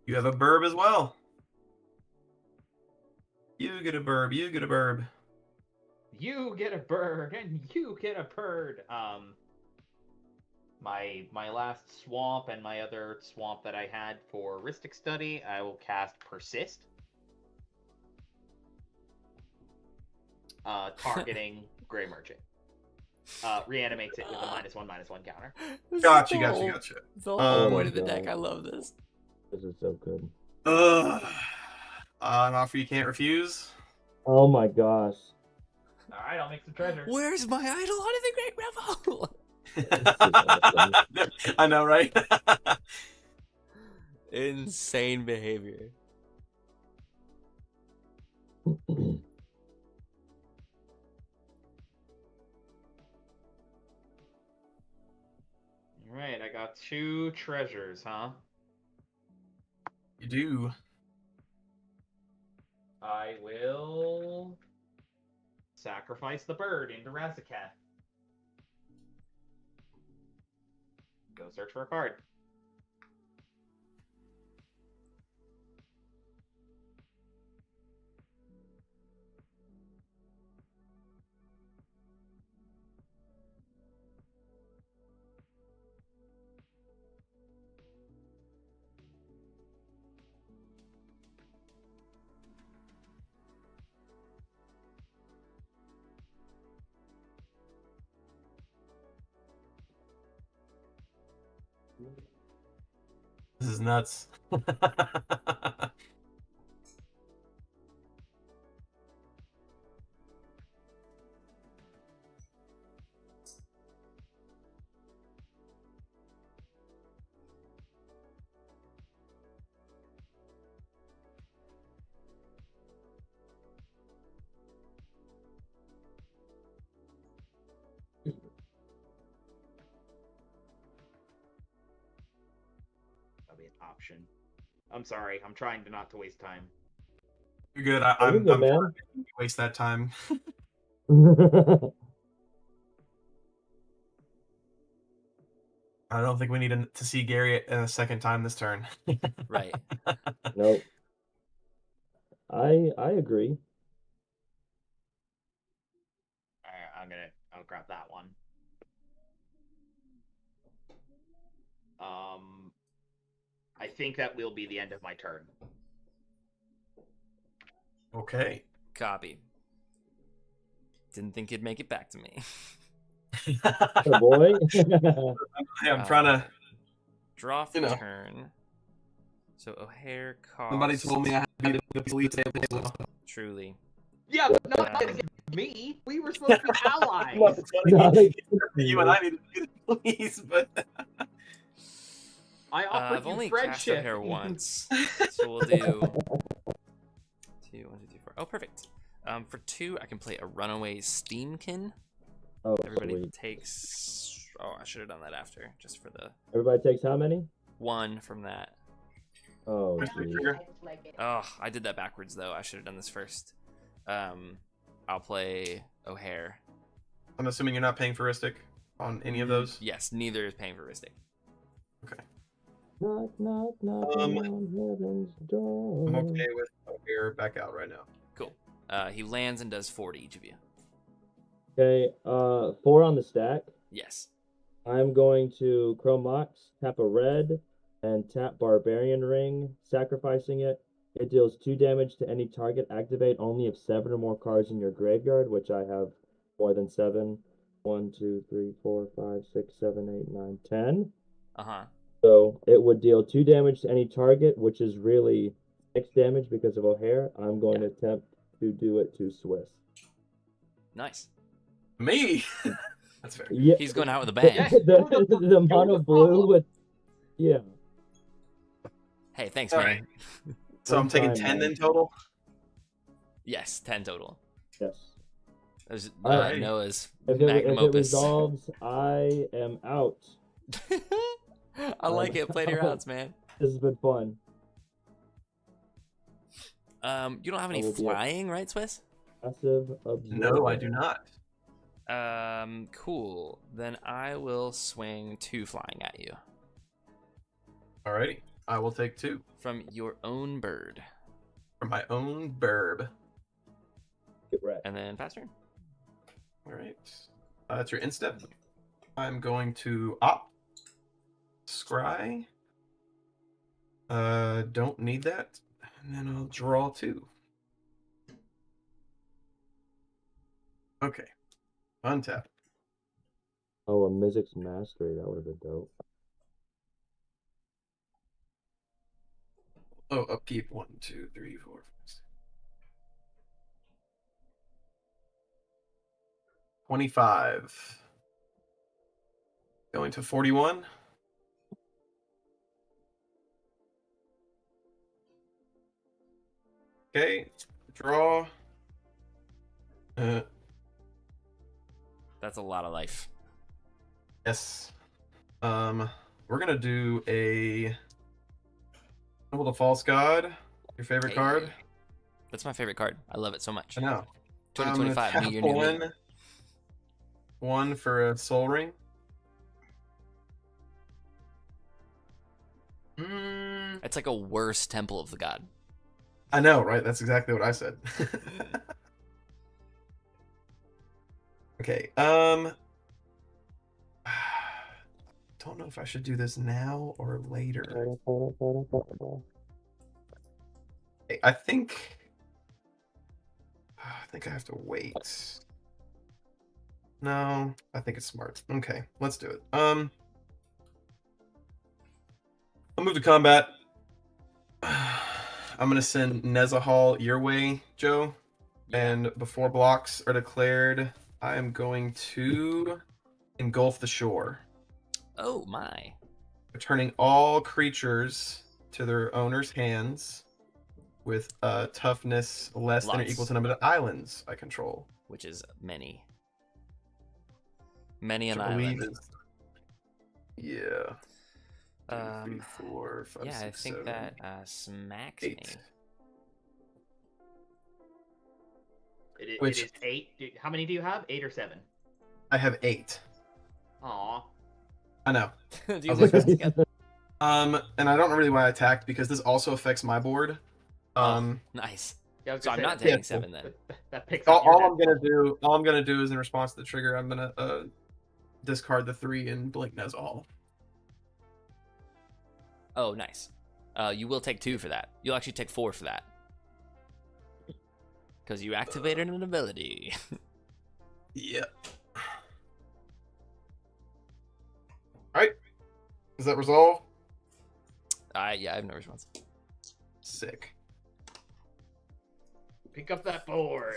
You have a burb as well. You get a burb. You get a burb. You get a bird, and you get a bird. My last swamp and my other swamp that I had for heuristic study, I will cast Persist. Targeting Grey Merchant. Reanimates it with a -1/-1 counter. Gotcha. It's the whole Oh point my of the deck. God. I love this. This is so good. An offer you can't refuse. Oh my gosh. Alright, I'll make some treasure. Where's my idol under the Great Revel? I know, right? Insane behavior. Alright, I got 2 treasures, huh? You do. I will sacrifice the bird into Razaketh. Go search for a card. This is nuts. That'll be an option. I'm sorry, I'm trying to not to waste time. You're good. You're I'm good, trying man. to waste that time. I don't think we need to see Gary in a second time this turn. Right. Nope. I agree. Alright, I'll grab that one. I think that will be the end of my turn. Okay. Copy. Didn't think you'd make it back to me. Oh boy. Hey, I'm trying to. Draw for You know. turn. So O'Hare costs. Somebody told me I had to be the police. Truly. Yeah, not against me. We were supposed to be allies. Well, it's funny. Not against You and I need to be the police, but I offered I've you only cast friendship. O'Hare once. So we'll do 2, 1, 2, 3, 4. Oh, perfect. For 2, I can play a Runaway Steamkin. Oh, Everybody sweet. takes. Oh, I should have done that after, just for the Everybody takes how many? 1 from that. Oh, Where's my geez. trigger? I like it. Oh, I did that backwards though. I should have done this first. I'll play O'Hare. I'm assuming you're not paying for Ristic on any of those. Yes, neither is paying for Ristic. Knock, knock, knocking on heaven's door. I'm okay with O'Hare back out right now. Cool. He lands and does 4 to each of you. Okay, 4 on the stack. Yes. I'm going to Chrome Mox, tap a red, and tap Barbarian Ring, sacrificing it. It deals 2 damage to any target. Activate only if 7 or more cards in your graveyard, which I have more than 7. 1, 2, 3, 4, 5, 6, 7, 8, 9, 10. Uh-huh. So it would deal 2 damage to any target, which is really 6 damage because of O'Hare. I'm going to attempt to do it to Swiss. Nice. Me? That's fair. Yeah, He's going out with a bang. Yeah. the mono blue with, yeah. Hey, thanks, All man. right. So I'm taking 10 then total? Yes, 10 total. Yes. There's Alright. Noah's If magnum it opus. resolves, I am out. I like it. Play to your outs, man. This has been fun. You don't have any I will be flying, right, Swiss? Passive observer. No, I do not. Cool. Then I will swing 2 flying at you Alrighty. I will take 2 from your own bird. from my own burb. Get wrecked. And then pass turn. Alright. That's your instep. I'm going to op. Scry. Don't need that. And then I'll draw 2. Okay. Untap. Oh, a Mizzix Mastery. That would have been dope. Oh, upkeep. 1, 2, 3, 4, 5, 6. 25. Going to 41. Okay. Draw. That's a lot of life. Yes. We're gonna do a Temple to False God. Your favorite card? Hey. That's my favorite card. I love it so much. I know. 2025, I'm new gonna year, tap new me. one for a Soul Ring. It's like a worse Temple of the God. I know, right? That's exactly what I said. Okay. Don't know if I should do this now or later. Okay, I think I have to wait. No, I think it's smart. Okay, let's do it. I'll move to combat. I'm gonna send Nezahal your way, Joe. And before blocks are declared, I am going to engulf the shore, Oh my. returning all creatures to their owner's hands with toughness less than or Lots. equal to the number of islands I control. Which is many. Many an Which I believe island. is- Yeah. 2, 3, 4, 5, Yeah, I 6, think 7, that smacks 8. me. It Which- is 8. How many do you have? 8 or 7? I have 8. Aw. I know. Do I you was like like, this together? And I don't know really why I attacked because this also affects my board. Nice. Yeah, I was So gonna I'm say, not that- taking yeah. 7 then. That picks all, up your all head. I'm gonna do is in response to the trigger, I'm gonna discard the 3 and blink Nezahal. Oh, nice. You will take 2 for that. You'll actually take 4 for that. Because you activated an ability. Yeah. Alright. Does that resolve? Yeah, I have no response. Sick. Pick up that board.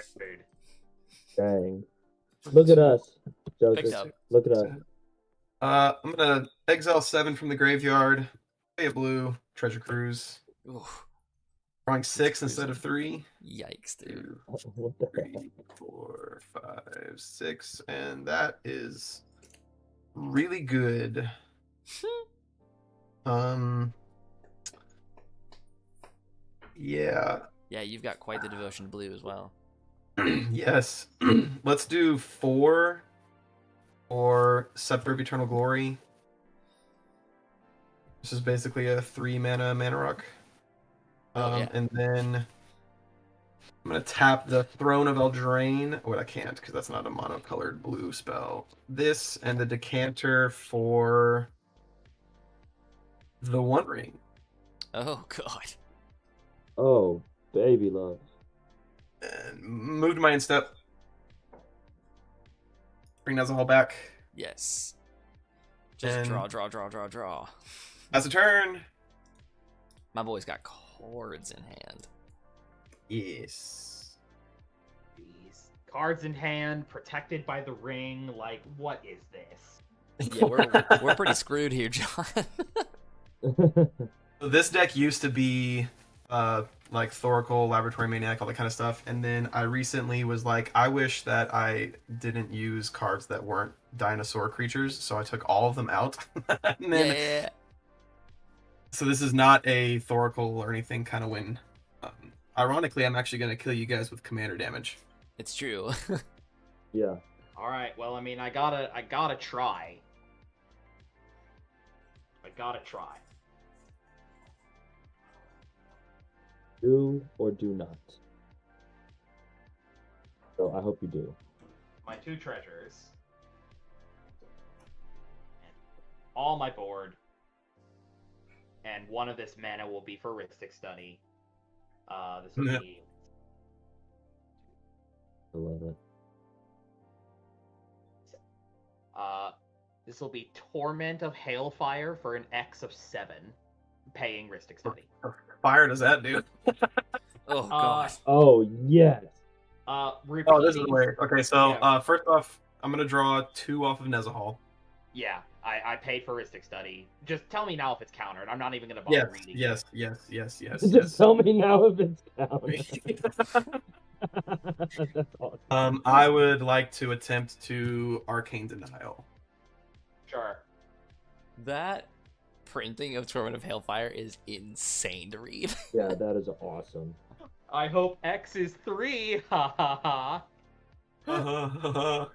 Dang. Look at us. Picked Joseph. up. Look at us. I'm gonna exile 7 from the graveyard, pay a blue, treasure cruise. Ooh, Drawing 6 cruising. instead of 3. yikes, dude. 2, What the heck? 3, 4, 5, 6, and that is really good. Yeah. Yeah, you've got quite the devotion to blue as well. Yes. Let's do 4 for Scepter of Eternal Glory. This is basically a 3 mana rock. Yeah. And then I'm gonna tap the Throne of Eldraine. Wait, I can't because that's not a monocolored blue spell. This and the Decanter for the One Ring. Oh god. Oh, baby love. And move to my instep. Bring Nezahal back. Yes. Just And- draw. That's a turn. My boy's got cards in hand. Yes. Jeez. Cards in hand, protected by the ring. Like, what is this? Yeah, we're pretty screwed here, John. So this deck used to be like Thoracle, Laboratory Maniac, all that kind of stuff, and then I recently was like, I wish that I didn't use cards that weren't dinosaur creatures, so I took all of them out. And then, Yeah. so this is not a Thoracle or anything kind of win. Ironically, I'm actually going to kill you guys with commander damage. It's true. Yeah. All right. Well, I mean, I gotta try. I gotta try. Do or do not. So I hope you do. My 2 treasures. And all my board. And one of this mana will be for Rhystic Study. This will Yeah. be I love it. this will be Torment of Hailfire for an X of 7, paying Rhystic Study. Fire does that do? Oh gosh. Oh, yes. Repeating, Oh, this is weird. Okay, so Yeah. first off, I'm going to draw 2 off of Nezahal. Yeah, I paid for Rhystic Study. Just tell me now if it's countered. I'm not even gonna bother reading. Yes. Just tell me now if it's down. That's awesome. I would like to attempt to Arcane Denial. Sure. That printing of Torment of Hailfire is insane to read. Yeah, that is awesome. I hope X is 3. Ha ha ha.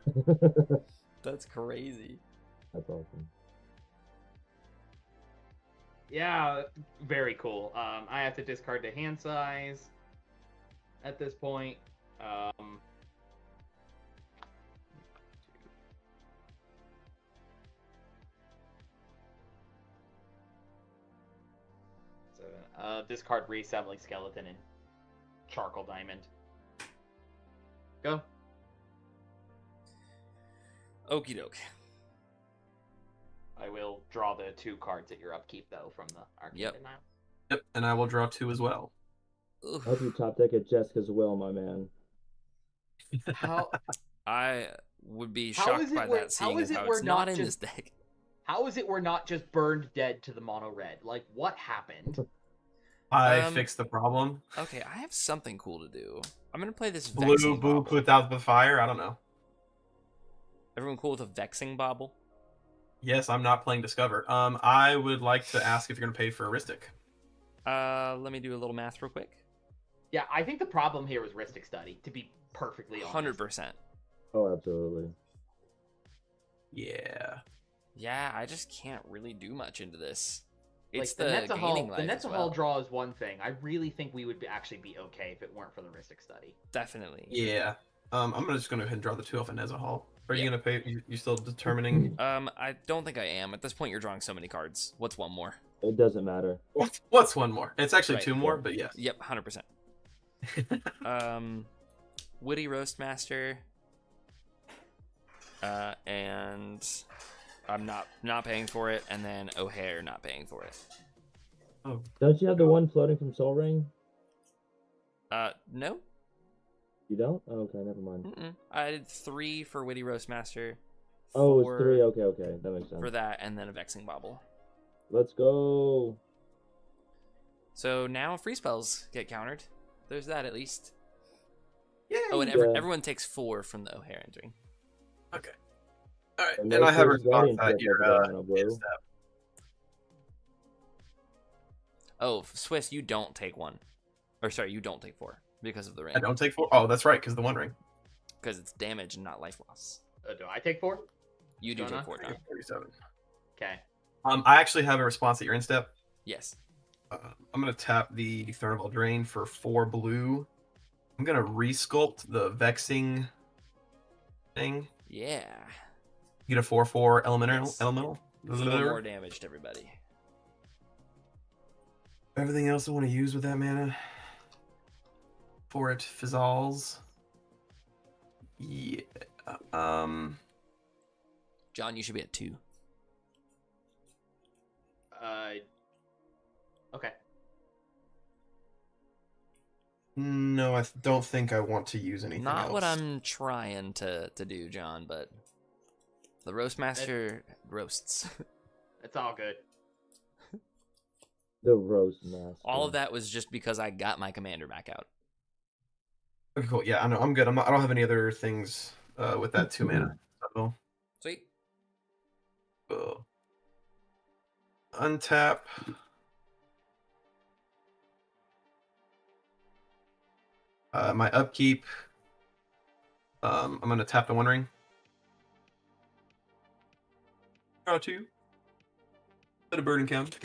That's crazy. That's awesome. Yeah, very cool. I have to discard the hand size at this point. Discard Reassembling Skeleton and Charcoal Diamond. Go. Okie doke. I will draw the 2 cards at your upkeep, though, from the Arcane Yep. Denial. Yep, and I will draw 2 as well. Oof. I hope you top deck at Jessica's will, my man. How I would be How shocked is it by we're- that, seeing how is as it how we're it's not not in just- this deck. how is it we're not just burned dead to the mono red? Like, what happened? I fixed the problem. Okay, I have something cool to do. I'm gonna play this Blue Vexing boo Bauble. put out the fire. I don't know. Everyone cool with a Vexing Bauble? Yes, I'm not playing Discover. I would like to ask if you're gonna pay for Aristic. Let me do a little math real quick. Yeah, I think the problem here was Rhystic Study, to be perfectly honest. 100%. Oh, absolutely. Yeah. Yeah, I just can't really do much into this. Like, It's the gaining life as well. draw is one thing. I really think we would actually be okay if it weren't for the Rhystic Study. Definitely. Yeah. I'm just gonna go ahead and draw the 2 off of Nezahal. Are you Yeah. gonna pay? You still determining? I don't think I am. At this point, you're drawing so many cards. What's one more? It doesn't matter. What's 1 more? It's actually Right. 2 more, but yes. Yep, 100%. Witty Roastmaster. And I'm not paying for it, and then O'Hare not paying for it. Oh. Don't you have the one floating from Soul Ring? No. You don't? Oh, okay, never mind. Mm-mm. I did 3 for Witty Roastmaster. Oh, four it's 3. Okay. That makes sense. for that, and then a Vexing Bauble. Let's go. So now free spells get countered. There's that at least. Yay! Oh, and Yeah. everyone takes 4 from the O'Hare entering. Okay. All right, And and I have a there's Guardian response at Check your over there on a blue. instep. Oh, Swiss, you don't take 1. Or sorry, you don't take 4 because of the ring. I don't take 4. Oh, that's right, because of the One Ring. Because it's damage and not life loss. Do I take 4? You do Jonah? take 4, John. 37. Okay. I actually have a response at your instep. Yes. I'm gonna tap the Thornable Drain for 4 blue. I'm gonna resculpt the Vexing thing. Yeah. Get a 4/4 elemental. Yes. Elemental. 4 more damage to everybody. Everything else I want to use with that mana for it fizzles. Yeah. John, you should be at 2. Okay. No, I don't think I want to use anything Not else. what I'm trying to do, John, but the Roastmaster roasts. It's all good. The Roast Master. All of that was just because I got my commander back out. Okay, cool. Yeah, I know. I'm good. I don't have any other things with that 2 mana. So, Sweet. untap. My upkeep. I'm gonna tap the One Ring. Draw 2. Let a burden count.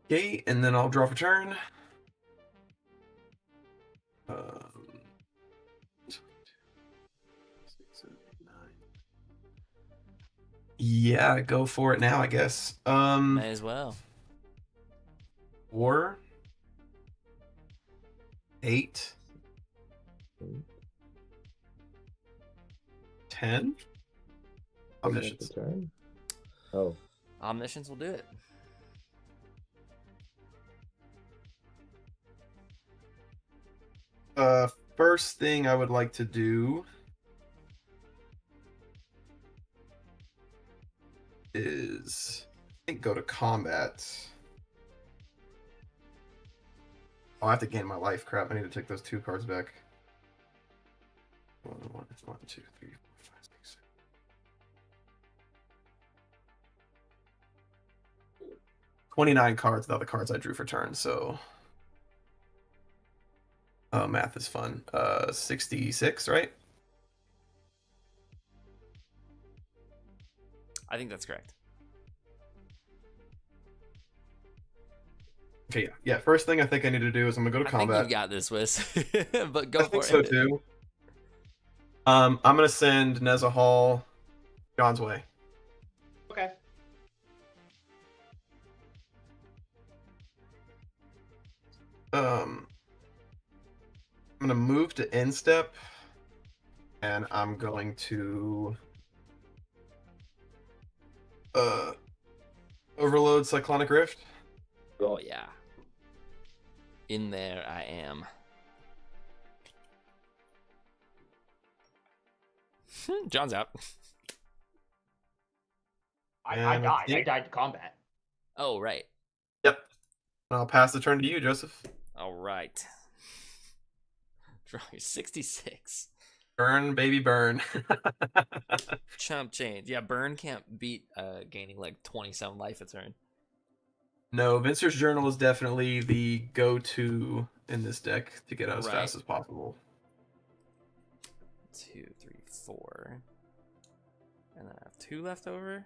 Okay, and then I'll draw for turn. 6, 7, 8, 9. Yeah, go for it now, I guess. May as well. 4, 8, 10. Omniscience. Turn? Oh. Omniscience will do it. First thing I would like to do is, I think, go to combat. Oh, I have to gain my life. Crap, I need to take those 2 cards back. 1, 2, 3, 4, 5, 6, 7. 29 cards without the cards I drew for turn, so math is fun. 66, right? I think that's correct. Okay, yeah. First thing I think I need to do is I'm gonna go to I think combat. you got this, Wiz. But go I for think it. so too. I'm gonna send Neza Hall John's way. Okay. I'm gonna move to instep, and I'm going to overload Cyclonic Rift. Oh, yeah. In there I am. John's out. I And I died. I think- died to combat. Oh, right. Yep. I'll pass the turn to you, Joseph. All right. Draw your 66. Burn, baby, burn. Chump change. Yeah, Burn can't beat gaining like 27 life a turn. No, Vincer's Journal is definitely the go-to in this deck to get out as Right. fast as possible. 2, 3, 4. And then I have 2 left over.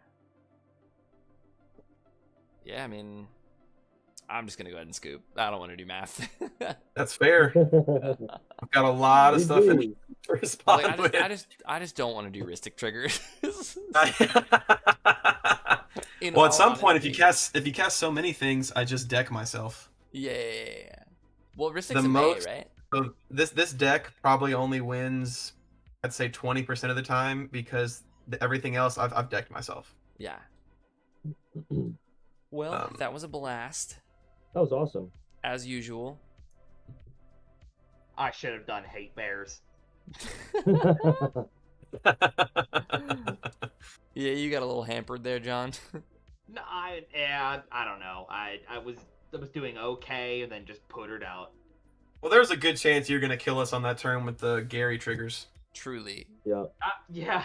Yeah, I mean, I'm just going to go ahead and scoop. I don't want to do math. That's fair. I've got a lot of stuff in to respond Like, with. I just don't want to do Ristic triggers. In Well, all at some point, if you honesty. cast so many things, I just deck myself. Yeah. Well, Ristic's The a May, most- right? So this deck probably only wins, I'd say 20% of the time because everything else I've decked myself. Yeah. Well, that was a blast, That was awesome. as usual. I should have done hate bears. Yeah, you got a little hampered there, John. No, I don't know. I was doing okay and then just puttered out. Well, there's a good chance you're gonna kill us on that turn with the Gary triggers. Truly. Yeah. Yeah.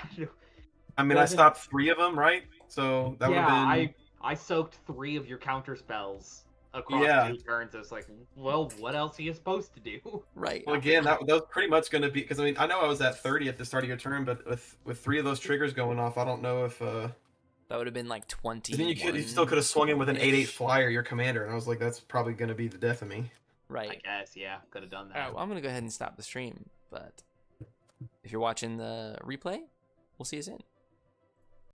I mean, I stopped 3 of them, right? So that would Yeah, have been. I soaked 3 of your counter spells across Yeah. 2 turns. I was like, well, what else are you supposed to do? Right. Well, again, that was pretty much going to be because I mean I know I was at 30 at the start of your turn, but with 3 of those triggers going off, I don't know if That would have been like 20. then you still could have swung in with an 8/8 flyer, your commander, and I was like, that's probably going to be the death of me. I Right. guess, yeah, could have done All that. right, well, I'm going to go ahead and stop the stream. But if you're watching the replay, we'll see you soon.